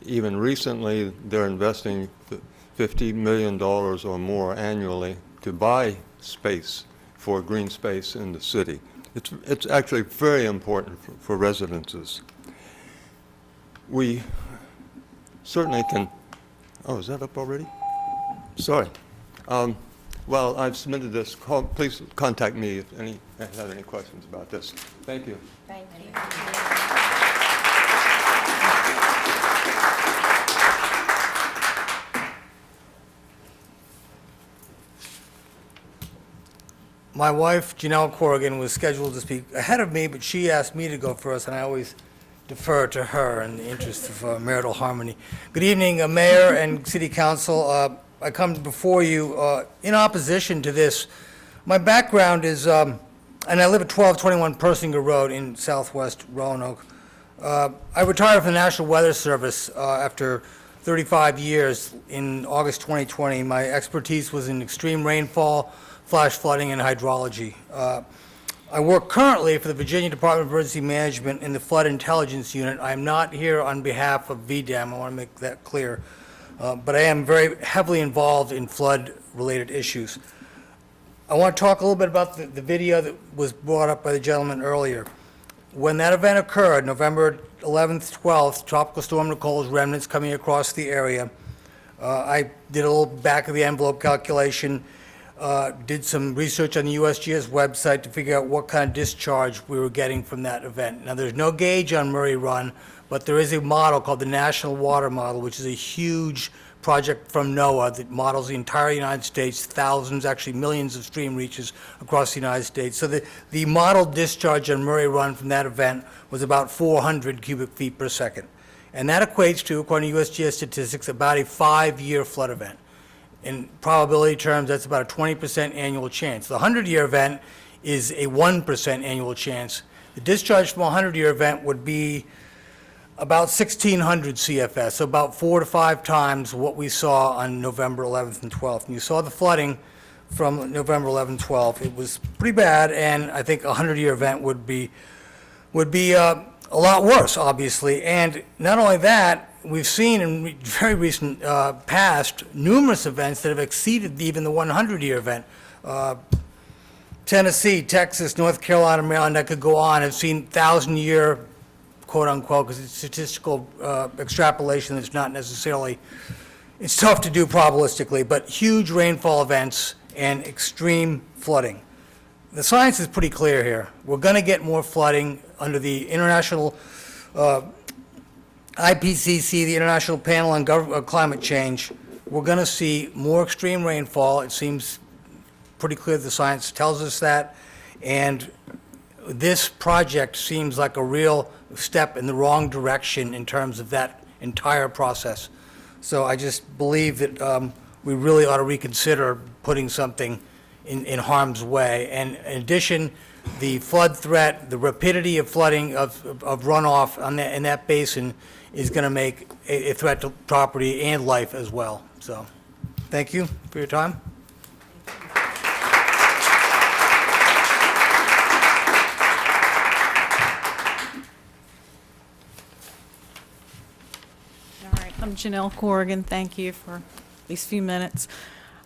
Speaker 11: Even recently, they're investing $50 million or more annually to buy space for green space in the city. It's actually very important for residences. We certainly can, oh, is that up already? Sorry. Well, I've submitted this. Please contact me if you have any questions about this. Thank you.
Speaker 4: Thank you.
Speaker 10: My wife, Janelle Corrigan, was scheduled to speak ahead of me, but she asked me to go first, and I always defer to her in the interest of marital harmony. Good evening, Mayor and City Council. I come before you in opposition to this. My background is, and I live at 1221 Persinger Road in southwest Roanoke. I retired from the National Weather Service after 35 years in August 2020. My expertise was in extreme rainfall, flash flooding, and hydrology. I work currently for the Virginia Department of Emergency Management in the Flood Intelligence Unit. I am not here on behalf of VDEM, I want to make that clear, but I am very heavily involved in flood-related issues. I want to talk a little bit about the video that was brought up by the gentleman earlier. When that event occurred, November 11th, 12th, Tropical Storm Nicole's remnants coming across the area, I did a little back-of-the-envelope calculation, did some research on the USGS website to figure out what kind of discharge we were getting from that event. Now, there's no gauge on Murray Run, but there is a model called the National Water Model, which is a huge project from NOAA that models the entire United States, thousands, actually millions of stream reaches across the United States. So the model discharge on Murray Run from that event was about 400 cubic feet per second. And that equates to, according to USGS statistics, about a 5-year flood event. In probability terms, that's about a 20% annual chance. The 100-year event is a 1% annual chance. The discharge from a 100-year event would be about 1,600 CFS, so about 4 to 5 times what we saw on November 11th and 12th. And you saw the flooding from November 11th, 12th. It was pretty bad, and I think a 100-year event would be a lot worse, obviously. And not only that, we've seen in very recent past numerous events that have exceeded even the 100-year event. Tennessee, Texas, North Carolina, Maryland, that could go on, have seen 1,000-year, quote-unquote, because it's statistical extrapolation that's not necessarily, it's tough to do probabilistically, but huge rainfall events and extreme flooding. The science is pretty clear here. We're going to get more flooding under the international IPCC, the International Panel on Climate Change. We're going to see more extreme rainfall. It seems pretty clear the science tells us that. And this project seems like a real step in the wrong direction in terms of that entire process. So I just believe that we really ought to reconsider putting something in harm's way. And in addition, the flood threat, the rapidity of flooding of runoff in that basin is going to make a threat to property and life as well. So, thank you for your time.
Speaker 13: I'm Janelle Corrigan. Thank you for these few minutes.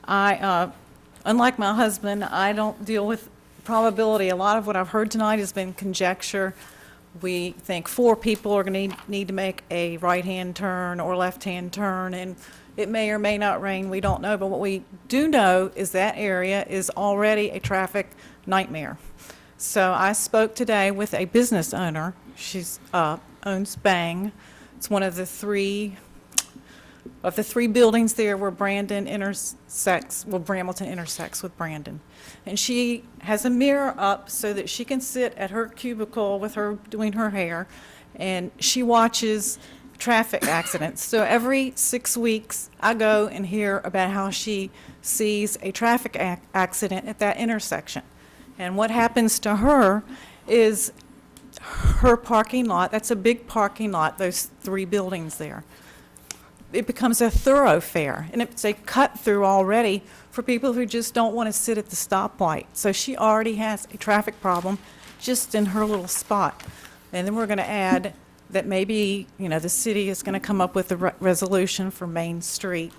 Speaker 13: Unlike my husband, I don't deal with probability. A lot of what I've heard tonight has been conjecture. We think 4 people are going to need to make a right-hand turn or left-hand turn, and it may or may not rain. We don't know. But what we do know is that area is already a traffic nightmare. So I spoke today with a business owner. She's owns Bang. It's one of the three buildings there where Brandon intersects, well, Brambleton intersects with Brandon. And she has a mirror up so that she can sit at her cubicle with her doing her hair, and she watches traffic accidents. So every 6 weeks, I go and hear about how she sees a traffic accident at that intersection. And what happens to her is her parking lot, that's a big parking lot, those 3 buildings there. It becomes a thoroughfare, and it's a cut-through already for people who just don't want to sit at the stoplight. So she already has a traffic problem just in her little spot. And then we're going to add that maybe, the city is going to come up with a resolution for Main Street.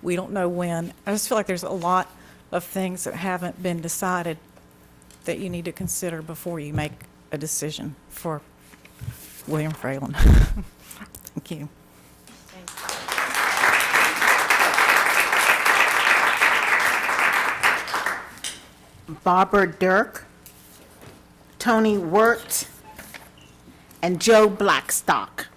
Speaker 13: We don't know when. I just feel like there's a lot of things that haven't been decided that you need to consider before you make a decision for William Fralin. Thank you.
Speaker 12: Barbara Dirk, Tony Wirt, and Joe Blackstock.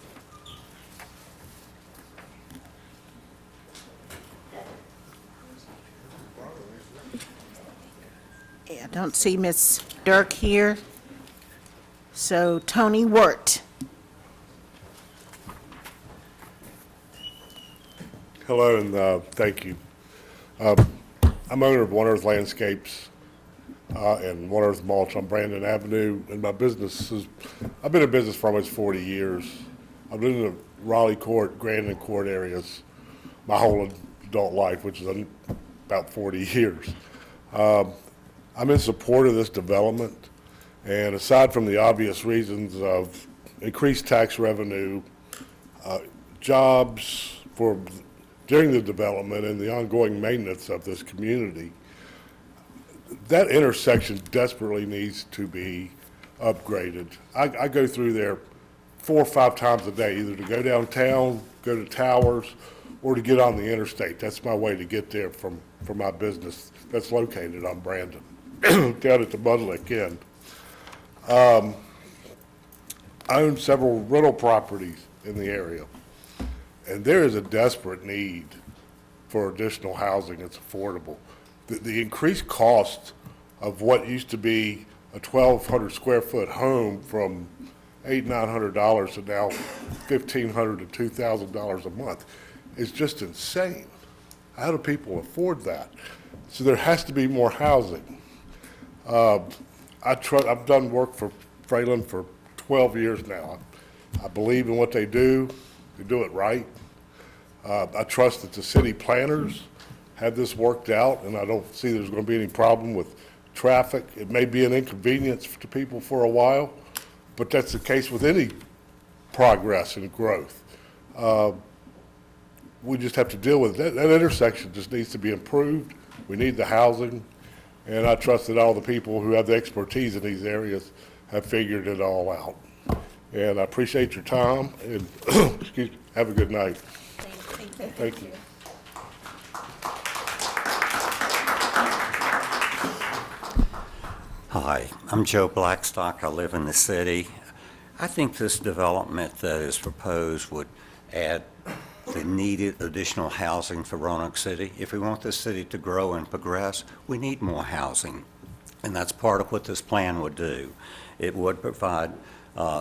Speaker 12: I don't see Miss Dirk here. So Tony Wirt.
Speaker 14: Hello, and thank you. I'm owner of One Earth Landscapes and One Earth Mulch on Brandon Avenue, and my business is, I've been in business for almost 40 years. I've been in the Raleigh Court, Grandin Court areas my whole adult life, which is about 40 years. I'm in support of this development, and aside from the obvious reasons of increased tax revenue, jobs during the development and the ongoing maintenance of this community, that intersection desperately needs to be upgraded. I go through there 4 or 5 times a day, either to go downtown, go to Towers, or to get on the interstate. That's my way to get there from my business that's located on Brandon, down at the Mudlick end. I own several rental properties in the area, and there is a desperate need for additional housing that's affordable. The increased cost of what used to be a 1,200 square foot home from $800-900 to now $1,500 to $2,000 a month is just insane. How do people afford that? So there has to be more housing. I've done work for Fralin for 12 years now. I believe in what they do it right. I trust that the city planners have this worked out, and I don't see there's going to be any problem with traffic. It may be an inconvenience to people for a while, but that's the case with any progress and growth. We just have to deal with it. That intersection just needs to be improved. We need the housing, and I trust that all the people who have the expertise in these areas have figured it all out. And I appreciate your time, and have a good night. Thank you.
Speaker 15: Hi, I'm Joe Blackstock. I live in the city. I think this development that is proposed would add the needed additional housing for Roanoke City. If we want this city to grow and progress, we need more housing, and that's part of what this plan would do. It would provide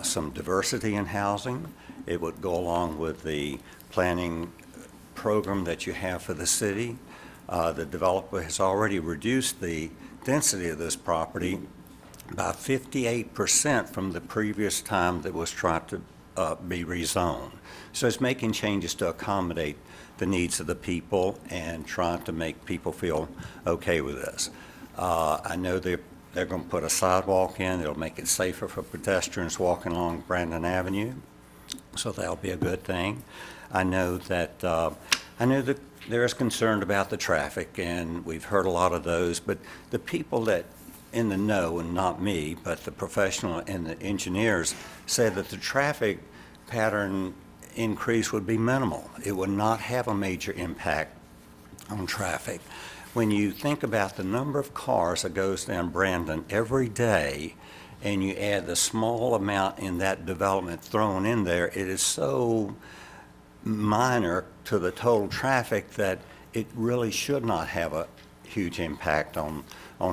Speaker 15: some diversity in housing. It would go along with the planning program that you have for the city. The developer has already reduced the density of this property by 58% from the previous time that was tried to be rezoned. So it's making changes to accommodate the needs of the people and trying to make people feel okay with this. I know they're going to put a sidewalk in. It'll make it safer for pedestrians walking along Brandon Avenue, so that'll be a good thing. I know that there is concern about the traffic, and we've heard a lot of those, but the people that in the know, and not me, but the professional and the engineers, said that the traffic pattern increase would be minimal. It would not have a major impact on traffic. When you think about the number of cars that goes down Brandon every day, and you add the small amount in that development thrown in there, it is so minor to the total traffic that it really should not have a huge impact on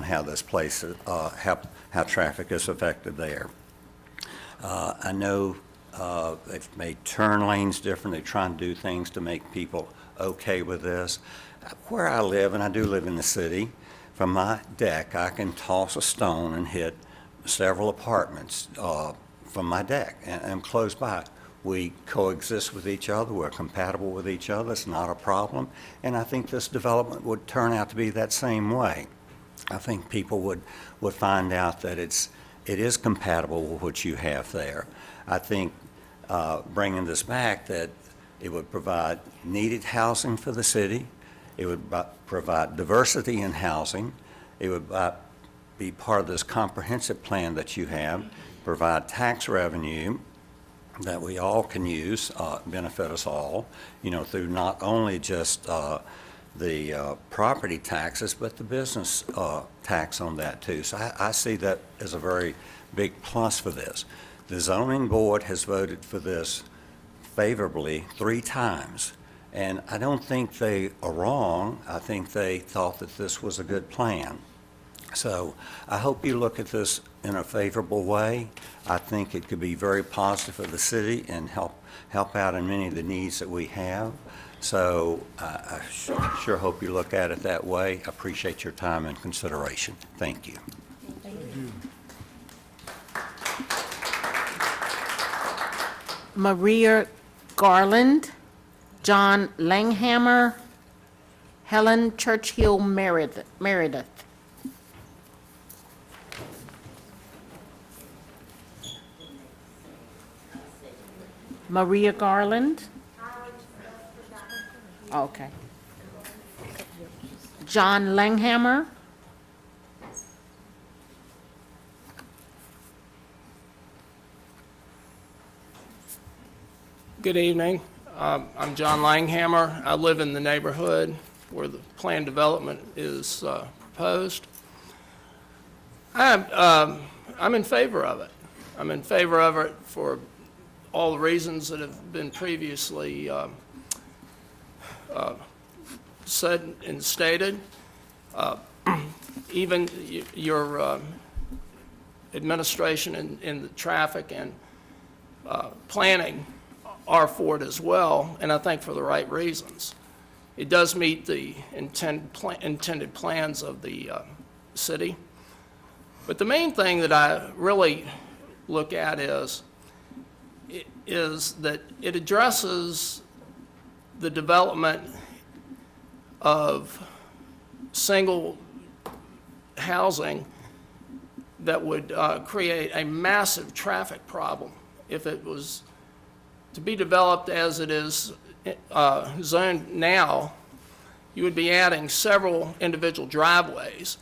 Speaker 15: how this place, how traffic is affected there. I know they've made turn lanes different. They're trying to do things to make people okay with this. Where I live, and I do live in the city, from my deck, I can toss a stone and hit several apartments from my deck, and I'm close by. We coexist with each other. We're compatible with each other. It's not a problem. And I think this development would turn out to be that same way. I think people would find out that it is compatible with what you have there. I think bringing this back, that it would provide needed housing for the city. It would provide diversity in housing. It would be part of this comprehensive plan that you have, provide tax revenue that we all can use, benefit us all, through not only just the property taxes, but the business tax on that too. So I see that as a very big plus for this. The zoning board has voted for this favorably 3 times, and I don't think they are wrong. I think they thought that this was a good plan. So I hope you look at this in a favorable way. I think it could be very positive for the city and help out in many of the needs that we have. So I sure hope you look at it that way. I appreciate your time and consideration. Thank you.
Speaker 12: Thank
Speaker 3: you.
Speaker 12: Maria Garland, John Langhammer, Helen Churchill Meredith. Maria Garland. Okay. John Langhammer.
Speaker 8: Good evening. I'm John Langhammer. I live in the neighborhood where the planned development is proposed. I'm in favor of it. I'm in favor of it for all the reasons that have been previously said and stated. Even your administration in the traffic and planning are for it as well, and I think for the right reasons. It does meet the intended plans of the city. But the main thing that I really look at is that it addresses the development of single housing that would create a massive traffic problem if it was to be developed as it is zoned now. You would be adding several individual driveways,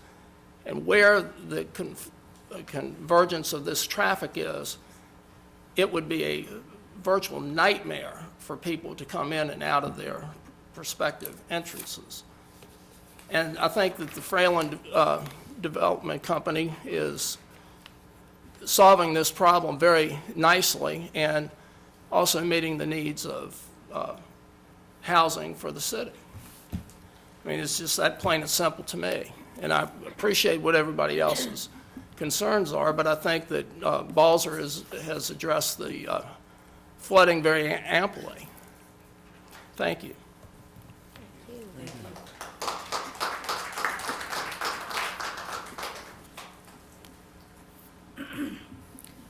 Speaker 8: and where the convergence of this traffic is, it would be a virtual nightmare for people to come in and out of their prospective entrances. And I think that the Fralin Development Company is solving this problem very nicely and also meeting the needs of housing for the city. I mean, it's just that plain and simple to me. And I appreciate what everybody else's concerns are, but I think that Balzer has addressed the flooding very amply. Thank you.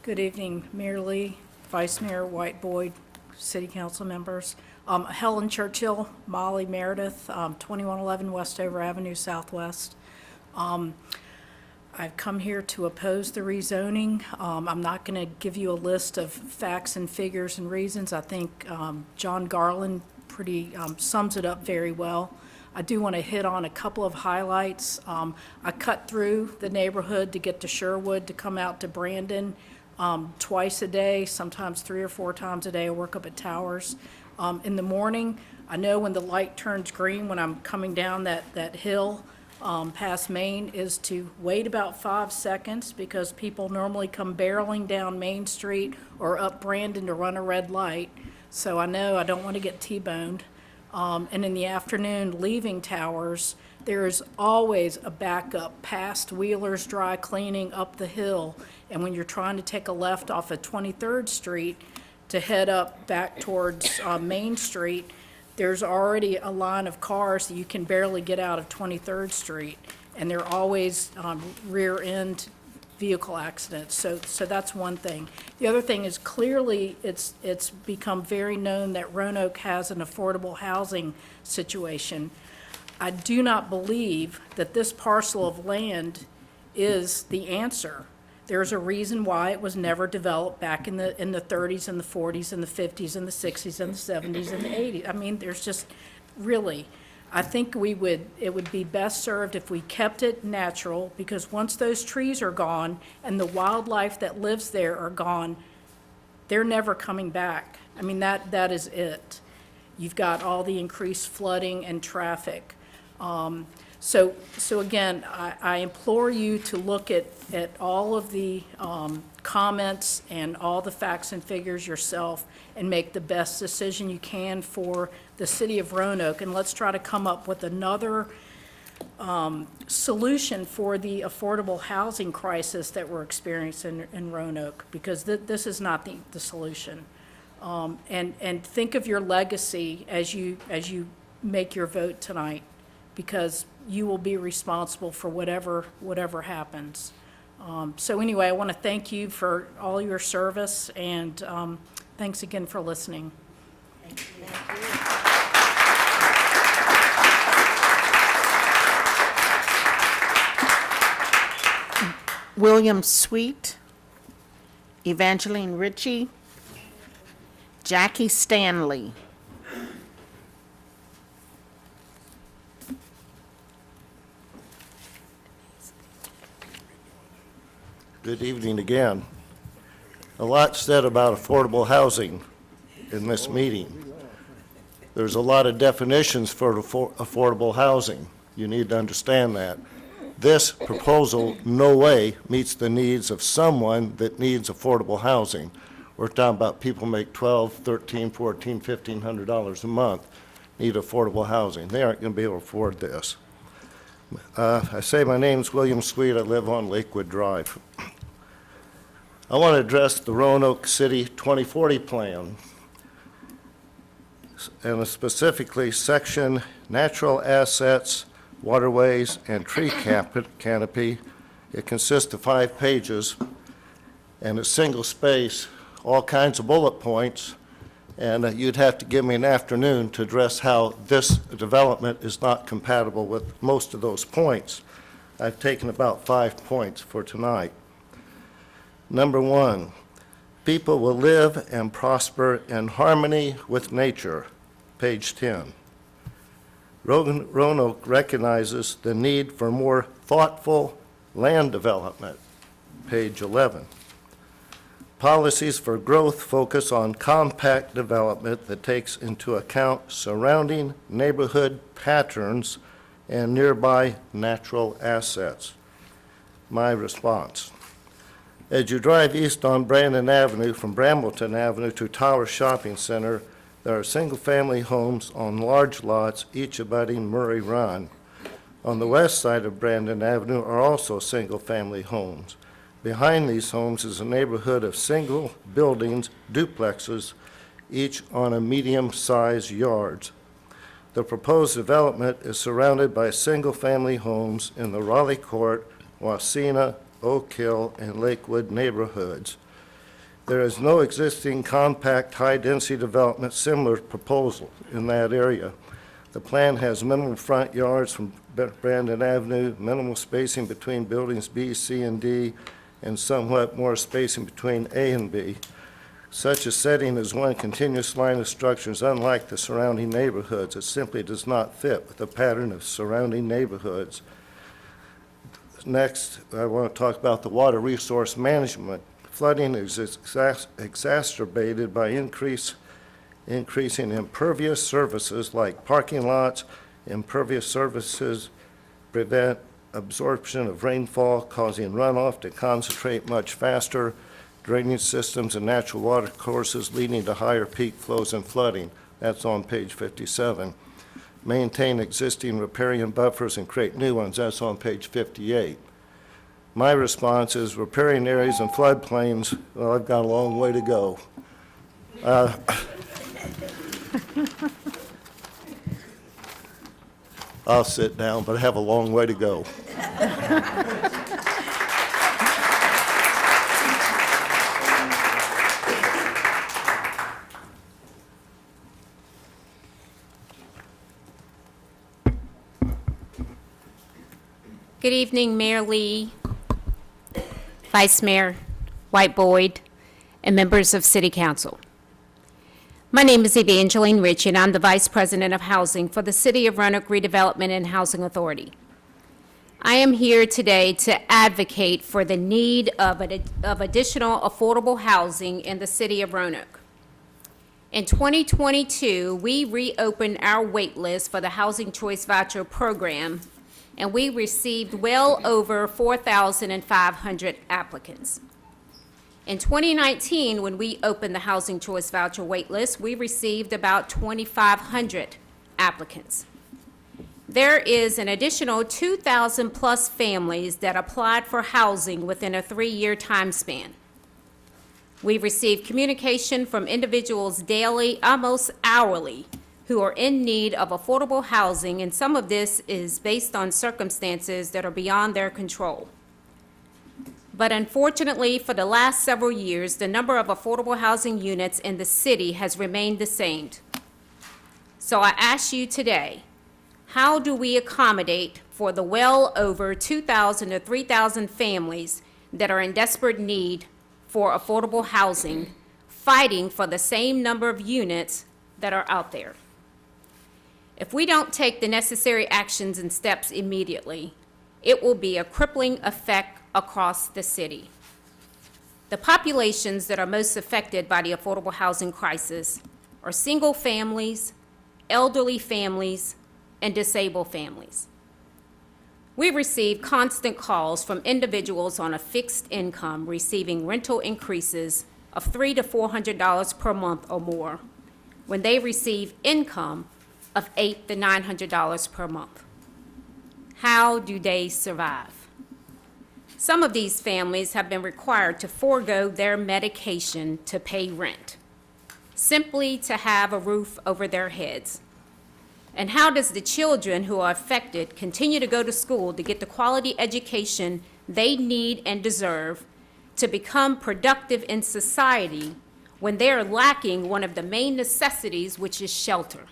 Speaker 16: Good evening, Mayor Lee, Vice Mayor White Boyd, City Council members. Helen Churchill, Molly Meredith, 2111 Westover Avenue Southwest. I've come here to oppose the rezoning. I'm not going to give you a list of facts and figures and reasons. I think John Garland pretty sums it up very well. I do want to hit on a couple of highlights. I cut through the neighborhood to get to Sherwood to come out to Brandon twice a day, sometimes 3 or 4 times a day. I work up at Towers. In the morning, I know when the light turns green when I'm coming down that hill past Main is to wait about 5 seconds because people normally come barreling down Main Street or up Brandon to run a red light. So I know I don't want to get T-boned. And in the afternoon, leaving Towers, there is always a backup past Wheeler's Dry Cleaning up the hill. And when you're trying to take a left off of 23rd Street to head up back towards Main Street, there's already a line of cars that you can barely get out of 23rd Street. And they're always rear-end vehicle accidents. So that's one thing. The other thing is clearly it's become very known that Roanoke has an affordable housing situation. I do not believe that this parcel of land is the answer. There's a reason why it was never developed back in the 30s and the 40s and the 50s and the 60s and the 70s and the 80s. I mean, there's just really, I think it would be best served if we kept it natural, because once those trees are gone and the wildlife that lives there are gone, they're never coming back. I mean, that is it. You've got all the increased flooding and traffic. So again, I implore you to look at all of the comments and all the facts and figures yourself and make the best decision you can for the city of Roanoke. And let's try to come up with another solution for the affordable housing crisis that we're experiencing in Roanoke, because this is not the solution. And think of your legacy as you make your vote tonight, because you will be responsible for whatever happens. So anyway, I want to thank you for all your service, and thanks again for listening.
Speaker 2: Thank you.
Speaker 12: William Sweet, Evangeline Ritchie, Jackie Stanley.
Speaker 9: Good evening again. A lot said about affordable housing in this meeting. There's a lot of definitions for affordable housing. You need to understand that. This proposal no way meets the needs of someone that needs affordable housing. We're talking about people make $1,200, $1,300, $1,400, $1,500 a month, need affordable housing. They aren't going to be able to afford this. I say my name's William Sweet. I live on Lakewood Drive. I want to address the Roanoke City 2040 plan, and specifically section natural assets, waterways, and tree canopy. It consists of 5 pages and a single space, all kinds of bullet points, and you'd have to give me an afternoon to address how this development is not compatible with most of those points. I've taken about 5 points for tonight. Number 1, people will live and prosper in harmony with nature, page 10. Roanoke recognizes the need for more thoughtful land development, page 11. Policies for growth focus on compact development that takes into account surrounding neighborhood patterns and nearby natural assets. My response: as you drive east on Brandon Avenue from Brambleton Avenue to Tower Shopping Center, there are single-family homes on large lots, each abutting Murray Run. On the west side of Brandon Avenue are also single-family homes. Behind these homes is a neighborhood of single buildings, duplexes, each on a medium-sized yards. The proposed development is surrounded by single-family homes in the Raleigh Court, Wasena, Oak Hill, and Lakewood neighborhoods. There is no existing compact high-density development similar to proposal in that area. The plan has minimal front yards from Brandon Avenue, minimal spacing between buildings B, C, and D, and somewhat more spacing between A and B. Such a setting is one continuous line of structures unlike the surrounding neighborhoods. It simply does not fit with the pattern of surrounding neighborhoods. Next, I want to talk about the water resource management. Flooding is exacerbated by increasing impervious surfaces like parking lots. Impervious surfaces prevent absorption of rainfall, causing runoff to concentrate much faster, drainage systems and natural water courses leading to higher peak flows and flooding. That's on page 57. Maintain existing riparian buffers and create new ones. That's on page 58. My response is riparian areas and floodplains, well, I've got a long way to go. I'll sit down, but I have a long way to go.
Speaker 1: Good evening, Mayor Lee, Vice Mayor White Boyd, and members of City Council. My name is Evangeline Rich, and I'm the Vice President of Housing for the City of Roanoke Redevelopment and Housing Authority. I am here today to advocate for the need of additional affordable housing in the City of Roanoke. In 2022, we reopened our wait list for the Housing Choice Voucher Program, and we received well over 4,500 applicants. In 2019, when we opened the Housing Choice Voucher waitlist, we received about 2,500 applicants. There is an additional 2,000 plus families that applied for housing within a 3-year time span. We receive communication from individuals daily, almost hourly, who are in need of affordable housing, and some of this is based on circumstances that are beyond their control. But unfortunately, for the last several years, the number of affordable housing units in the city has remained the same. So I ask you today, how do we accommodate for the well over 2,000 to 3,000 families that are in desperate need for affordable housing, fighting for the same number of units that are out there? If we don't take the necessary actions and steps immediately, it will be a crippling effect across the city. The populations that are most affected by the affordable housing crisis are single families, elderly families, and disabled families. We receive constant calls from individuals on a fixed income receiving rental increases of $300 to $400 per month or more when they receive income of $800 to $900 per month. How do they survive? Some of these families have been required to forego their medication to pay rent, simply to have a roof over their heads. And how does the children who are affected continue to go to school to get the quality education they need and deserve to become productive in society when they are lacking one of the main necessities, which is shelter?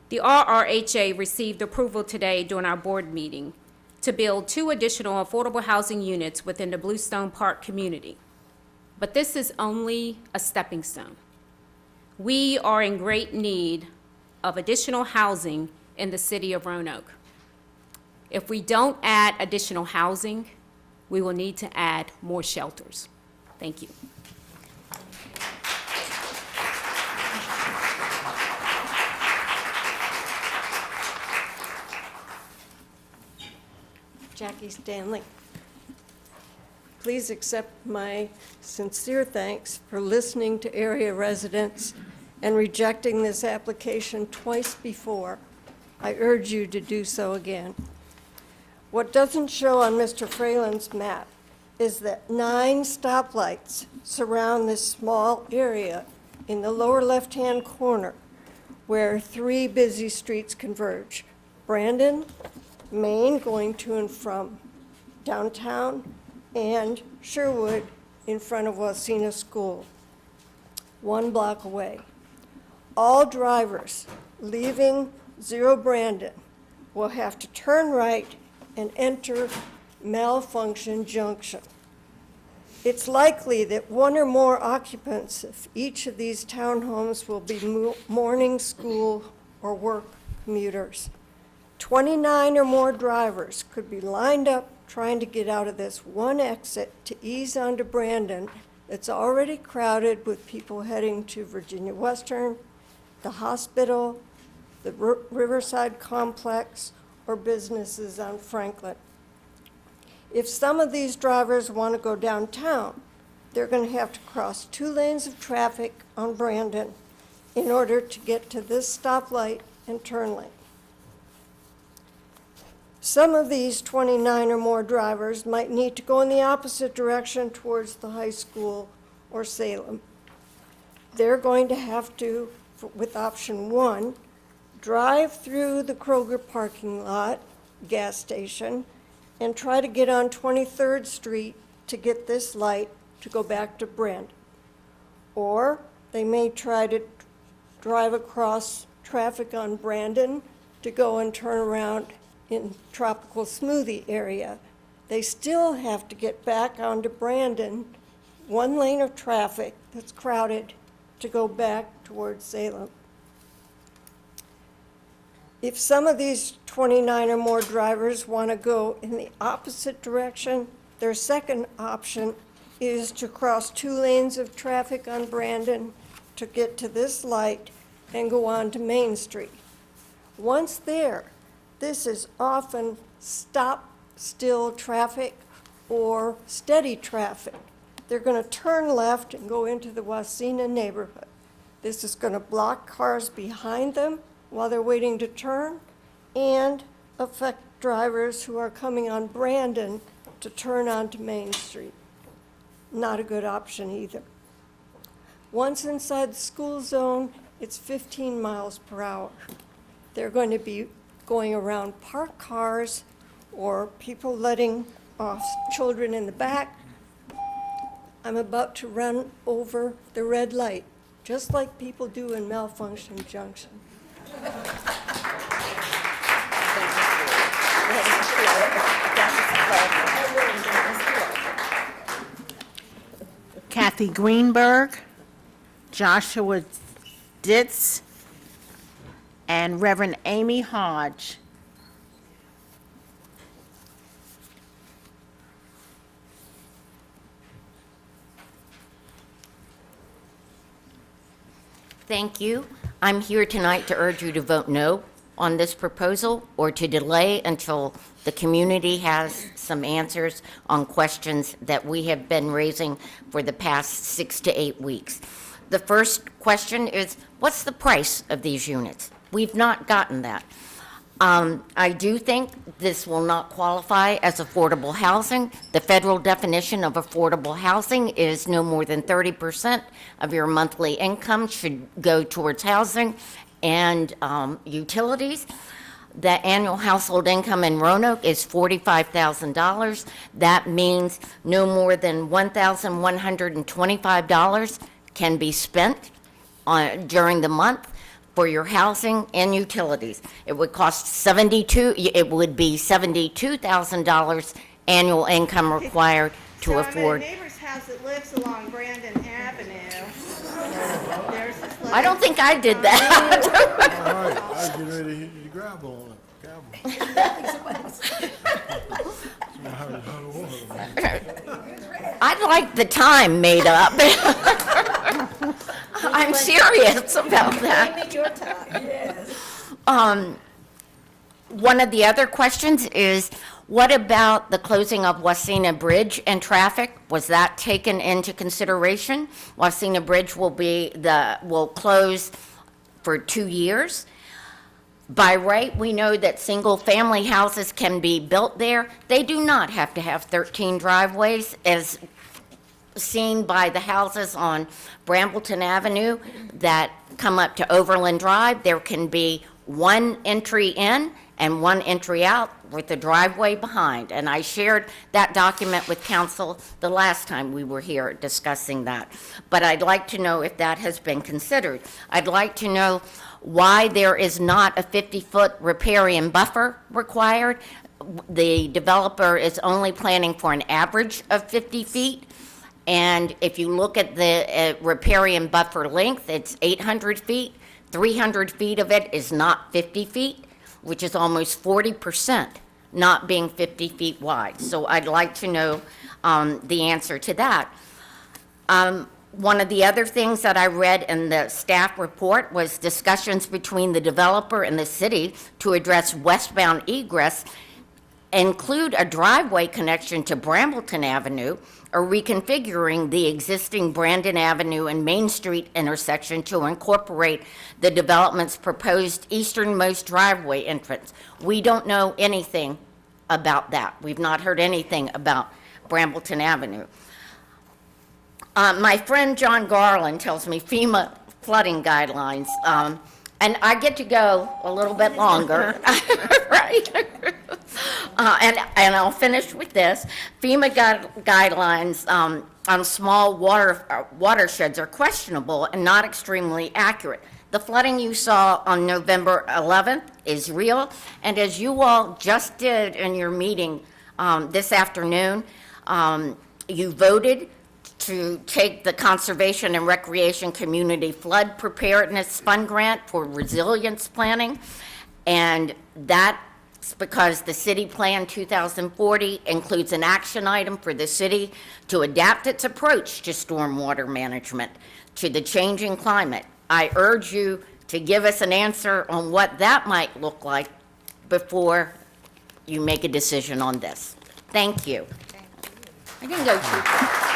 Speaker 1: The RRHA received approval today during our board meeting to build 2 additional affordable housing units within the Bluestone Park community. But this is only a stepping stone. We are in great need of additional housing in the city of Roanoke. If we don't add additional housing, we will need to add more shelters. Thank you.
Speaker 17: Jackie Stanley. Please accept my sincere thanks for listening to area residents and rejecting this application twice before. I urge you to do so again. What doesn't show on Mr. Fralon's map is that 9 stoplights surround this small area in the lower left-hand corner where 3 busy streets converge. Brandon, Main going to and from downtown, and Sherwood in front of Wasena School, 1 block away. All drivers leaving 0 Brandon will have to turn right and enter Malfunction Junction. It's likely that one or more occupants of each of these townhomes will be morning, school, or work commuters. 29 or more drivers could be lined up trying to get out of this one exit to ease onto Brandon that's already crowded with people heading to Virginia Western, the hospital, the Riverside Complex, or businesses on Franklin. If some of these drivers want to go downtown, they're going to have to cross 2 lanes of traffic on Brandon in order to get to this stoplight and turn lane. Some of these 29 or more drivers might need to go in the opposite direction towards the high school or Salem. They're going to have to, with option 1, drive through the Kroger parking lot, gas station, and try to get on 23rd Street to get this light to go back to Brandon. Or they may try to drive across traffic on Brandon to go and turn around in Tropical Smoothie area. They still have to get back onto Brandon, 1 lane of traffic that's crowded, to go back towards Salem. If some of these 29 or more drivers want to go in the opposite direction, their second option is to cross 2 lanes of traffic on Brandon to get to this light and go on to Main Street. Once there, this is often stop-still traffic or steady traffic. They're going to turn left and go into the Wasena neighborhood. This is going to block cars behind them while they're waiting to turn and affect drivers who are coming on Brandon to turn onto Main Street. Not a good option either. Once inside the school zone, it's 15 miles per hour. They're going to be going around parked cars or people letting off children in the back. I'm about to run over the red light, just like people do in Malfunction Junction.
Speaker 12: Kathy Greenberg, Joshua Ditz, and Reverend Amy Hodge.
Speaker 7: Thank you. I'm here tonight to urge you to vote no on this proposal or to delay until the community has some answers on questions that we have been raising for the past 6 to 8 weeks. The first question is, what's the price of these units? We've not gotten that. I do think this will not qualify as affordable housing. The federal definition of affordable housing is no more than 30% of your monthly income should go towards housing and utilities. The annual household income in Roanoke is $45,000. That means no more than $1,125 can be spent during the month for your housing and utilities. It would cost $72,000 annual income required to afford.
Speaker 23: My neighbor's house that lives along Brandon Avenue. There's this
Speaker 7: I don't think I did that.
Speaker 3: All right, I was getting ready to hit you, grab on it.
Speaker 7: I'd like the time made up. I'm serious about that.
Speaker 2: Name it your time. Yes.
Speaker 7: One of the other questions is, what about the closing of Wasena Bridge and traffic? Was that taken into consideration? Wasena Bridge will close for 2 years. By right, we know that single-family houses can be built there. They do not have to have 13 driveways, as seen by the houses on Brambleton Avenue that come up to Overland Drive. There can be one entry in and one entry out with the driveway behind. And I shared that document with council the last time we were here discussing that. But I'd like to know if that has been considered. I'd like to know why there is not a 50-foot riparian buffer required. The developer is only planning for an average of 50 feet. And if you look at the riparian buffer length, it's 800 feet. 300 feet of it is not 50 feet, which is almost 40% not being 50 feet wide. So I'd like to know the answer to that. One of the other things that I read in the staff report was discussions between the developer and the city to address westbound egress, include a driveway connection to Brambleton Avenue, or reconfiguring the existing Brandon Avenue and Main Street intersection to incorporate the development's proposed easternmost driveway entrance. We don't know anything about that. We've not heard anything about Brambleton Avenue. My friend John Garland tells me FEMA flooding guidelines, and I get to go a little bit longer, right? And I'll finish with this. FEMA guidelines on small watersheds are questionable and not extremely accurate. The flooding you saw on November 11th is real, and as you all just did in your meeting this afternoon, you voted to take the Conservation and Recreation Community Flood Preparedness Fund Grant for resilience planning, and that's because the City Plan 2040 includes an action item for the city to adapt its approach to stormwater management to the changing climate. I urge you to give us an answer on what that might look like before you make a decision on this. Thank you. I didn't go too far.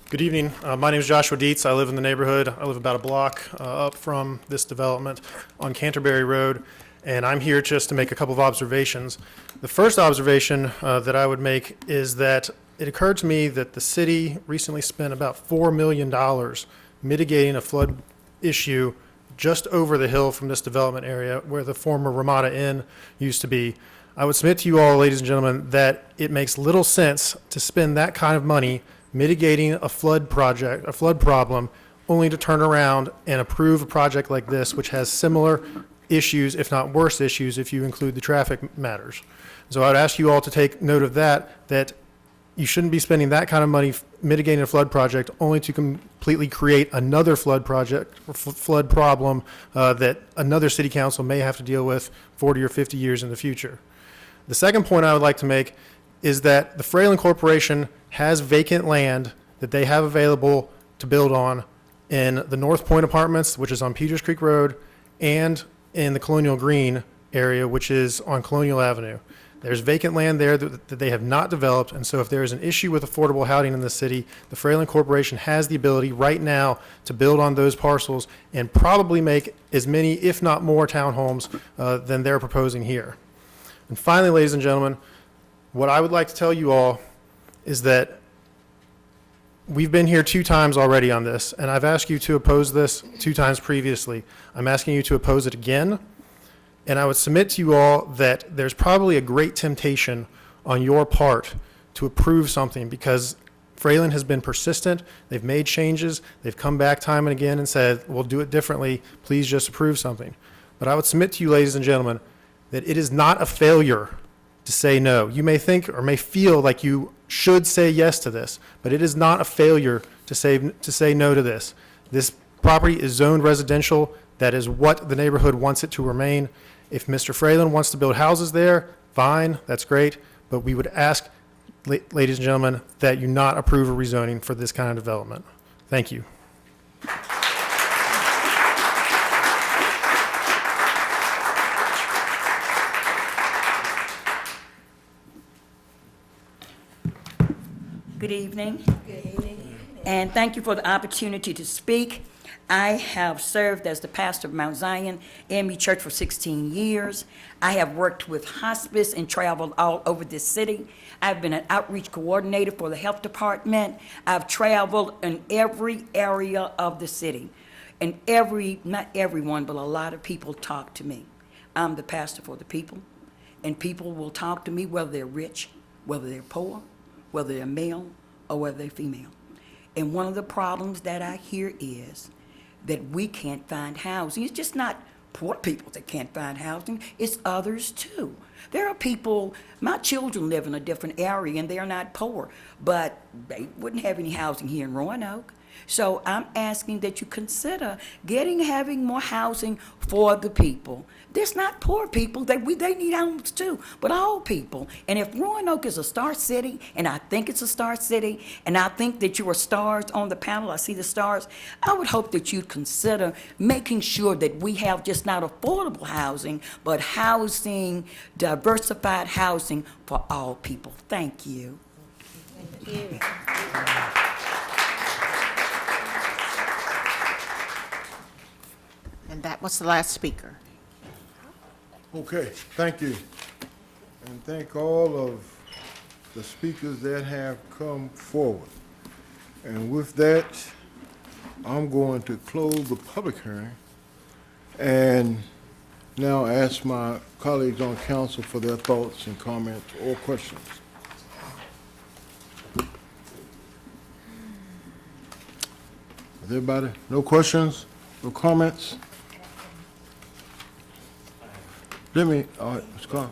Speaker 18: Good evening. My name is Joshua Dietz. I live in the neighborhood. I live about a block up from this development on Canterbury Road, and I'm here just to make a couple of observations. The first observation that I would make is that it occurred to me that the city recently spent about $4 million mitigating a flood issue just over the hill from this development area where the former Ramada Inn used to be. I would submit to you all, ladies and gentlemen, that it makes little sense to spend that kind of money mitigating a flood problem, only to turn around and approve a project like this, which has similar issues, if not worse issues, if you include the traffic matters. So I would ask you all to take note of that you shouldn't be spending that kind of money mitigating a flood project only to completely create another flood problem that another city council may have to deal with 40 or 50 years in the future. The second point I would like to make is that the Fralin Corporation has vacant land that they have available to build on in the North Point Apartments, which is on Peters Creek Road, and in the Colonial Green area, which is on Colonial Avenue. There's vacant land there that they have not developed, and so if there is an issue with affordable housing in the city, the Fralin Corporation has the ability right now to build on those parcels and probably make as many, if not more, townhomes than they're proposing here. And finally, ladies and gentlemen, what I would like to tell you all is that we've been here 2 times already on this, and I've asked you to oppose this 2 times previously. I'm asking you to oppose it again, and I would submit to you all that there's probably a great temptation on your part to approve something because Fralin has been persistent. They've made changes. They've come back time and again and said, we'll do it differently. Please just approve something. But I would submit to you, ladies and gentlemen, that it is not a failure to say no. You may think or may feel like you should say yes to this, but it is not a failure to say no to this. This property is zoned residential. That is what the neighborhood wants it to remain. If Mr. Fralin wants to build houses there, fine, that's great, but we would ask, ladies and gentlemen, that you not approve a rezoning for this kind of development. Thank you.
Speaker 19: Good evening. Good evening. And thank you for the opportunity to speak. I have served as the pastor of Mount Zion AME Church for 16 years. I have worked with hospice and traveled all over this city. I've been an outreach coordinator for the health department. I've traveled in every area of the city. And not everyone, but a lot of people talk to me. I'm the pastor for the people, and people will talk to me whether they're rich, whether they're poor, whether they're male, or whether they're female. And one of the problems that I hear is that we can't find housing. It's just not poor people that can't find housing, it's others too. There are people, my children live in a different area and they're not poor, but they wouldn't have any housing here in Roanoke. So I'm asking that you consider having more housing for the people. There's not poor people, they need homes too, but all people. And if Roanoke is a star city, and I think it's a star city, and I think that you are stars on the panel, I see the stars, I would hope that you'd consider making sure that we have just not affordable housing, but housing, diversified housing for all people. Thank you.
Speaker 4: Thank you.
Speaker 12: And that was the last speaker.
Speaker 3: Okay, thank you. And thank all of the speakers that have come forward. And with that, I'm going to close the public hearing and now ask my colleagues on council for their thoughts and comments or questions. Is everybody, no questions, no comments? Let me, all right, let's go.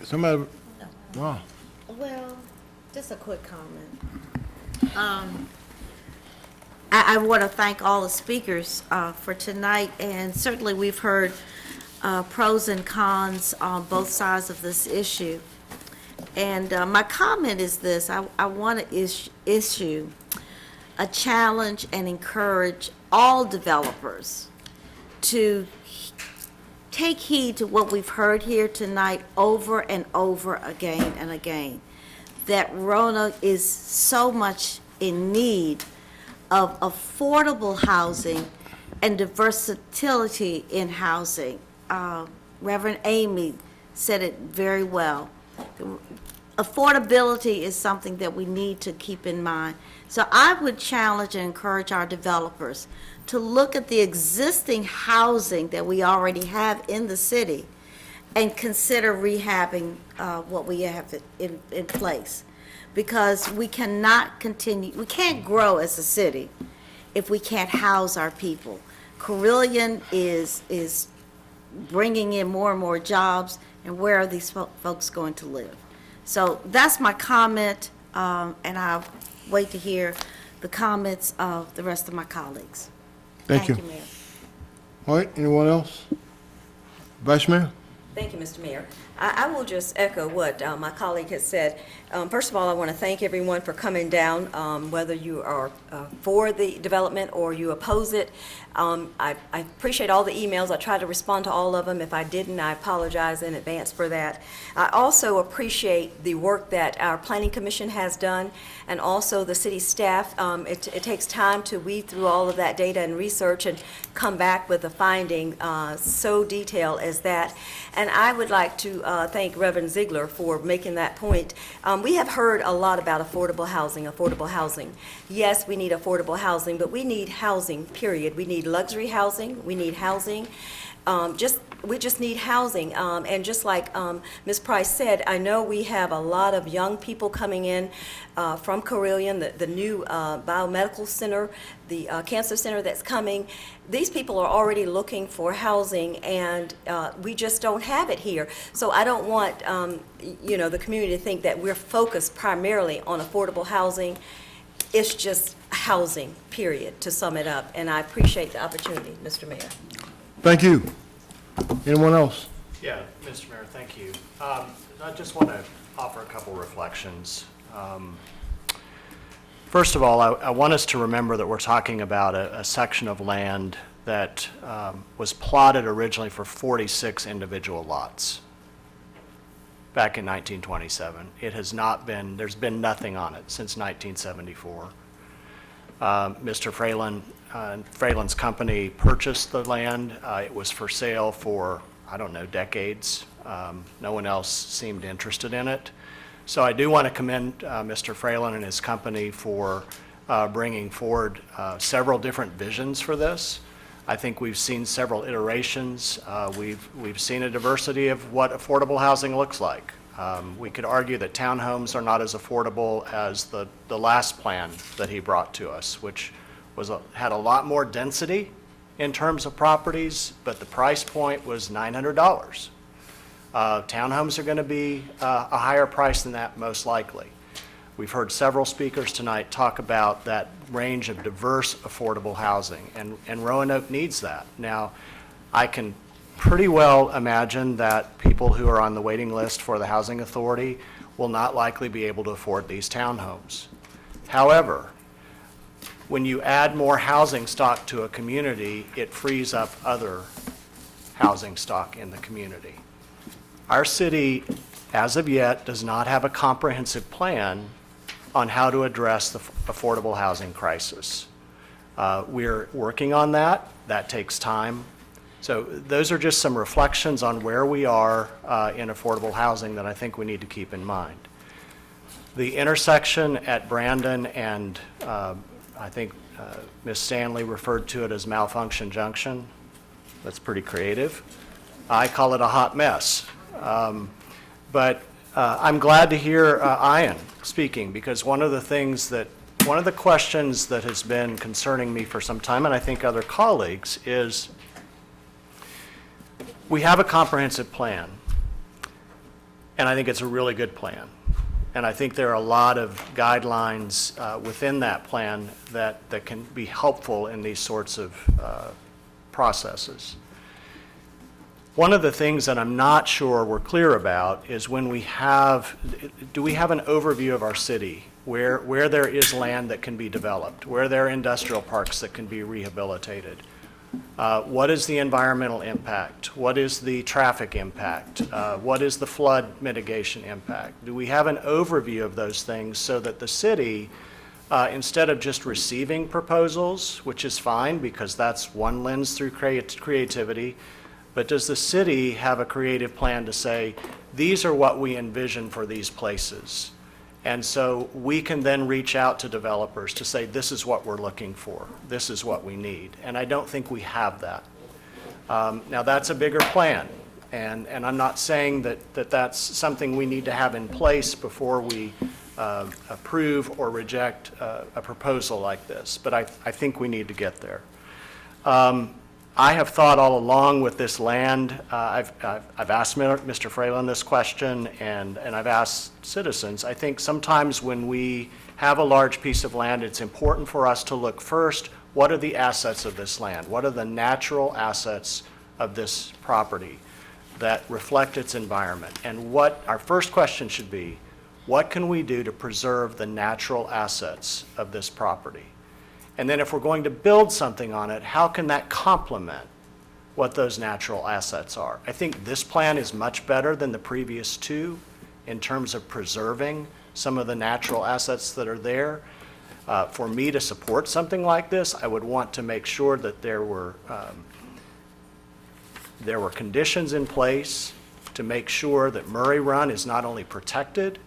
Speaker 3: Somebody, wow.
Speaker 4: Well, just a quick comment. I want to thank all the speakers for tonight, and certainly we've heard pros and cons on both sides of this issue. And my comment is this: I want to issue a challenge and encourage all developers to take heed to what we've heard here tonight over and over again and again, that Roanoke is so much in need of affordable housing and versatility in housing. Reverend Amy said it very well. Affordability is something that we need to keep in mind. So I would challenge and encourage our developers to look at the existing housing that we already have in the city and consider rehabbing what we have in place. Because we cannot continue, we can't grow as a city if we can't house our people. Carilion is bringing in more and more jobs, and where are these folks going to live? So that's my comment, and I'll wait to hear the comments of the rest of my colleagues.
Speaker 3: Thank you.
Speaker 4: Mayor.
Speaker 3: All right, anyone else? Vice Mayor?
Speaker 2: Thank you, Mr. Mayor. I will just echo what my colleague has said. First of all, I want to thank everyone for coming down, whether you are for the development or you oppose it. I appreciate all the emails. I tried to respond to all of them. If I didn't, I apologize in advance for that. I also appreciate the work that our Planning Commission has done, and also the city staff. It takes time to weed through all of that data and research and come back with a finding so detailed as that. And I would like to thank Reverend Ziegler for making that point. We have heard a lot about affordable housing, affordable housing. Yes, we need affordable housing, but we need housing, period. We need luxury housing, we need housing. We just need housing. And just like Ms. Price said, I know we have a lot of young people coming in from Carilion, the new biomedical center, the cancer center that's coming. These people are already looking for housing, and we just don't have it here. So I don't want the community to think that we're focused primarily on affordable housing. It's just housing, period, to sum it up. And I appreciate the opportunity, Mr. Mayor.
Speaker 3: Thank you. Anyone else?
Speaker 20: Yeah, Mr. Mayor, thank you. I just want to offer a couple reflections. First of all, I want us to remember that we're talking about a section of land that was plotted originally for 46 individual lots back in 1927. It has not been, there's been nothing on it since 1974. Mr. Freyland's company purchased the land. It was for sale for, I don't know, decades. No one else seemed interested in it. So I do want to commend Mr. Freyland and his company for bringing forward several different visions for this. I think we've seen several iterations. We've seen a diversity of what affordable housing looks like. We could argue that townhomes are not as affordable as the last plan that he brought to us, which had a lot more density in terms of properties, but the price point was $900. Townhomes are going to be a higher price than that, most likely. We've heard several speakers tonight talk about that range of diverse affordable housing, and Roanoke needs that. Now, I can pretty well imagine that people who are on the waiting list for the Housing Authority will not likely be able to afford these townhomes. However, when you add more housing stock to a community, it frees up other housing stock in the community. Our city, as of yet, does not have a comprehensive plan on how to address the affordable housing crisis. We're working on that. That takes time. So those are just some reflections on where we are in affordable housing that I think we need to keep in mind. The intersection at Brandon and I think Ms. Stanley referred to it as Malfunction Junction. That's pretty creative. I call it a hot mess. But I'm glad to hear Ian speaking, because one of the questions that has been concerning me for some time, and I think other colleagues, is we have a comprehensive plan, and I think it's a really good plan. And I think there are a lot of guidelines within that plan that can be helpful in these sorts of processes. One of the things that I'm not sure we're clear about is do we have an overview of our city, where there is land that can be developed, where there are industrial parks that can be rehabilitated? What is the environmental impact? What is the traffic impact? What is the flood mitigation impact? Do we have an overview of those things so that the city, instead of just receiving proposals, which is fine because that's one lens through creativity, but does the city have a creative plan to say, these are what we envision for these places? And so we can then reach out to developers to say, this is what we're looking for. This is what we need. And I don't think we have that. Now, that's a bigger plan. And I'm not saying that that's something we need to have in place before we approve or reject a proposal like this. But I think we need to get there. I have thought all along with this land, I've asked Mr. Freyland this question, and I've asked citizens. I think sometimes when we have a large piece of land, it's important for us to look first, what are the assets of this land? What are the natural assets of this property that reflect its environment? And what our first question should be, what can we do to preserve the natural assets of this property? And then if we're going to build something on it, how can that complement what those natural assets are? I think this plan is much better than the previous two in terms of preserving some of the natural assets that are there. For me to support something like this, I would want to make sure that there were conditions in place to make sure that Murray Run is not only protected,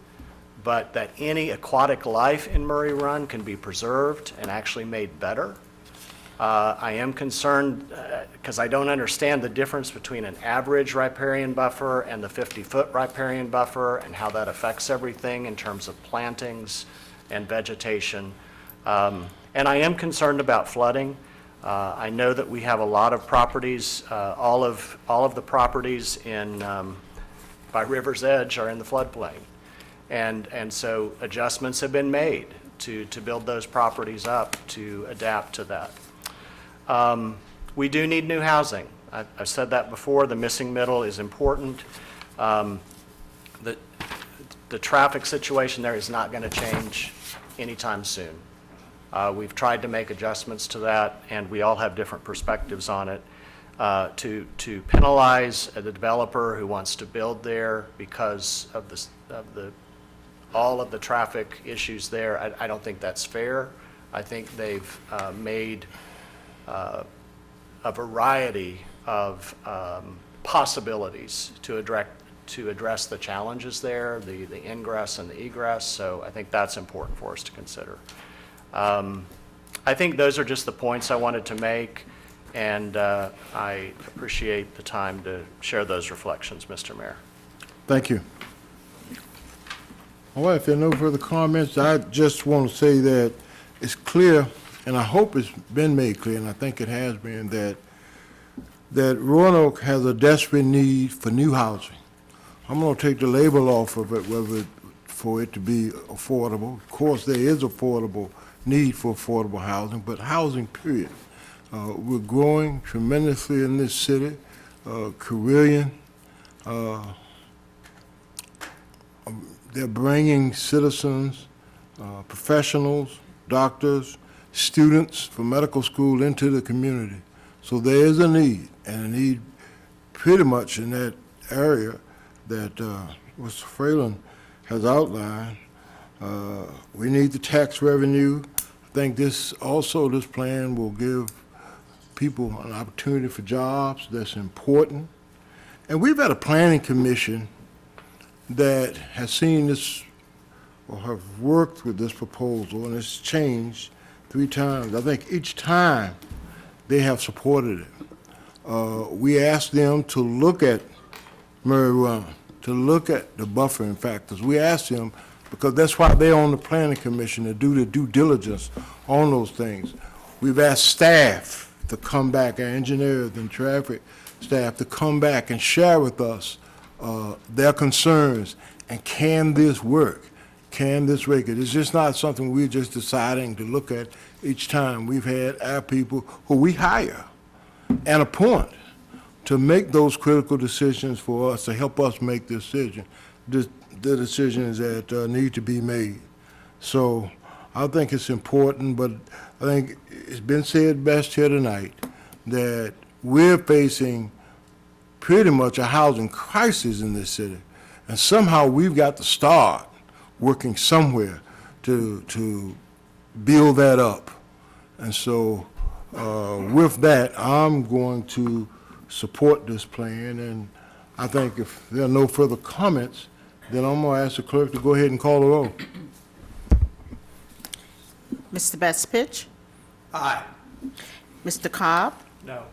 Speaker 20: but that any aquatic life in Murray Run can be preserved and actually made better. I am concerned because I don't understand the difference between an average riparian buffer and the 50-foot riparian buffer and how that affects everything in terms of plantings and vegetation. And I am concerned about flooding. I know that we have a lot of properties, all of the properties by River's Edge are in the floodplain. And so adjustments have been made to build those properties up to adapt to that. We do need new housing. I've said that before. The missing middle is important. The traffic situation there is not going to change anytime soon. We've tried to make adjustments to that, and we all have different perspectives on it. To penalize the developer who wants to build there because of all of the traffic issues there, I don't think that's fair. I think they've made a variety of possibilities to address the challenges there, the ingress and the egress, so I think that's important for us to consider. I think those are just the points I wanted to make, and I appreciate the time to share those reflections, Mr. Mayor.
Speaker 3: Thank you. All right, if there are no further comments, I just want to say that it's clear, and I hope it's been made clear, and I think it has been, that Roanoke has a desperate need for new housing. I'm going to take the label off of it, for it to be affordable. Of course, there is affordable need for affordable housing, but housing, period. We're growing tremendously in this city. Caribbean, they're bringing citizens, professionals, doctors, students from medical school into the community. So there is a need, and a need pretty much in that area that Mr. Fralin has outlined. We need the tax revenue. I think this plan will give people an opportunity for jobs. That's important. And we've had a planning commission that has seen this or have worked with this proposal, and it's changed 3 times. I think each time they have supported it. We asked them to look at marijuana, to look at the buffering factors. We asked them, because that's why they're on the planning commission, to do the due diligence on those things. We've asked staff to come back, our engineers and traffic staff, to come back and share with us their concerns, and can this work? Can this work? It's just not something we're just deciding to look at each time. We've had our people who we hire and appoint to make those critical decisions for us, to help us make the decisions that need to be made. So I think it's important, but I think it's been said best here tonight that we're facing pretty much a housing crisis in this city, and somehow we've got to start working somewhere to build that up. And so with that, I'm going to support this plan, and I think if there are no further comments, then I'm going to ask the clerk to go ahead and call the roll.
Speaker 12: Mr. Bestfitch?
Speaker 8: Aye.
Speaker 12: Mr. Cobb?
Speaker 8: No.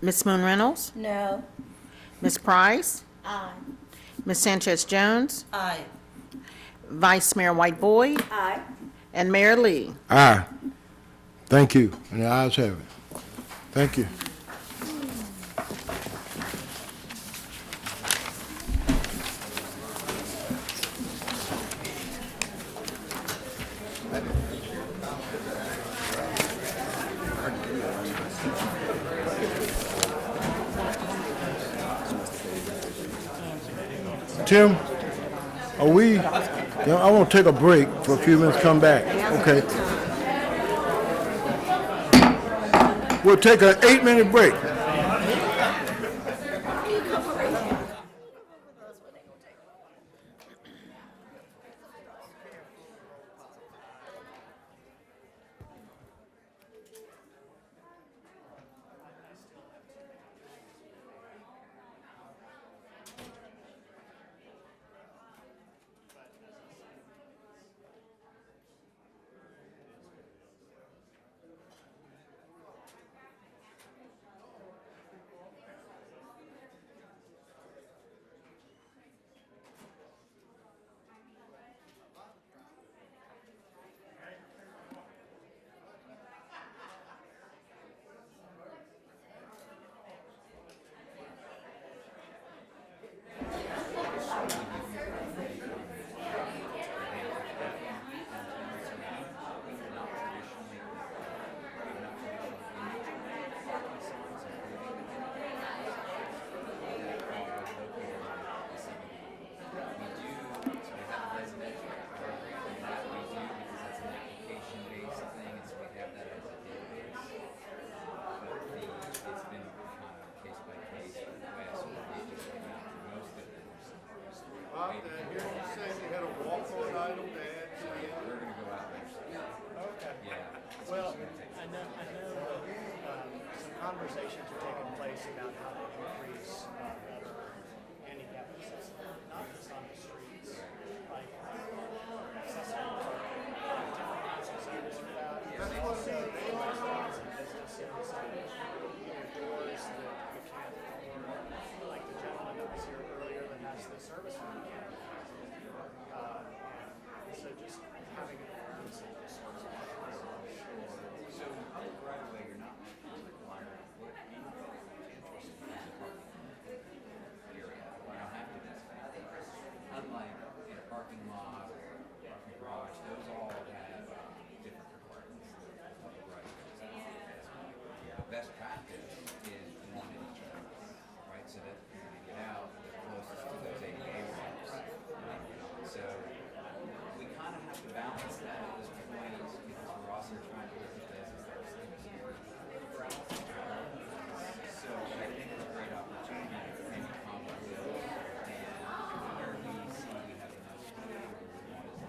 Speaker 12: Ms. Moon Reynolds?
Speaker 4: No.
Speaker 12: Ms. Price?
Speaker 4: Aye.
Speaker 12: Ms. Sanchez Jones?
Speaker 4: Aye.
Speaker 12: Vice Mayor White Boyd?
Speaker 4: Aye.
Speaker 12: And Mayor Lee?
Speaker 3: Aye. Thank you, and the ayes have it. Thank you. Tim, are we, I want to take a break for a few minutes, come back. Okay. We'll take an 8-minute break.
Speaker 5: Here you say you had a walk-on item to add to the... We're going to go out there. Okay.
Speaker 20: Well, I know that some conversations are taking place about how to increase better handicap accessibility, not just on the streets, like accessibility. That's what restaurants and businesses and doors that you can't afford, like the gentleman that was here earlier that has the service fund. And so just having awareness of those sorts of things.
Speaker 5: So in public right of way, you're not required to put any interest in the parking area. You don't have to necessarily. Unlike in a parking lot or parking garage, those all have different requirements than public right of way. The best practice is one in each of them, right? So that when you get out, they're closest to those ADA ramps. So we kind of have to balance that at this point because we're also trying to look at this as our security. So I think it's a great opportunity to maybe come up with and where we see we have enough space where we want to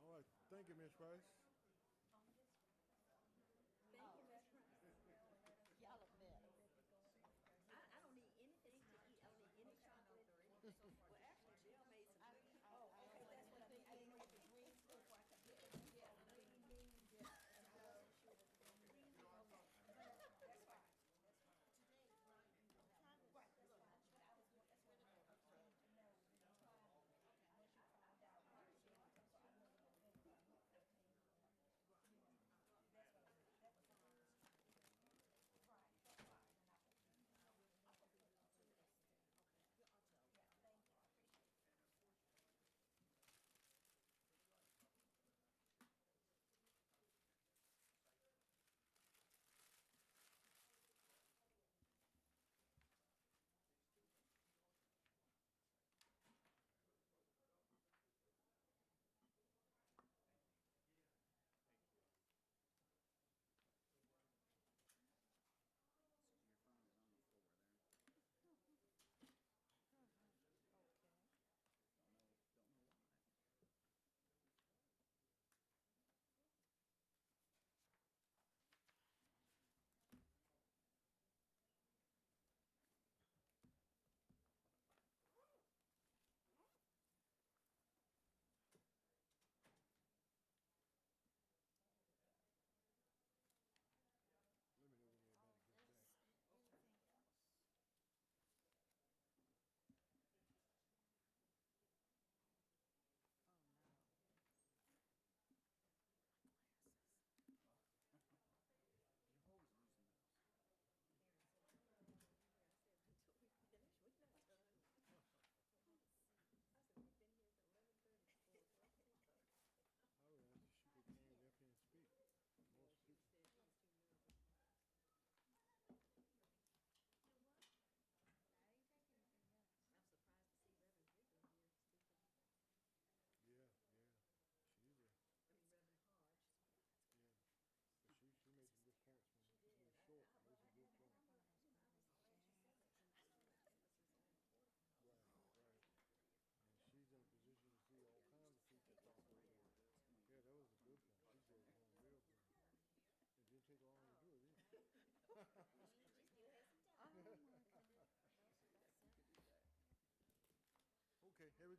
Speaker 3: All right, thank you, Ms. Price.
Speaker 2: Thank you, Ms. Y'all are better. I don't need anything to eat. I don't need any chocolate or anything. Well, actually, Jill made some. Oh, okay, that's what I mean. I didn't know what the green stuff before I come here. Yeah, green beans, yeah. And I wasn't sure what the green beans were. That's fine. That's fine. Today, right, right, that's fine. But I was, that's what I was trying to know. Okay, once you find out, so I know you're going to. That's what I was, that was fine. Right, that's fine. And I will. Yeah, thank you.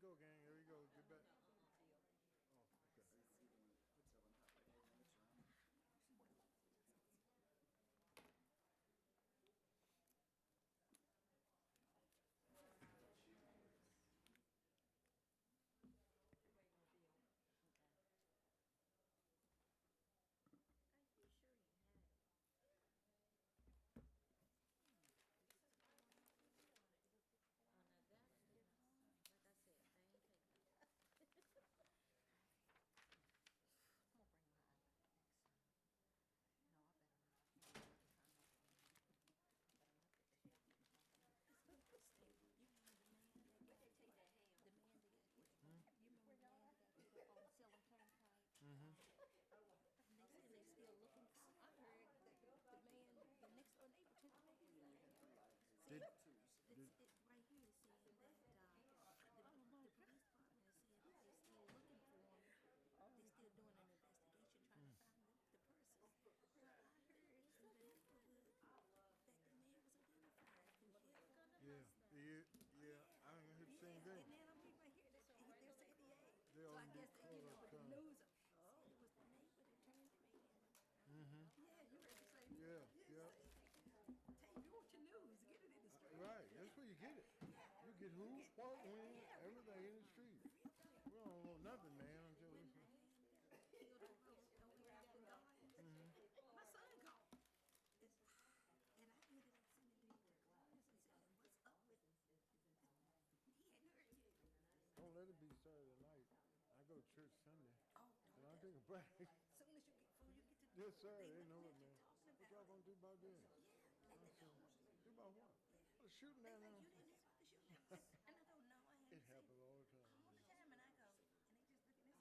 Speaker 3: go, gang. There you go. Get back. Oh, okay. Did,
Speaker 4: Right here, it says that, the police department has said that they're still looking for him. They're still doing an investigation, trying to find the person. But I heard that the man was identified.
Speaker 3: yeah, I heard the same thing.
Speaker 4: And then I'm reading right here, they're saying he is.
Speaker 3: They
Speaker 4: So
Speaker 3: all
Speaker 4: I guess they came up with the news. Said
Speaker 3: Oh.
Speaker 4: it was the neighbor that turned him in.
Speaker 3: Mm-hmm.
Speaker 4: Yeah, you heard the same.
Speaker 3: Yeah.
Speaker 4: Hey, you want your news, get it in the street.
Speaker 3: Right, that's where you get it. You get who, what, when, everything in the street. We don't know nothing, man, until we...
Speaker 4: My son called. And I ended up sending him to Columbus and said, what's up with him? He hadn't heard yet.
Speaker 3: Don't let it be Saturday night. I go to church Sunday.
Speaker 4: Oh,
Speaker 3: And I think about it.
Speaker 4: Soon as you get, before you get to
Speaker 3: Yes, sir, they know it, man. What y'all gonna do about this? Do about what? Well, shooting down there.
Speaker 4: you didn't have to shoot him. And I go, no, I
Speaker 3: It
Speaker 4: haven't.
Speaker 3: happens all the time.
Speaker 4: All the time, and I go, and they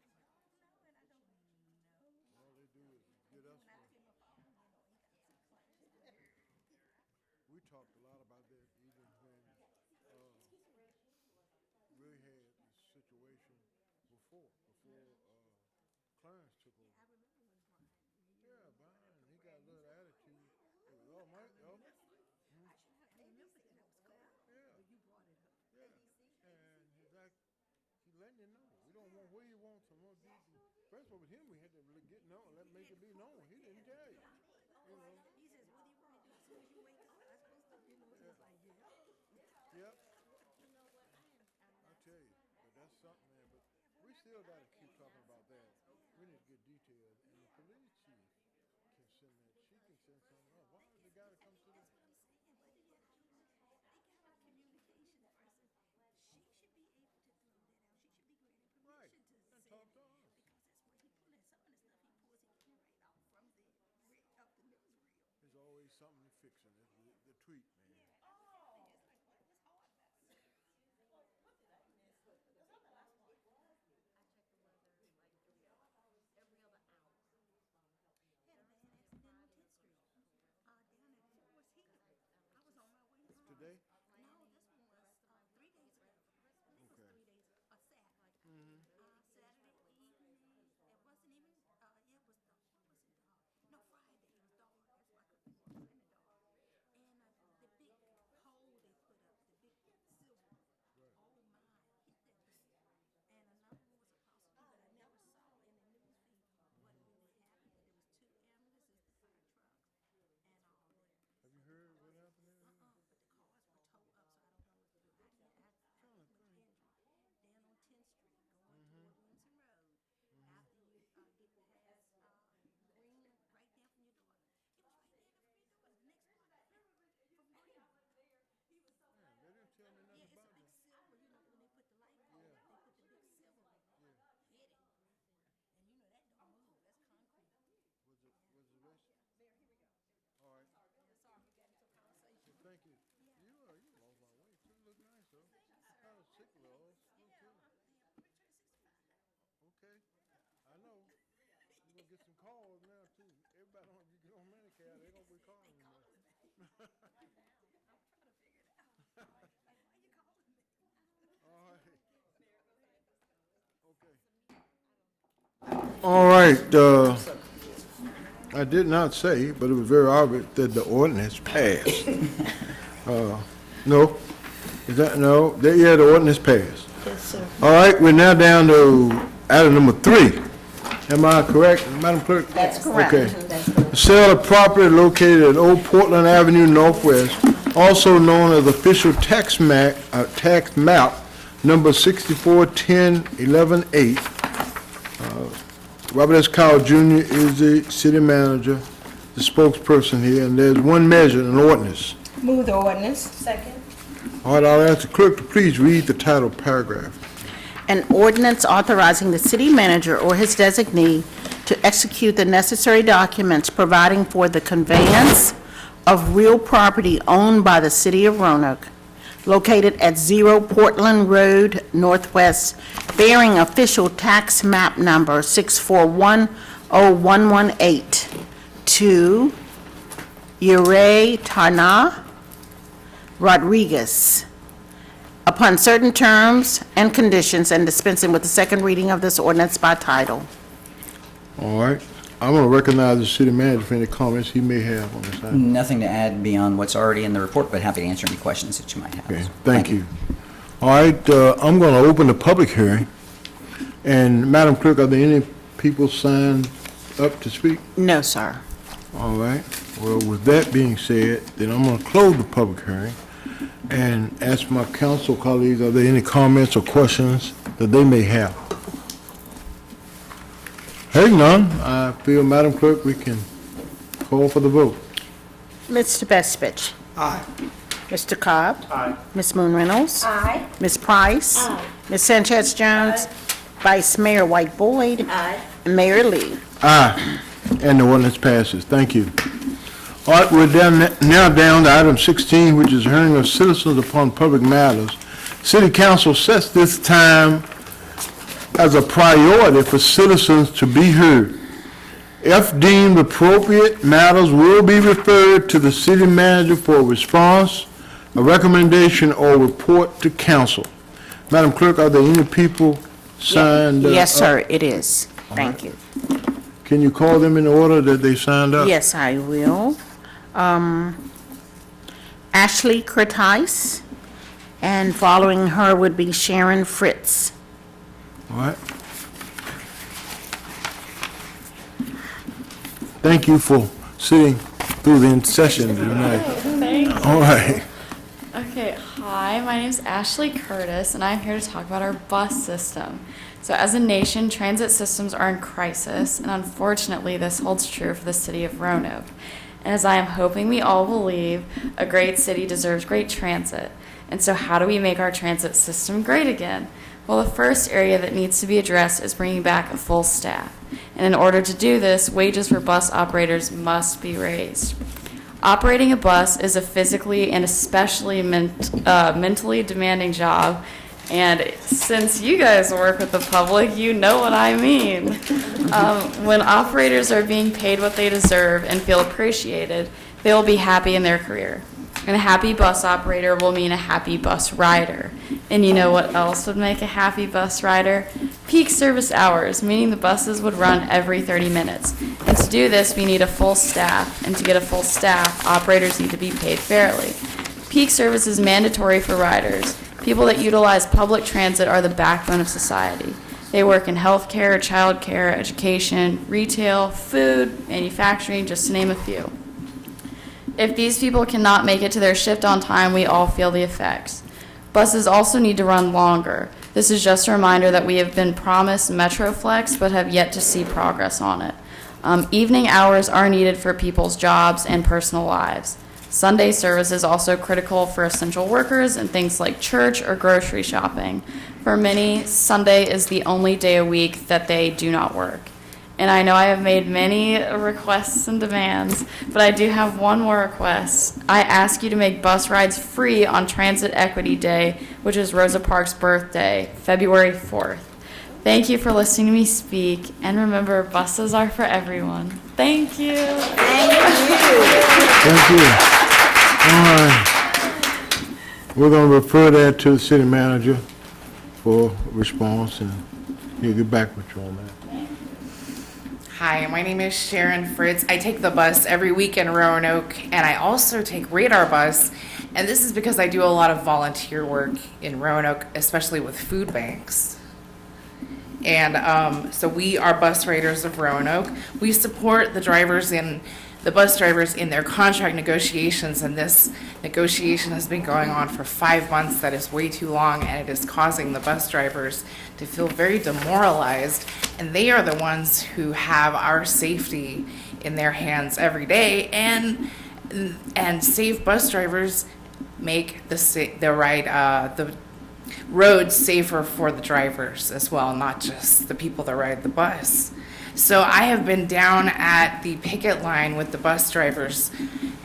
Speaker 4: just look at me and say, no, and I go, no.
Speaker 3: All they do is get us.
Speaker 4: When I look at my phone, you know, he got some claims.
Speaker 3: We talked a lot about that even when we had this situation before Clarence took over.
Speaker 4: I remember when Brian.
Speaker 3: Yeah, Brian, he got a little attitude. It was, oh, Mike, oh.
Speaker 4: I should have remembered that. That was cool.
Speaker 3: Yeah.
Speaker 4: When you brought it up.
Speaker 3: Yeah, and he's like, he's letting you know. We don't want where you want some more people. First of all, with him, we had to really get known, make it be known. He didn't tell you. You know.
Speaker 4: He says, what do you want to do as soon as you wake up? I'm supposed to, you know, he's like, yeah.
Speaker 3: Yep. I tell you, but that's something, man. But we still got to keep talking about that. We need to get details, and the police chief can send that. She can send something up. Why does the guy to come to the...
Speaker 4: That's what I'm saying. What did you have to do? They got a communication person. She should be able to throw that out. She should be granted
Speaker 3: Right,
Speaker 4: permission to
Speaker 3: and
Speaker 4: send
Speaker 3: talk to
Speaker 4: it.
Speaker 3: us.
Speaker 4: Because that's where he pulling some of the stuff he pulls. He came right out from the newsreel.
Speaker 3: There's always something to fixing it. The tweet, man.
Speaker 4: Oh. It's like, what was hard about it?
Speaker 6: I check the weather like every other hour.
Speaker 4: Had a bad accident on 10th Street, down at Forest Hill. I was on my way home.
Speaker 3: Today?
Speaker 4: No, this one was 3 days ago. This was
Speaker 3: Okay.
Speaker 4: 3 days, Saturday.
Speaker 3: Mhm.
Speaker 4: Saturday evening, it wasn't even, it was, what was it, no, Friday, it was dark, that's why I couldn't walk in the dark. And the big hole they put up, the big silver, oh my, hit that thing. And another one was across the street that I never saw in the news feed what really happened, but there was 2 ambulances, the fire trucks, and all that.
Speaker 3: Have you heard what happened there?
Speaker 4: But the cars were towed up, so I don't know what to do. I with injury down on 10th Street, going toward Winson Road. After you get past Green, right down from your daughter. It was right there from your daughter. The next block from Green.
Speaker 3: Man, they didn't tell me nothing
Speaker 4: Yeah, it's
Speaker 3: about
Speaker 4: a big
Speaker 3: that.
Speaker 4: silver, you know, when they put the light on,
Speaker 3: Yeah.
Speaker 4: they put the big silver on.
Speaker 3: Yeah.
Speaker 4: Hit it. And you know that don't move, that's concrete.
Speaker 3: Was it rest?
Speaker 4: Mayor, here we go.
Speaker 3: All right.
Speaker 4: Sorry, you got into a conversation.
Speaker 3: Well, thank you. You lost my weight too. Look nice though. Kind of sick loss. Okay. I know. You're gonna get some calls now too. Everybody on you get on Medicare, they're gonna be calling you.
Speaker 4: I'm trying to figure it out. Like, why you calling me?
Speaker 3: All right. Okay. All right. I did not say, but it was very obvious that the ordinance passed. No, is that no? Yeah, the ordinance passed.
Speaker 17: Yes, sir.
Speaker 3: All right, we're now down to item number 3. Am I correct, Madam Clerk?
Speaker 4: That's correct.
Speaker 3: Okay. Sale of property located at Old Portland Avenue Northwest, also known as official tax map number 6410118. Robert S. Cowell Jr. is the city manager, the spokesperson here, and there's one measure, an ordinance.
Speaker 4: Move the ordinance. Second.
Speaker 3: All right, I'll ask the clerk to please read the title paragraph.
Speaker 12: An ordinance authorizing the city manager or his designee to execute the necessary documents providing for the conveyance of real property owned by the city of Roanoke, located at 0 Portland Road Northwest, bearing official tax map number 6410118 to Ure Tarna Rodriguez, upon certain terms and conditions, and dispensing with the second reading of this ordinance by title.
Speaker 3: All right, I'm going to recognize the city manager for any comments he may have on this item.
Speaker 5: Nothing to add beyond what's already in the report, but happy to answer any questions that you might have.
Speaker 3: Okay, thank you. All right, I'm going to open the public hearing. And Madam Clerk, are there any people signed up to speak?
Speaker 12: No, sir.
Speaker 3: All right, well, with that being said, then I'm going to close the public hearing and ask my council colleagues, are there any comments or questions that they may have? Hearing none, I feel, Madam Clerk, we can call for the vote.
Speaker 12: Mr. Bestfitch.
Speaker 10: Aye.
Speaker 12: Mr. Cobb.
Speaker 10: Aye.
Speaker 12: Ms. Moon Reynolds.
Speaker 4: Aye.
Speaker 12: Ms. Price.
Speaker 4: Aye.
Speaker 12: Ms. Sanchez Jones. Vice Mayor White Boyd.
Speaker 4: Aye.
Speaker 12: And Mayor Lee.
Speaker 3: Aye, and the ordinance passes. Thank you. All right, we're now down to item 16, which is hearing of citizens upon public matters. City Council sets this time as a priority for citizens to be heard. If deemed appropriate, matters will be referred to the city manager for a response, a recommendation, or report to council. Madam Clerk, are there any people signed up?
Speaker 12: Yes, sir, it is. Thank you.
Speaker 3: Can you call them in the order that they signed up?
Speaker 12: Yes, I will. Ashley Curtis, and following her would be Sharon Fritz.
Speaker 3: All right. Thank you for sitting through the session tonight.
Speaker 6: Thank you.
Speaker 3: All right.
Speaker 6: Okay, hi, my name is Ashley Curtis, and I'm here to talk about our bus system. So as a nation, transit systems are in crisis, and unfortunately, this holds true for the city of Roanoke. And as I am hoping we all believe, a great city deserves great transit. And so how do we make our transit system great again? Well, the first area that needs to be addressed is bringing back a full staff. And in order to do this, wages for bus operators must be raised. Operating a bus is a physically and especially mentally demanding job. And since you guys work with the public, you know what I mean. When operators are being paid what they deserve and feel appreciated, they will be happy in their career. And a happy bus operator will mean a happy bus rider. And you know what else would make a happy bus rider? Peak service hours, meaning the buses would run every 30 minutes. And to do this, we need a full staff. And to get a full staff, operators need to be paid fairly. Peak service is mandatory for riders. People that utilize public transit are the backbone of society. They work in healthcare, childcare, education, retail, food, manufacturing, just to name a few. If these people cannot make it to their shift on time, we all feel the effects. Buses also need to run longer. This is just a reminder that we have been promised MetroFlex, but have yet to see progress on it. Evening hours are needed for people's jobs and personal lives. Sunday service is also critical for essential workers and things like church or grocery shopping. For many, Sunday is the only day a week that they do not work. And I know I have made many requests and demands, but I do have one more request. I ask you to make bus rides free on Transit Equity Day, which is Rosa Parks' birthday, February 4th. Thank you for listening to me speak, and remember, buses are for everyone. Thank you.
Speaker 3: Thank you. All right. We're going to refer that to the city manager for response, and he'll get back with you on that.
Speaker 11: Hi, my name is Sharon Fritz. I take the bus every week in Roanoke, and I also take Radar Bus. And this is because I do a lot of volunteer work in Roanoke, especially with food banks. And so we are bus riders of Roanoke. We support the bus drivers in their contract negotiations, and this negotiation has been going on for 5 months. That is way too long, and it is causing the bus drivers to feel very demoralized, and they are the ones who have our safety in their hands every day, and safe bus drivers make the roads safer for the drivers as well, not just the people that ride the bus. So I have been down at the picket line with the bus drivers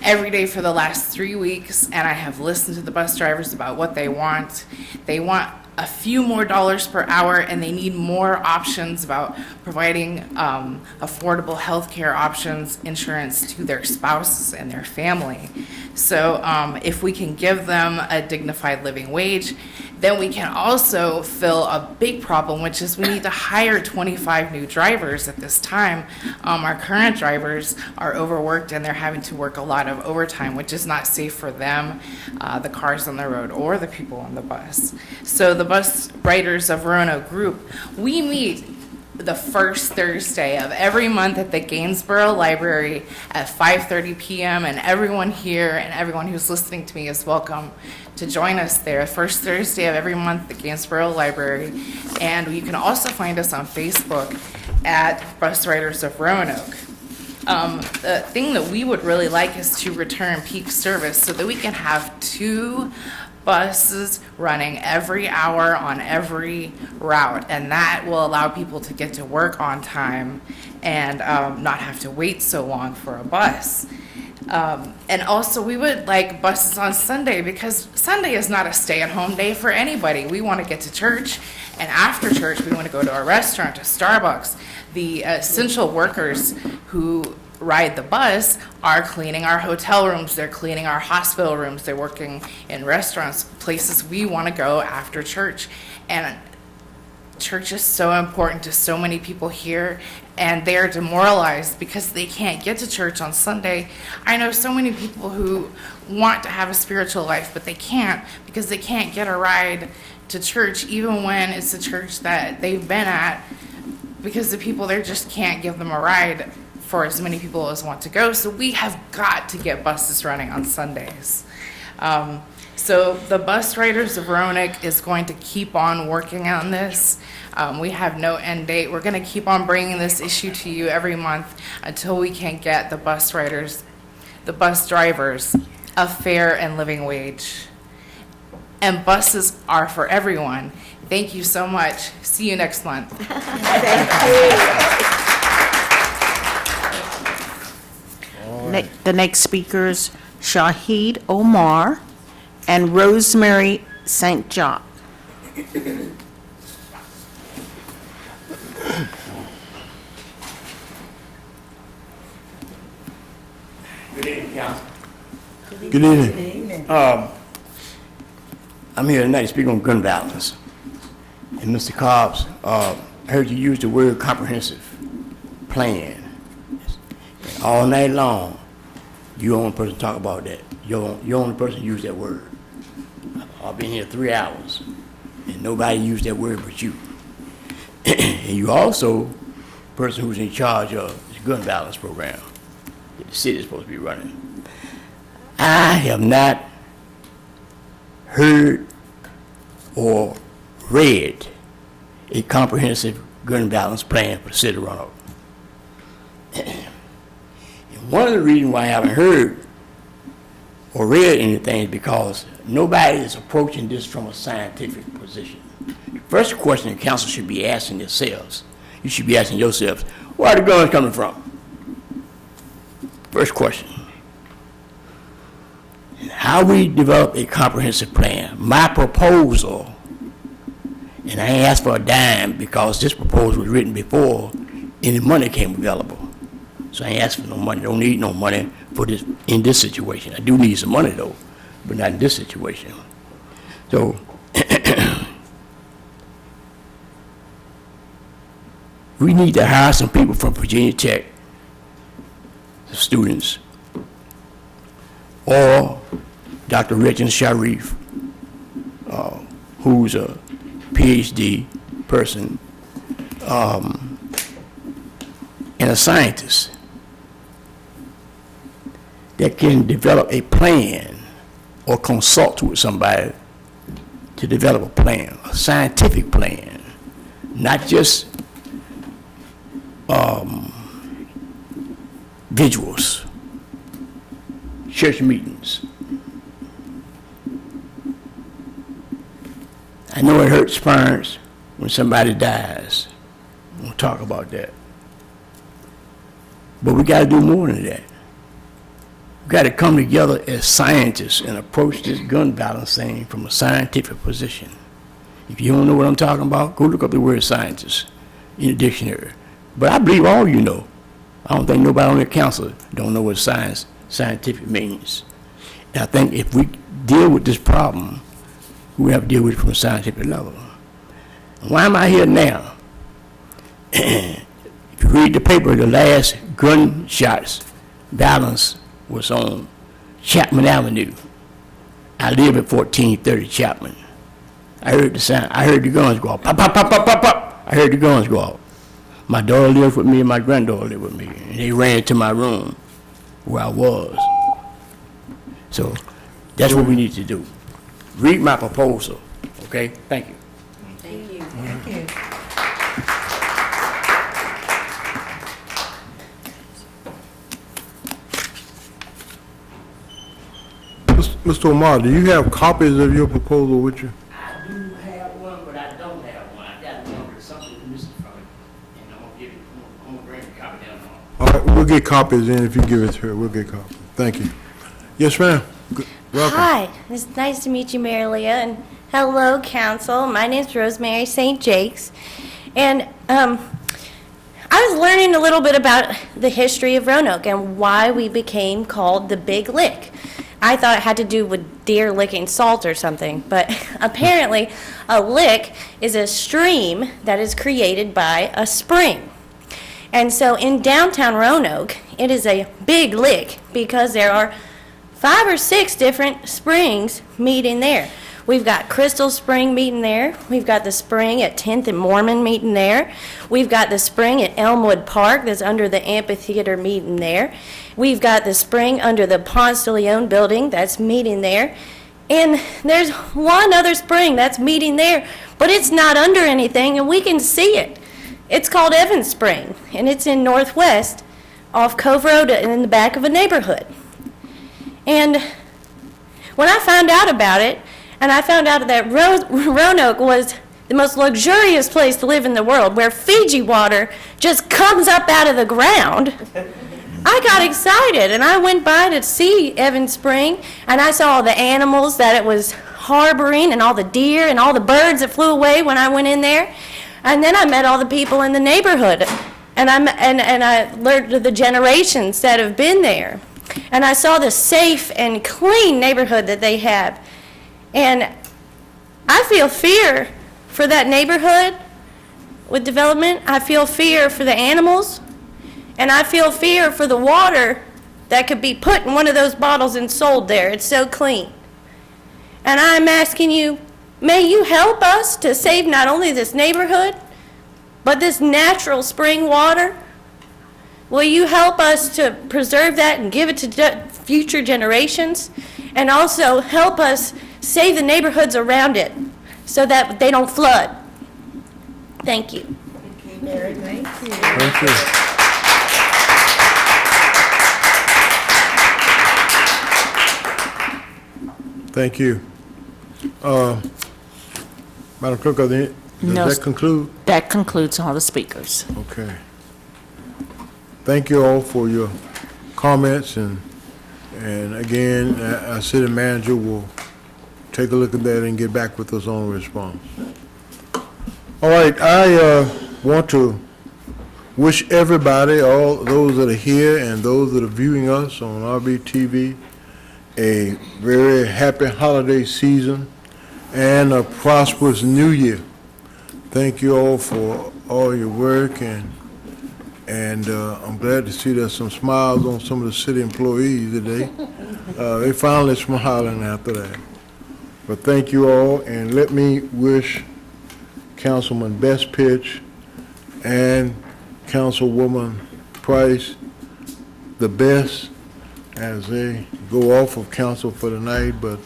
Speaker 11: every day for the last 3 weeks, and I have listened to the bus drivers about what they want. They want a few more dollars per hour, and they need more options about providing affordable health care options, insurance to their spouses and their family. So if we can give them a dignified living wage, then we can also fill a big problem, which is we need to hire 25 new drivers at this time. Our current drivers are overworked, and they're having to work a lot of overtime, which is not safe for them, the cars on the road, or the people on the bus. So the Bus Riders of Roanoke group, we meet the first Thursday of every month at the Gainsborough Library at 5:30 p.m. And everyone here and everyone who's listening to me is welcome to join us there. First Thursday of every month at the Gainsborough Library. And you can also find us on Facebook at Bus Riders of Roanoke. The thing that we would really like is to return peak service so that we can have 2 buses running every hour on every route, and that will allow people to get to work on time and not have to wait so long for a bus. And also, we would like buses on Sunday, because Sunday is not a stay-at-home day for anybody. We want to get to church, and after church, we want to go to a restaurant, to Starbucks. The essential workers who ride the bus are cleaning our hotel rooms, they're cleaning our hospital rooms, they're working in restaurants, places we want to go after church. And church is so important to so many people here, and they're demoralized because they can't get to church on Sunday. I know so many people who want to have a spiritual life, but they can't because they can't get a ride to church, even when it's a church that they've been at, because the people there just can't give them a ride for as many people as want to go. So we have got to get buses running on Sundays. So the Bus Riders of Roanoke is going to keep on working on this. We have no end date. We're going to keep on bringing this issue to you every month until we can get the bus drivers, a fair and living wage. And buses are for everyone. Thank you so much. See you next month.
Speaker 12: The next speakers, Shahid Omar and Rosemary St. John.
Speaker 13: Good evening, Council.
Speaker 3: Good evening.
Speaker 13: I'm here tonight to speak on gun violence. And Mr. Cobbs, I heard you use the word comprehensive plan. And all night long, you're the only person to talk about that. You're the only person to use that word. I've been here 3 hours, and nobody used that word but you. And you also the person who's in charge of this gun violence program that the city is supposed to be running. I have not heard or read a comprehensive gun violence plan for the city of Roanoke. And one of the reasons why I haven't heard or read anything is because nobody is approaching this from a scientific position. The first question the council should be asking themselves, you should be asking yourselves, where are the guns coming from? First question. And how we develop a comprehensive plan. My proposal, and I ain't asked for a dime because this proposal was written before any money came available. So I ain't asked for no money, don't need no money for this in this situation. I do need some money though, but not in this situation. So we need to hire some people from Virginia Tech, the students, or Dr. Regina Sharif, who's a PhD person and a scientist that can develop a plan or consult with somebody to develop a plan, a scientific plan, not just visuals, church meetings. I know it hurts parents when somebody dies. We'll talk about that. But we got to do more than that. We got to come together as scientists and approach this gun violence thing from a scientific position. If you don't know what I'm talking about, go look up the word scientist in the dictionary. But I believe all you know. I don't think nobody on the council don't know what scientific means. And I think if we deal with this problem, we have to deal with it from a scientific level. Why am I here now? If you read the paper, the last gunshots violence was on Chapman Avenue. I live at 1430 Chapman. I heard the sound. I heard the guns go off. Pop, pop, pop, pop, pop, pop. I heard the guns go off. My daughter lived with me and my granddaughter lived with me. And they ran to my room where I was. So that's what we need to do. Read my proposal, okay? Thank you.
Speaker 2: Thank you. Thank you.
Speaker 3: Mr. Omar, do you have copies of your proposal with you?
Speaker 13: I do have one, but I don't have one. I got one, but something's missing from it. And I'm gonna bring a copy down.
Speaker 3: All right, we'll get copies in if you give it to her. We'll get copies. Thank you. Yes, ma'am. Welcome.
Speaker 14: Hi, it's nice to meet you, Mary Leah, and hello, council. My name's Rosemary St. Jakes, and I was learning a little bit about the history of Roanoke and why we became called the Big Lick. I thought it had to do with deer licking salt or something, but apparently a lick is a stream that is created by a spring. And so in downtown Roanoke, it is a big lick because there are 5 or 6 different springs meeting there. We've got Crystal Spring meeting there. We've got the spring at 10th and Mormon meeting there. We've got the spring at Elmwood Park that's under the amphitheater meeting there. We've got the spring under the Ponce de Leon building that's meeting there. And there's one other spring that's meeting there, but it's not under anything and we can see it. It's called Evans Spring, and it's in Northwest off Cove Road in the back of a neighborhood. And when I found out about it, and I found out that Roanoke was the most luxurious place to live in the world, where Fiji water just comes up out of the ground, I got excited, and I went by to see Evans Spring, and I saw all the animals that it was harboring, and all the deer, and all the birds that flew away when I went in there. And then I met all the people in the neighborhood, and I learned of the generations that have been there. And I saw the safe and clean neighborhood that they have. And I feel fear for that neighborhood with development. I feel fear for the animals. And I feel fear for the water that could be put in one of those bottles and sold there. It's so clean. And I'm asking you, may you help us to save not only this neighborhood, but this natural spring water? Will you help us to preserve that and give it to future generations? And also help us save the neighborhoods around it so that they don't flood. Thank you.
Speaker 2: Thank you, Mary. Thank you.
Speaker 3: Thank you. Thank you. Madam Clerk, does that conclude?
Speaker 12: That concludes all the speakers.
Speaker 3: Okay. Thank you all for your comments, and again, our city manager will take a look at that and get back with us on a response. All right, I want to wish everybody, all those that are here and those that are viewing us on RVTV, a very happy holiday season and a prosperous new year. Thank you all for all your work, and I'm glad to see there's some smiles on some of the city employees today. They finally smiling after that. But thank you all, and let me wish Councilman Best Pitch and Councilwoman Price the best as they go off of council for the night. But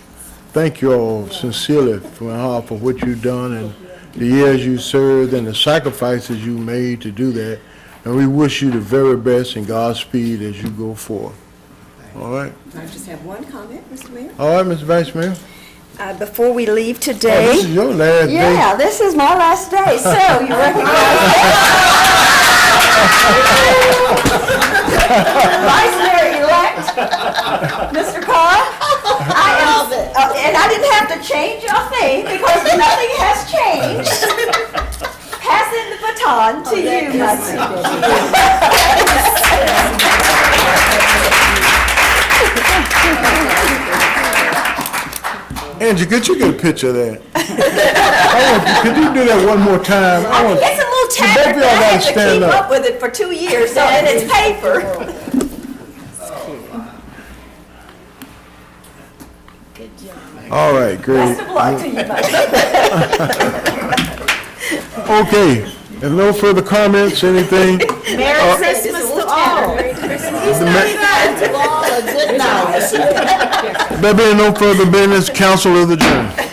Speaker 3: thank you all sincerely from my heart for what you've done and the years you served and the sacrifices you made to do that. And we wish you the very best and Godspeed as you go forth. All right?
Speaker 2: I just have one comment, Mr. Mayor.
Speaker 3: All right, Mr. Vice Mayor.
Speaker 2: Before we leave today.
Speaker 3: Oh, this is your last day.
Speaker 2: Yeah, this is my last day, so you recognize Vice Mayor-elect, Mr. Carr. And I didn't have to change your thing because nothing has changed. Passing the baton to you, my
Speaker 3: Angie, could you get a picture of that? Could you do that one more time?
Speaker 2: It's a little tattered, but I had to keep up with it for 2 years, so, and it's paper.
Speaker 3: All right, great.
Speaker 2: Best of luck to you,
Speaker 3: Okay, if no further comments, anything?
Speaker 4: Merry Christmas to all.
Speaker 3: There being no further business, council is adjourned.